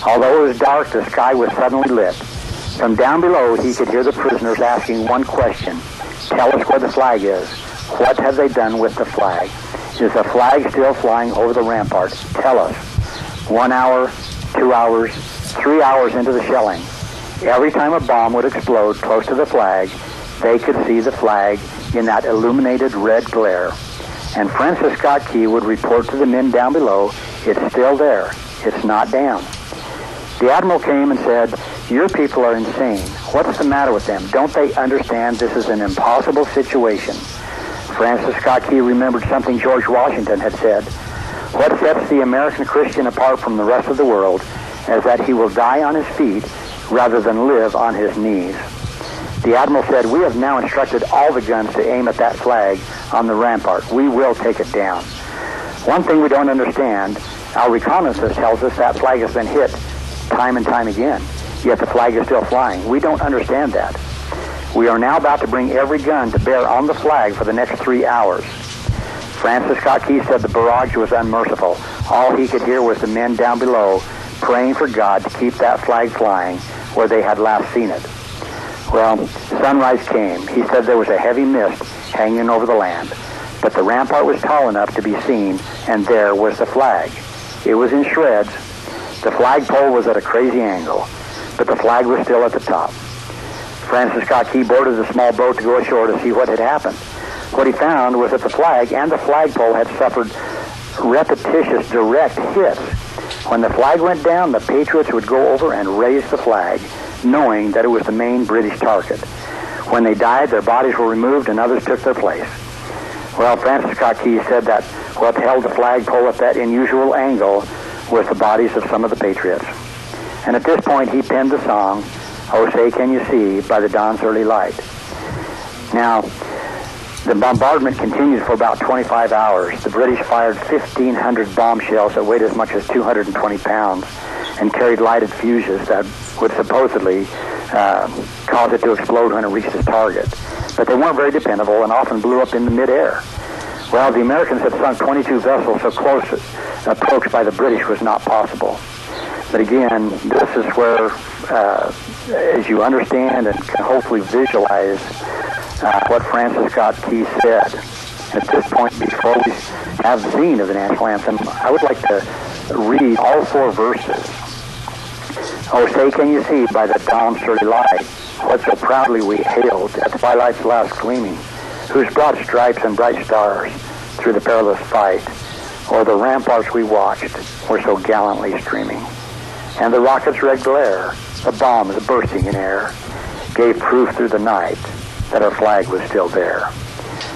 Although it was dark, the sky was suddenly lit. From down below, he could hear the prisoners asking one question. Tell us where the flag is. What have they done with the flag? Is the flag still flying over the rampart? Tell us. 1 hour, 2 hours, 3 hours into the shelling. Every time a bomb would explode close to the flag, they could see the flag in that illuminated red glare. And Francis Scott Key would report to the men down below, it's still there. It's not down. The Admiral came and said, your people are insane. What's the matter with them? Don't they understand this is an impossible situation? Francis Scott Key remembered something George Washington had said. What sets the American Christian apart from the rest of the world is that he will die on his feet rather than live on his knees. The Admiral said, we have now instructed all the guns to aim at that flag on the rampart. We will take it down. One thing we don't understand, our reconnaissance tells us that flag has been hit time and time again, yet the flag is still flying. We don't understand that. We are now about to bring every gun to bear on the flag for the next 3 hours. Francis Scott Key said the barrage was unmerciful. All he could hear was the men down below praying for God to keep that flag flying where they had last seen it. Well, sunrise came. He said there was a heavy mist hanging over the land, but the rampart was tall enough to be seen, and there was the flag. It was in shreds. The flagpole was at a crazy angle, but the flag was still at the top. Francis Scott Key boarded a small boat to go ashore to see what had happened. What he found was that the flag and the flagpole had suffered repetitious direct hits. When the flag went down, the Patriots would go over and raise the flag, knowing that it was the main British target. When they died, their bodies were removed and others took their place. Well, Francis Scott Key said that what held the flagpole at that unusual angle was the bodies of some of the Patriots. And at this point, he penned the song, Oh Say Can You See, by the Dawn's Early Light. Now, the bombardment continued for about 25 hours. The British fired 1,500 bomb shells that weighed as much as 220 pounds and carried lighted fuses that would supposedly cause it to explode when it reached its target. But they weren't very dependable and often blew up in the midair. Well, the Americans had sunk 22 vessels, so close approach by the British was not possible. But again, this is where, as you understand and can hopefully visualize what Francis Scott Key said, at this point, before we have the scene of the national anthem, I would like to read all 4 verses. Oh, say, can you see by the dawn's early light what so proudly we hailed at twilight's last gleaming, whose broad stripes and bright stars through the perilous fight, o'er the ramparts we watched, were so gallantly streaming. And the rocket's red glare, the bombs bursting in air, gave proof through the night that our flag was still there.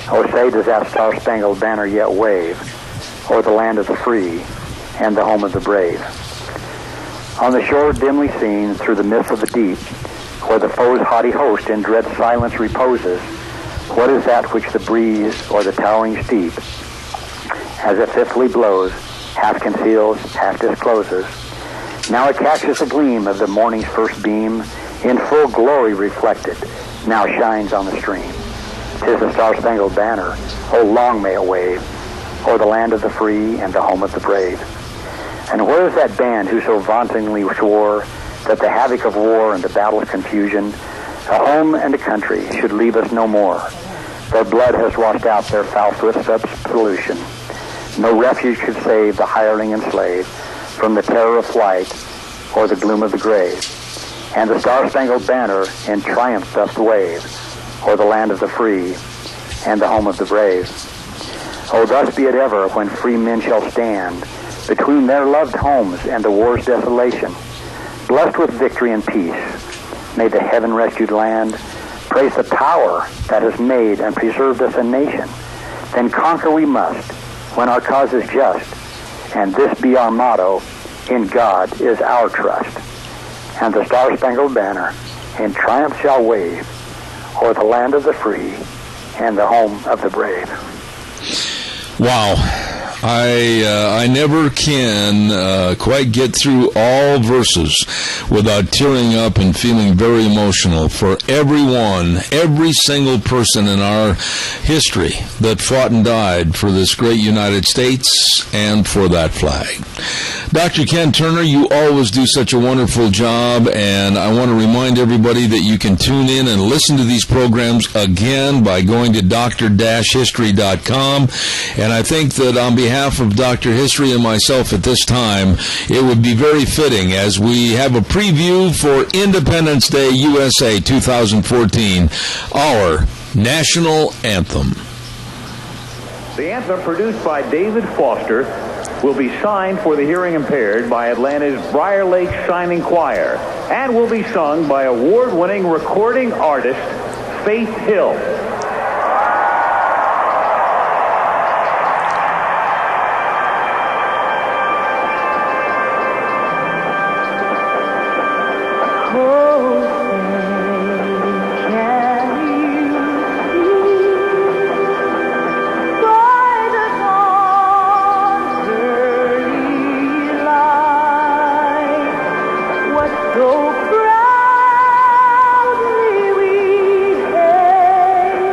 Oh, say, does that star-spangled banner yet wave o'er the land of the free and the home of the brave? On the shore dimly seen through the mist of the deep, where the foe's haughty host in dread silence reposes, what is that which the breeze or the towering steep, as it fitfully blows, half conceals, half discloses? Now it catches the gleam of the morning's first beam, in full glory reflected, now shines on the stream. 'Tis the star-spangled banner, oh, long may it wave, o'er the land of the free and the home of the brave. And where is that band who so vauntingly swore that the havoc of war and the battle's confusion, a home and a country, should leave us no more? Their blood has washed out their foul footsteps' pollution. No refuge could save the hireling and slave from the terror of flight or the gloom of the grave. And the star-spangled banner in triumph doth wave o'er the land of the free and the home of the brave. Oh, thus be it ever when free men shall stand between their loved homes and the war's desolation, blessed with victory and peace. May the heaven-rescued land praise the power that has made and preserved us a nation. Then conquer we must when our cause is just, and this be our motto: in God is our trust. And the star-spangled banner in triumph shall wave o'er the land of the free and the home of the brave. Wow. I never can quite get through all verses without tearing up and feeling very emotional for everyone, every single person in our history that fought and died for this great United States and for that flag. Dr. Ken Turner, you always do such a wonderful job, and I want to remind everybody that you can tune in and listen to these programs again by going to dr-history.com. And I think that on behalf of Dr. History and myself at this time, it would be very fitting as we have a preview for Independence Day USA 2014, our national anthem. The anthem, produced by David Foster, will be signed for the hearing impaired by Atlanta's Briar Lake Shining Choir and will be sung by award-winning recording artist Faith Hill. So proudly we hailed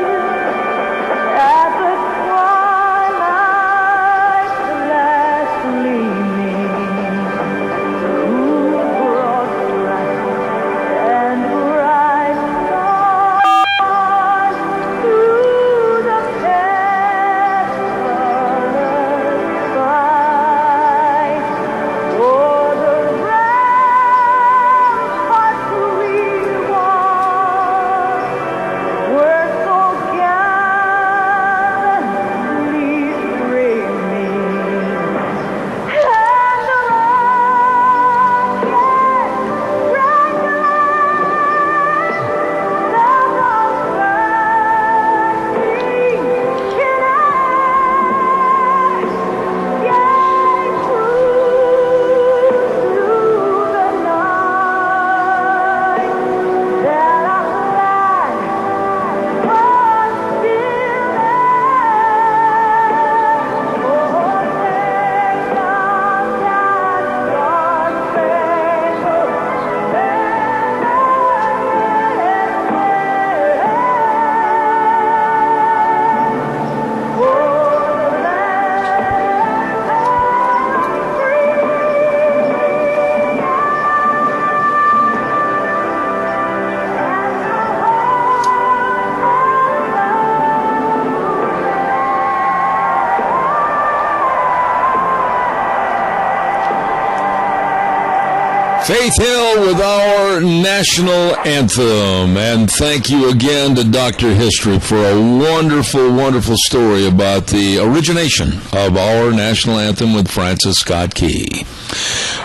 Faith Hill with our national anthem. And thank you again to Dr. History for a wonderful, wonderful story about the origination of our national anthem with Francis Scott Key.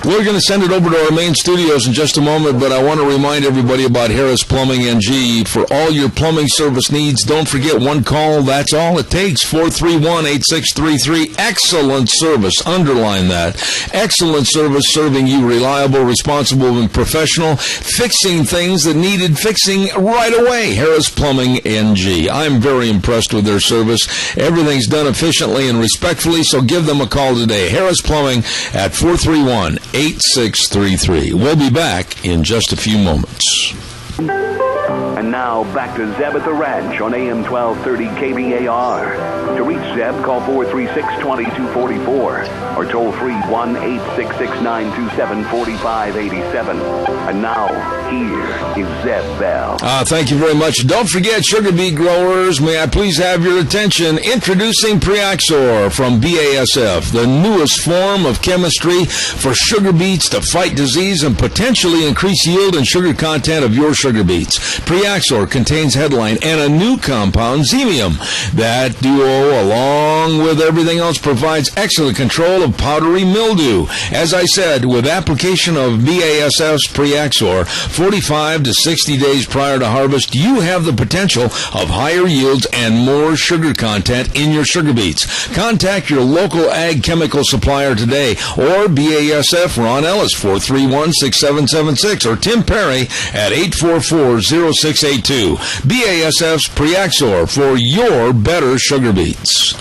We're going to send it over to our main studios in just a moment, but I want to remind everybody about Harris Plumbing NG. For all your plumbing service needs, don't forget one call. That's all it takes, 431-8633. Excellent service. Underline that. Excellent service, serving you reliable, responsible, and professional, fixing things that needed fixing right away. Harris Plumbing NG. I'm very impressed with their service. Everything's done efficiently and respectfully, so give them a call today. Harris Plumbing at 431-8633. We'll be back in just a few moments. And now back to Zeb at the Ranch on AM 1230 KBAR. To reach Zeb, call 436-2244 or toll free 1-866-927-4587. And now, here is Zeb Bell. Thank you very much. Don't forget, sugar beet growers, may I please have your attention? Introducing Preaxor from BASF, the newest form of chemistry for sugar beets to fight disease and potentially increase yield and sugar content of your sugar beets. Preaxor contains headline and a new compound, Xemium. That duo, along with everything else, provides excellent control of powdery mildew. As I said, with application of BASF's Preaxor, 45 to 60 days prior to harvest, you have the potential of higher yields and more sugar content in your sugar beets. Contact your local ag chemical supplier today, or BASF Ron Ellis, 431-6776, or Tim Perry at 844-0682. BASF's Preaxor for your better sugar beets.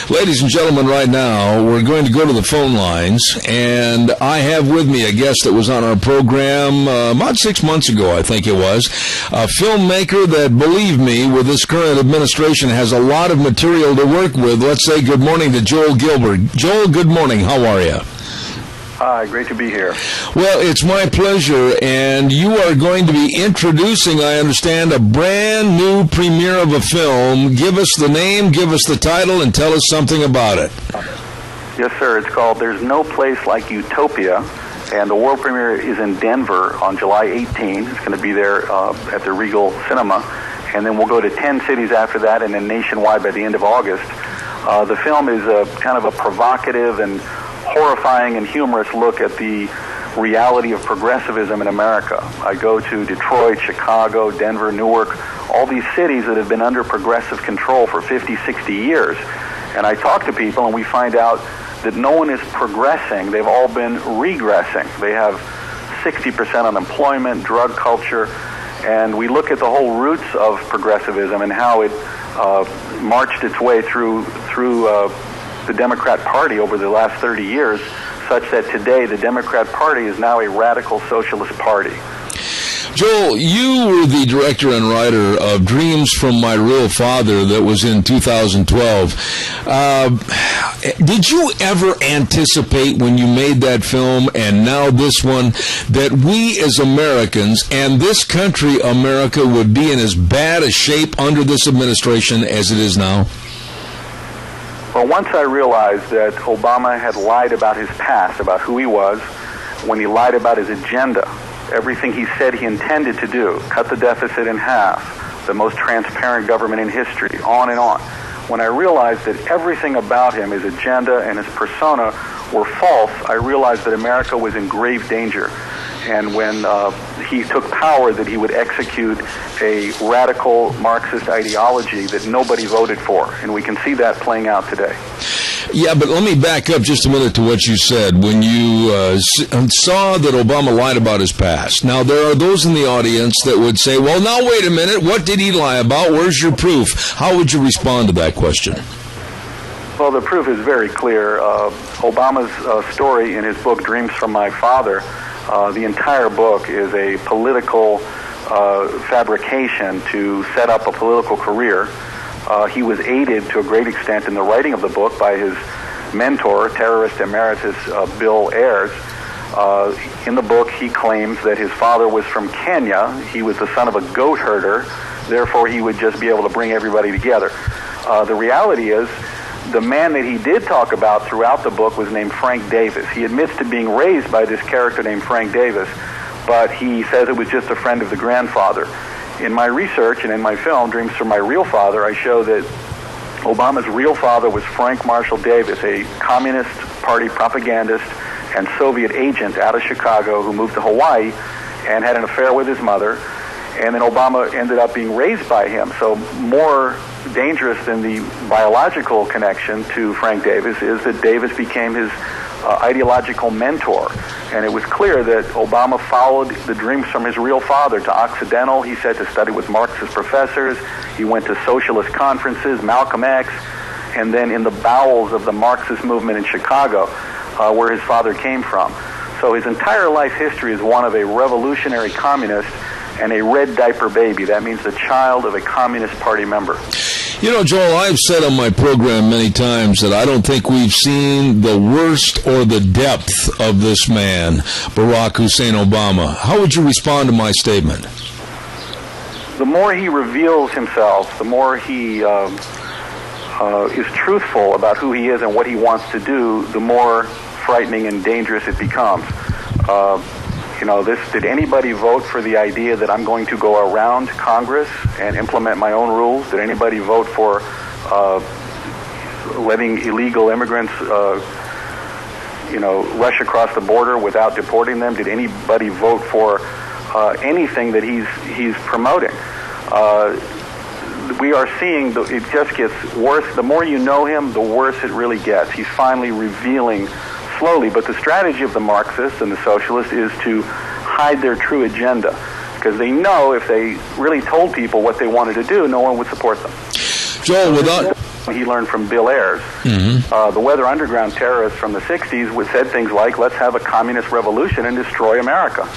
Ladies and gentlemen, right now, we're going to go to the phone lines, and I have with me a guest that was on our program about 6 months ago, I think it was, a filmmaker that, believe me, with this current administration has a lot of material to work with. Let's say good morning to Joel Gilbert. Joel, good morning. How are you? Hi, great to be here. Well, it's my pleasure, and you are going to be introducing, I understand, a brand new premiere of a film. Give us the name, give us the title, and tell us something about it. Yes, sir. It's called There's No Place Like Utopia, and the world premiere is in Denver on July 18. It's going to be there at the Regal Cinema, and then we'll go to 10 cities after that, and then nationwide by the end of August. The film is a kind of a provocative and horrifying and humorous look at the reality of progressivism in America. I go to Detroit, Chicago, Denver, Newark, all these cities that have been under progressive control for 50, 60 years. And I talk to people, and we find out that no one is progressing. They've all been regressing. They have 60% unemployment, drug culture, and we look at the whole roots of progressivism and how it marched its way through the Democrat Party over the last 30 years, such that today the Democrat Party is now a radical socialist party. Joel, you were the director and writer of Dreams from My Real Father that was in 2012. Did you ever anticipate when you made that film and now this one that we as Americans and this country, America, would be in as bad a shape under this administration as it is now? Well, once I realized that Obama had lied about his past, about who he was, when he lied about his agenda, everything he said he intended to do, cut the deficit in half, the most transparent government in history, on and on. When I realized that everything about him, his agenda and his persona, were false, I realized that America was in grave danger. And when he took power, that he would execute a radical Marxist ideology that nobody voted for. And we can see that playing out today. Yeah, but let me back up just a minute to what you said. When you saw that Obama lied about his past, now there are those in the audience that would say, well, now wait a minute, what did he lie about? Where's your proof? How would you respond to that question? Well, the proof is very clear. Obama's story in his book, Dreams from My Father, the entire book is a political fabrication to set up a political career. He was aided to a great extent in the writing of the book by his mentor, terrorist emeritus Bill Ayers. In the book, he claims that his father was from Kenya. He was the son of a goat herder. Therefore, he would just be able to bring everybody together. The reality is, the man that he did talk about throughout the book was named Frank Davis. He admits to being raised by this character named Frank Davis, but he says it was just a friend of the grandfather. In my research and in my film, Dreams from My Real Father, I show that Obama's real father was Frank Marshall Davis, a Communist Party propagandist and Soviet agent out of Chicago who moved to Hawaii and had an affair with his mother. And then Obama ended up being raised by him. So more dangerous than the biological connection to Frank Davis is that Davis became his ideological mentor. And it was clear that Obama followed the dreams from his real father to Occidental. He said to study with Marxist professors. He went to socialist conferences, Malcolm X, and then in the bowels of the Marxist movement in Chicago, where his father came from. So his entire life history is one of a revolutionary communist and a red diaper baby. That means the child of a Communist Party member. You know, Joel, I've said on my program many times that I don't think we've seen the worst or the depth of this man, Barack Hussein Obama. How would you respond to my statement? The more he reveals himself, the more he is truthful about who he is and what he wants to do, the more frightening and dangerous it becomes. Did anybody vote for the idea that I'm going to go around Congress and implement my own rules? Did anybody vote for letting illegal immigrants, rush across the border without deporting them? Did anybody vote for anything that he's promoting? We are seeing it just gets worse. The more you know him, the worse it really gets. He's finally revealing slowly, but the strategy of the Marxists and the socialists is to hide their true agenda, because they know if they really told people what they wanted to do, no one would support them. Joel, without... He learned from Bill Ayers. The Weather Underground terrorists from the 60s said things like, let's have a communist revolution and destroy America.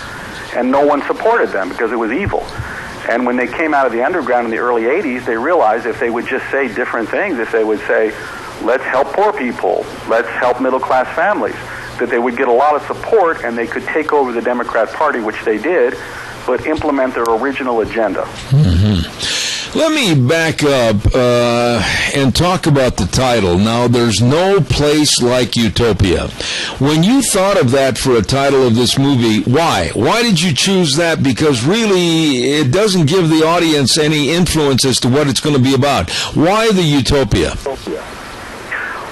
And no one supported them because it was evil. And when they came out of the underground in the early 80s, they realized if they would just say different things, if they would say, let's help poor people, let's help middle-class families, that they would get a lot of support and they could take over the Democrat Party, which they did, but implement their original agenda. Let me back up and talk about the title. Now, There's No Place Like Utopia. When you thought of that for a title of this movie, why? Why did you choose that? Because really, it doesn't give the audience any influence as to what it's going to be about. Why the Utopia?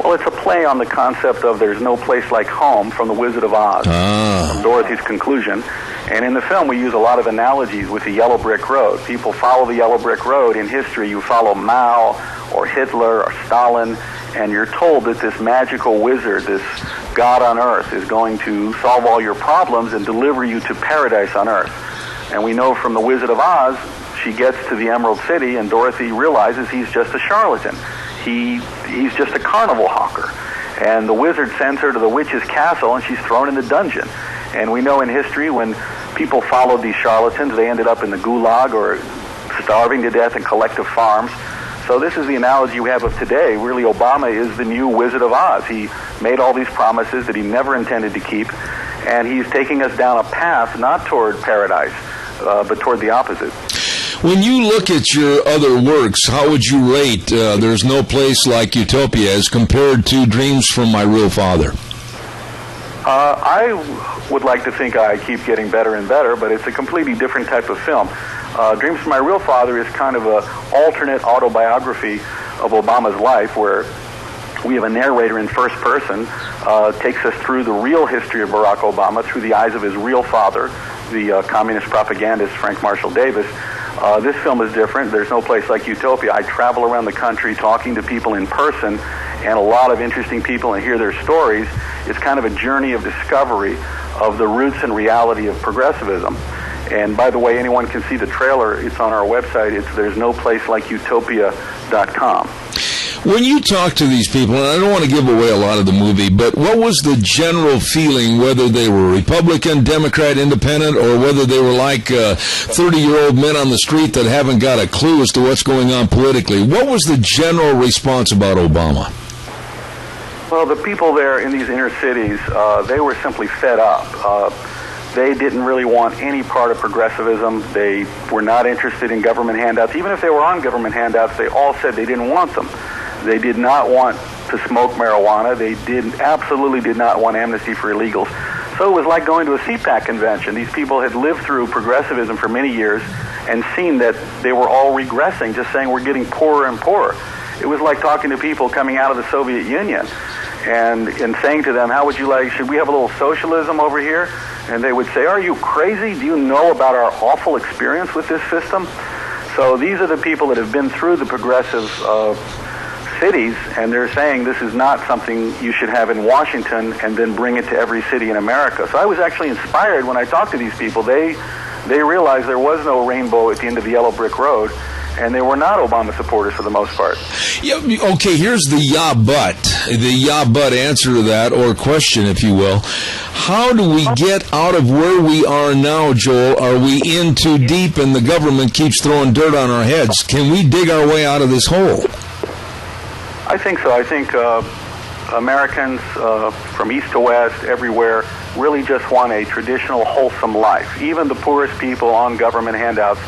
Well, it's a play on the concept of there's no place like home from The Wizard of Oz, from Dorothy's Conclusion. And in the film, we use a lot of analogies with the Yellow Brick Road. People follow the Yellow Brick Road. In history, you follow Mao or Hitler or Stalin, and you're told that this magical wizard, this God on earth, is going to solve all your problems and deliver you to paradise on earth. And we know from The Wizard of Oz, she gets to the Emerald City, and Dorothy realizes he's just a charlatan. He's just a carnival hawker. And the wizard sends her to the witch's castle, and she's thrown in the dungeon. And we know in history when people followed these charlatans, they ended up in the gulag or starving to death in collective farms. So this is the analogy we have of today. Really, Obama is the new Wizard of Oz. He made all these promises that he never intended to keep, and he's taking us down a path not toward paradise, but toward the opposite. When you look at your other works, how would you rate There's No Place Like Utopia as compared to Dreams from My Real Father? I would like to think I keep getting better and better, but it's a completely different type of film. Dreams from My Real Father is kind of an alternate autobiography of Obama's life, where we have a narrator in first person, takes us through the real history of Barack Obama through the eyes of his real father, the communist propagandist Frank Marshall Davis. This film is different. There's no place like Utopia. I travel around the country talking to people in person, and a lot of interesting people, and hear their stories. It's kind of a journey of discovery of the roots and reality of progressivism. And by the way, anyone can see the trailer. It's on our website. It's there'snoplaceLikeUtopia.com. When you talk to these people, and I don't want to give away a lot of the movie, but what was the general feeling, whether they were Republican, Democrat, Independent, or whether they were like 30-year-old men on the street that haven't got a clue as to what's going on politically? What was the general response about Obama? Well, the people there in these inner cities, they were simply fed up. They didn't really want any part of progressivism. They were not interested in government handouts. Even if they were on government handouts, they all said they didn't want them. They did not want to smoke marijuana. They absolutely did not want amnesty for illegals. So it was like going to a CPAC convention. These people had lived through progressivism for many years and seen that they were all regressing, just saying we're getting poorer and poorer. It was like talking to people coming out of the Soviet Union and saying to them, how would you like, should we have a little socialism over here? And they would say, are you crazy? Do you know about our awful experience with this system? So these are the people that have been through the progressive cities, and they're saying this is not something you should have in Washington and then bring it to every city in America. So I was actually inspired when I talked to these people. They realized there was no rainbow at the end of the yellow brick road, and they were not Obama supporters for the most part. Yeah, okay, here's the yeah but answer to that, or question, if you will. How do we get out of where we are now, Joel? Are we in too deep and the government keeps throwing dirt on our heads? Can we dig our way out of this hole? I think so. I think Americans from east to west, everywhere, really just want a traditional, wholesome life. Even the poorest people on government handouts,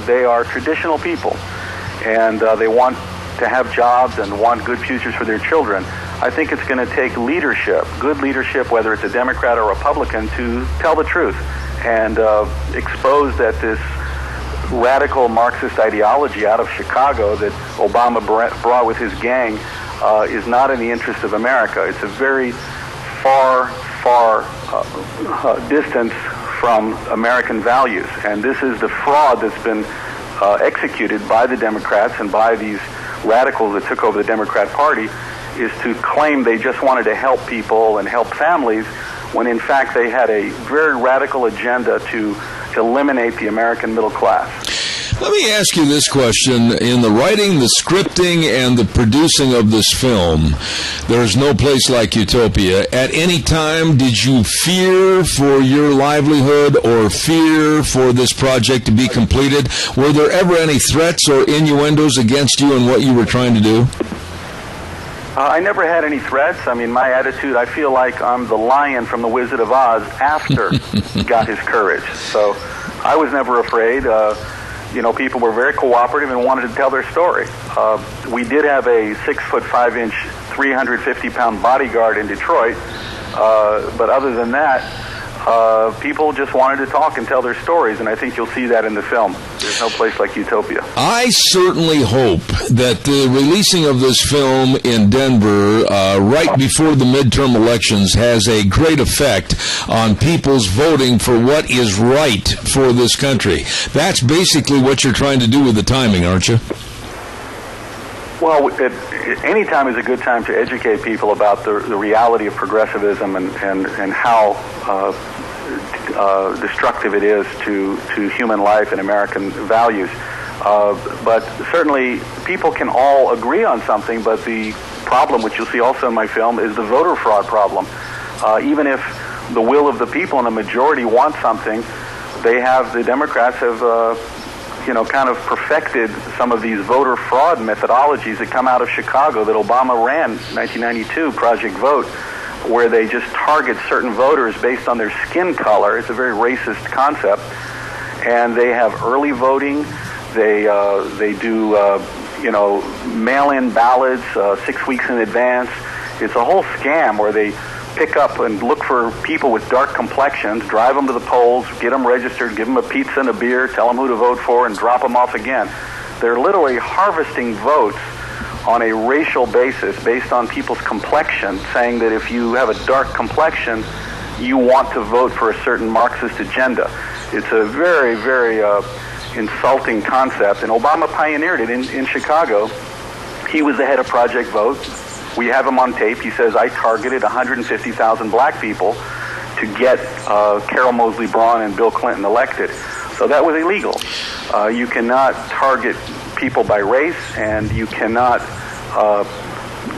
they are traditional people, and they want to have jobs and want good futures for their children. I think it's going to take leadership, good leadership, whether it's a Democrat or Republican, to tell the truth and expose that this radical Marxist ideology out of Chicago that Obama brought with his gang is not in the interest of America. It's a very far distance from American values. And this is the fraud that's been executed by the Democrats and by these radicals that took over the Democrat Party, is to claim they just wanted to help people and help families, when in fact they had a very radical agenda to eliminate the American middle class. Let me ask you this question. In the writing, the scripting, and the producing of this film, there's no place like Utopia. At any time, did you fear for your livelihood or fear for this project to be completed? Were there ever any threats or innuendos against you and what you were trying to do? I never had any threats. I mean, my attitude, I feel like I'm the lion from The Wizard of Oz after he got his courage. So I was never afraid. People were very cooperative and wanted to tell their story. We did have a 6'5", 350-pound bodyguard in Detroit, but other than that, people just wanted to talk and tell their stories, and I think you'll see that in the film. There's no place like Utopia. I certainly hope that the releasing of this film in Denver right before the midterm elections has a great effect on people's voting for what is right for this country. That's basically what you're trying to do with the timing, aren't you? Well, any time is a good time to educate people about the reality of progressivism and how destructive it is to human life and American values. But certainly people can all agree on something, but the problem, which you'll see also in my film, is the voter fraud problem. Even if the will of the people and the majority want something, the Democrats have kind of perfected some of these voter fraud methodologies that come out of Chicago that Obama ran in 1992, Project Vote, where they just target certain voters based on their skin color. It's a very racist concept. And they have early voting. They do, mail-in ballots 6 weeks in advance. It's a whole scam where they pick up and look for people with dark complexions, drive them to the polls, get them registered, give them a pizza and a beer, tell them who to vote for, and drop them off again. They're literally harvesting votes on a racial basis based on people's complexion, saying that if you have a dark complexion, you want to vote for a certain Marxist agenda. It's a very, very insulting concept, and Obama pioneered it in Chicago. He was the head of Project Vote. We have him on tape. He says, I targeted 150,000 black people to get Carol Moseley Braun and Bill Clinton elected. So that was illegal. You cannot target people by race, and you cannot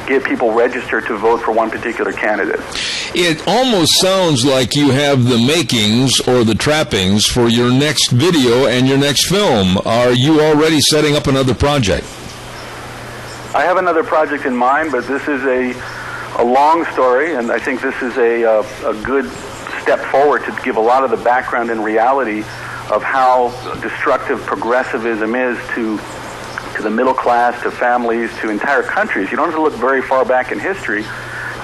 get people registered to vote for one particular candidate. It almost sounds like you have the makings or the trappings for your next video and your next film. Are you already setting up another project? I have another project in mind, but this is a long story, and I think this is a good step forward to give a lot of the background and reality of how destructive progressivism is to the middle class, to families, to entire countries. You don't have to look very far back in history.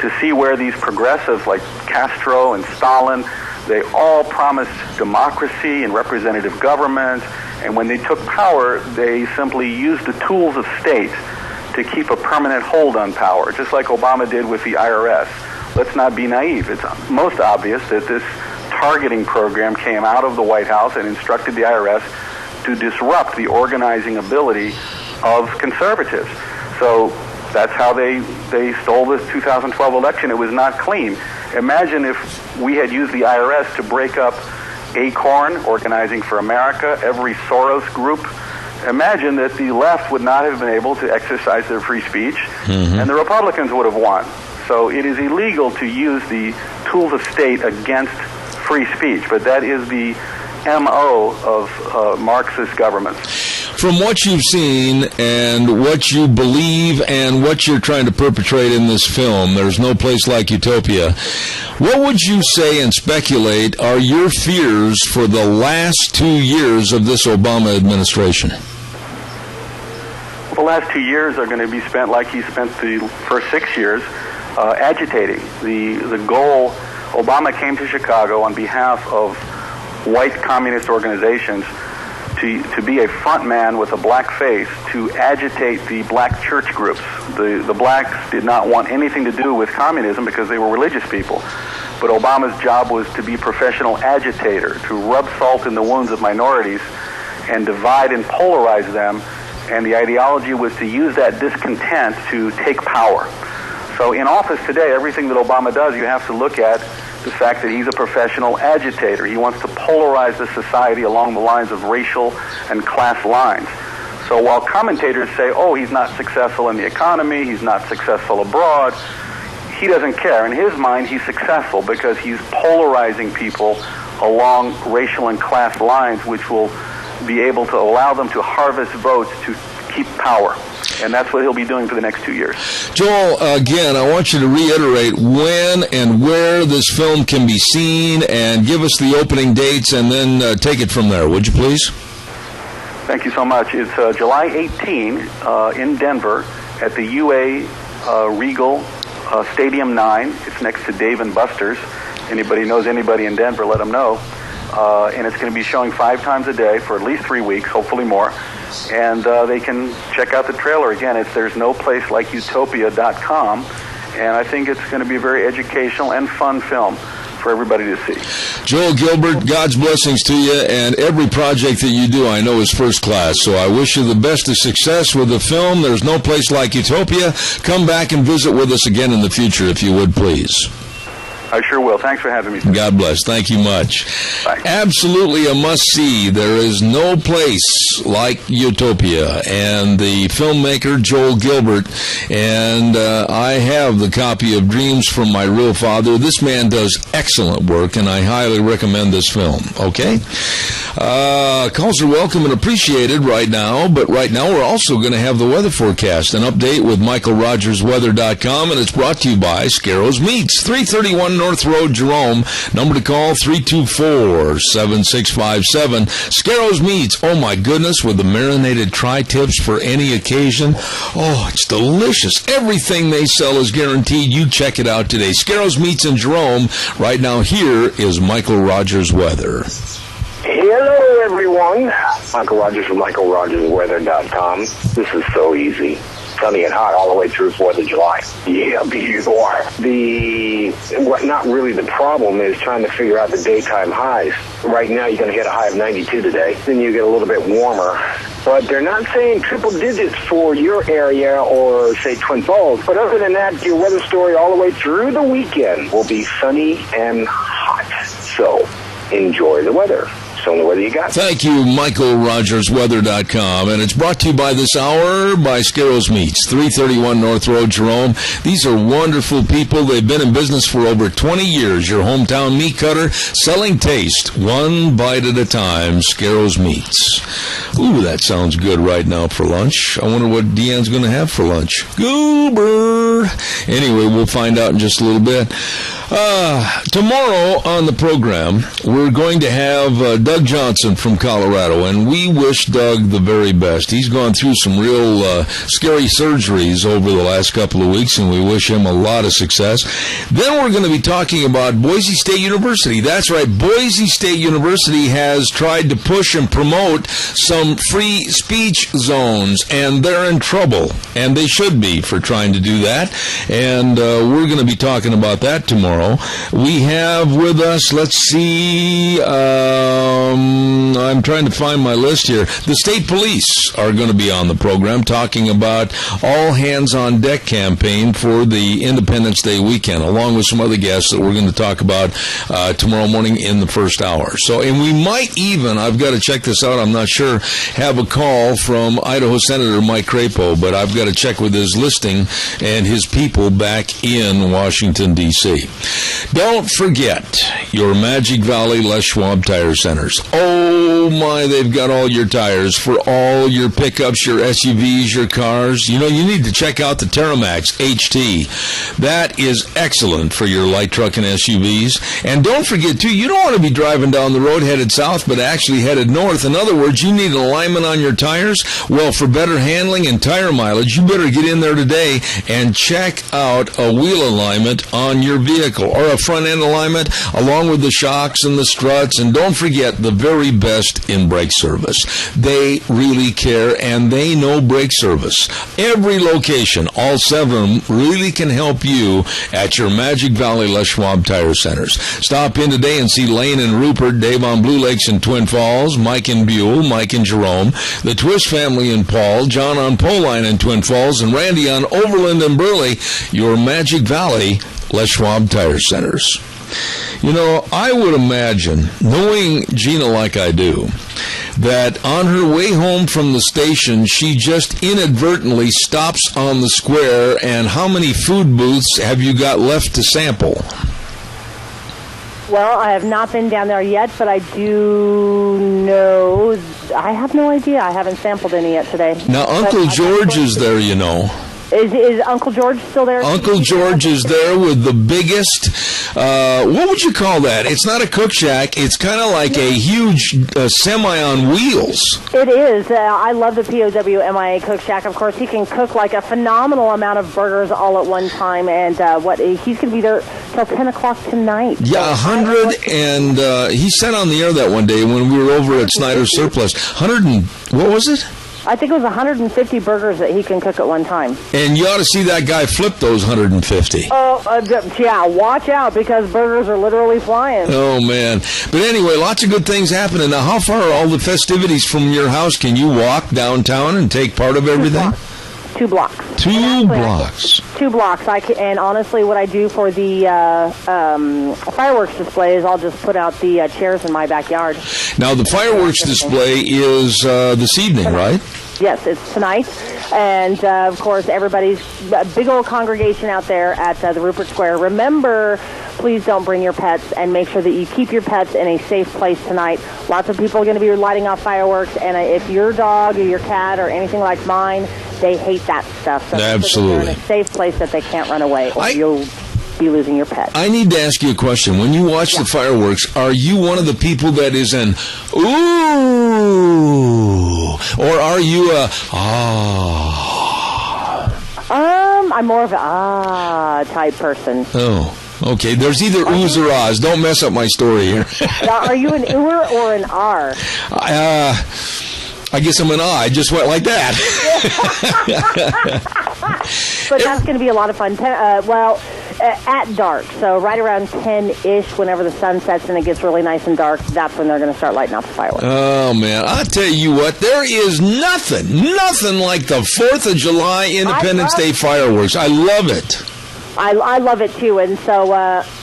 to see where these progressives like Castro and Stalin, they all promised democracy and representative government, and when they took power, they simply used the tools of state to keep a permanent hold on power, just like Obama did with the IRS. Let's not be naive. It's most obvious that this targeting program came out of the White House and instructed the IRS to disrupt the organizing ability of conservatives. So that's how they stole the 2012 election. It was not clean. Imagine if we had used the IRS to break up ACORN, Organizing for America, every Soros group. Imagine that the left would not have been able to exercise their free speech, and the Republicans would have won. So it is illegal to use the tools of state against free speech, but that is the MO of Marxist governments. From what you've seen and what you believe and what you're trying to perpetrate in this film, There's No Place Like Utopia, what would you say and speculate are your fears for the last 2 years of this Obama administration? The last 2 years are going to be spent like he spent the first 6 years, agitating. The goal, Obama came to Chicago on behalf of white communist organizations to be a front man with a black face to agitate the black church groups. The blacks did not want anything to do with communism because they were religious people. But Obama's job was to be professional agitator, to rub salt in the wounds of minorities and divide and polarize them. And the ideology was to use that discontent to take power. So in office today, everything that Obama does, you have to look at the fact that he's a professional agitator. He wants to polarize the society along the lines of racial and class lines. So while commentators say, oh, he's not successful in the economy, he's not successful abroad, he doesn't care. In his mind, he's successful because he's polarizing people along racial and class lines, which will be able to allow them to harvest votes to keep power. And that's what he'll be doing for the next 2 years. Joel, again, I want you to reiterate when and where this film can be seen and give us the opening dates and then take it from there, would you please? Thank you so much. It's July 18 in Denver at the UA Regal Stadium 9. It's next to Dave & Buster's. Anybody knows anybody in Denver, let them know. And it's going to be showing 5 times a day for at least 3 weeks, hopefully more. And they can check out the trailer. Again, it's There's No Place Like Utopia.com. And I think it's going to be a very educational and fun film for everybody to see. Joel Gilbert, God's blessings to you, and every project that you do I know is first class. So I wish you the best of success with the film There's No Place Like Utopia. Come back and visit with us again in the future, if you would, please. I sure will. Thanks for having me. God bless. Thank you much. Bye. Absolutely a must-see. There is no place like Utopia. And the filmmaker, Joel Gilbert, and I have the copy of Dreams from My Real Father. This man does excellent work, and I highly recommend this film. Okay? Calls are welcome and appreciated right now, but right now we're also going to have the weather forecast, an update with MichaelRogersWeather.com, and it's brought to you by Scarrows Meats, 331 North Road, Jerome. Number to call, 324-7657. Scarrows Meats, oh my goodness, with the marinated tri-tips for any occasion. Oh, it's delicious. Everything they sell is guaranteed. You check it out today. Scarrows Meats in Jerome. Right now, here is Michael Rogers Weather. Hello, everyone. Michael Rogers from MichaelRogersWeather.com. This is so easy. Sunny and hot all the way through 4th of July. Yeah, beautiful. Not really the problem is trying to figure out the daytime highs. Right now, you're going to hit a high of 92 today. Then you get a little bit warmer. But they're not saying triple digits for your area or, say, Twin Falls. But other than that, your weather story all the way through the weekend will be sunny and hot. So enjoy the weather. So the weather you got. Thank you, MichaelRogersWeather.com. And it's brought to you by this hour by Scarrows Meats, 331 North Road, Jerome. These are wonderful people. They've been in business for over 20 years. Your hometown meat cutter, selling taste, one bite at a time. Scarrows Meats. Ooh, that sounds good right now for lunch. I wonder what Deanne's going to have for lunch. Goober! Anyway, we'll find out in just a little bit. Tomorrow on the program, we're going to have Doug Johnson from Colorado, and we wish Doug the very best. He's gone through some real scary surgeries over the last couple of weeks, and we wish him a lot of success. Then we're going to be talking about Boise State University. That's right, Boise State University has tried to push and promote some free speech zones, and they're in trouble, and they should be for trying to do that. And we're going to be talking about that tomorrow. We have with us, let's see, I'm trying to find my list here. The state police are going to be on the program talking about all hands on deck campaign for the Independence Day weekend, along with some other guests that we're going to talk about tomorrow morning in the first hour. So, and we might even, I've got to check this out, I'm not sure, have a call from Idaho Senator Mike Crapo, but I've got to check with his listing and his people back in Washington, D.C. Don't forget your Magic Valley Les Schwab Tire Centers. Oh my, they've got all your tires for all your pickups, your SUVs, your cars. You know, you need to check out the Terramax HT. That is excellent for your light truck and SUVs. And don't forget, too, you don't want to be driving down the road headed south, but actually headed north. In other words, you need an alignment on your tires. Well, for better handling and tire mileage, you better get in there today and check out a wheel alignment on your vehicle, or a front end alignment, along with the shocks and the struts. And don't forget the very best in brake service. They really care, and they know brake service. Every location, all 7 of them, really can help you at your Magic Valley Les Schwab Tire Centers. Stop in today and see Lane and Rupert, Dave on Blue Lakes in Twin Falls, Mike in Buell, Mike in Jerome, the Twist family in Paul, John on Poline in Twin Falls, and Randy on Overland and Burley. Your Magic Valley Les Schwab Tire Centers. You know, I would imagine, knowing Gina like I do, that on her way home from the station, she just inadvertently stops on the square. And how many food booths have you got left to sample? Well, I have not been down there yet, but I do know. I have no idea. I haven't sampled any yet today. Now, Uncle George is there, you know. Is Uncle George still there? Uncle George is there with the biggest, what would you call that? It's not a cook shack. It's kind of like a huge semi on wheels. It is. I love the POW MIA Cook Shack. Of course, he can cook like a phenomenal amount of burgers all at one time. And he's going to be there till 10 o'clock tonight. Yeah, 100. And he said on the air that one day when we were over at Snyder's Surplus, 100 and, what was it? I think it was 150 burgers that he can cook at one time. And you ought to see that guy flip those 150. Oh, yeah, watch out, because burgers are literally flying. Oh, man. But anyway, lots of good things happening. Now, how far are all the festivities from your house? Can you walk downtown and take part of everything? 2 blocks. 2 blocks. 2 blocks. And honestly, what I do for the fireworks display is I'll just put out the chairs in my backyard. Now, the fireworks display is this evening, right? Yes, it's tonight. And, of course, everybody's a big old congregation out there at the Rupert Square. Remember, please don't bring your pets, and make sure that you keep your pets in a safe place tonight. Lots of people are going to be lighting off fireworks, and if your dog or your cat or anything like mine, they hate that stuff. So absolutely. They're in a safe place that they can't run away, or you'll be losing your pet. I need to ask you a question. When you watch the fireworks, are you one of the people that is an ooh, or are you a ah? I'm more of a type person. Oh, okay. There's either oohs or ahs. Don't mess up my story here. Now, are you an ooher or an R? I guess I'm an I. Just went like that. But that's going to be a lot of fun. At dark, so right around 10-ish, whenever the sun sets and it gets really nice and dark, that's when they're going to start lighting off the fireworks. Oh, man. I'll tell you what, there is nothing like the 4th of July Independence Day fireworks. I love it. I love it, too. And so,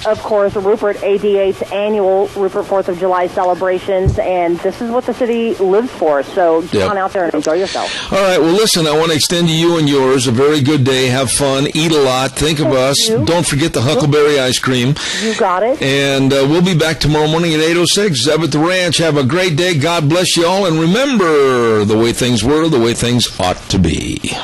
of course, Rupert, 88th annual Rupert 4th of July celebrations, and this is what the city lives for. So get on out there and enjoy yourself. All right. Well, listen, I want to extend to you and yours a very good day. Have fun. Eat a lot. Think of us. Don't forget the Huckleberry ice cream. You got it. And we'll be back tomorrow morning at 8:06. Zeb at the Ranch. Have a great day. God bless you all. And remember, the way things were, the way things ought to be.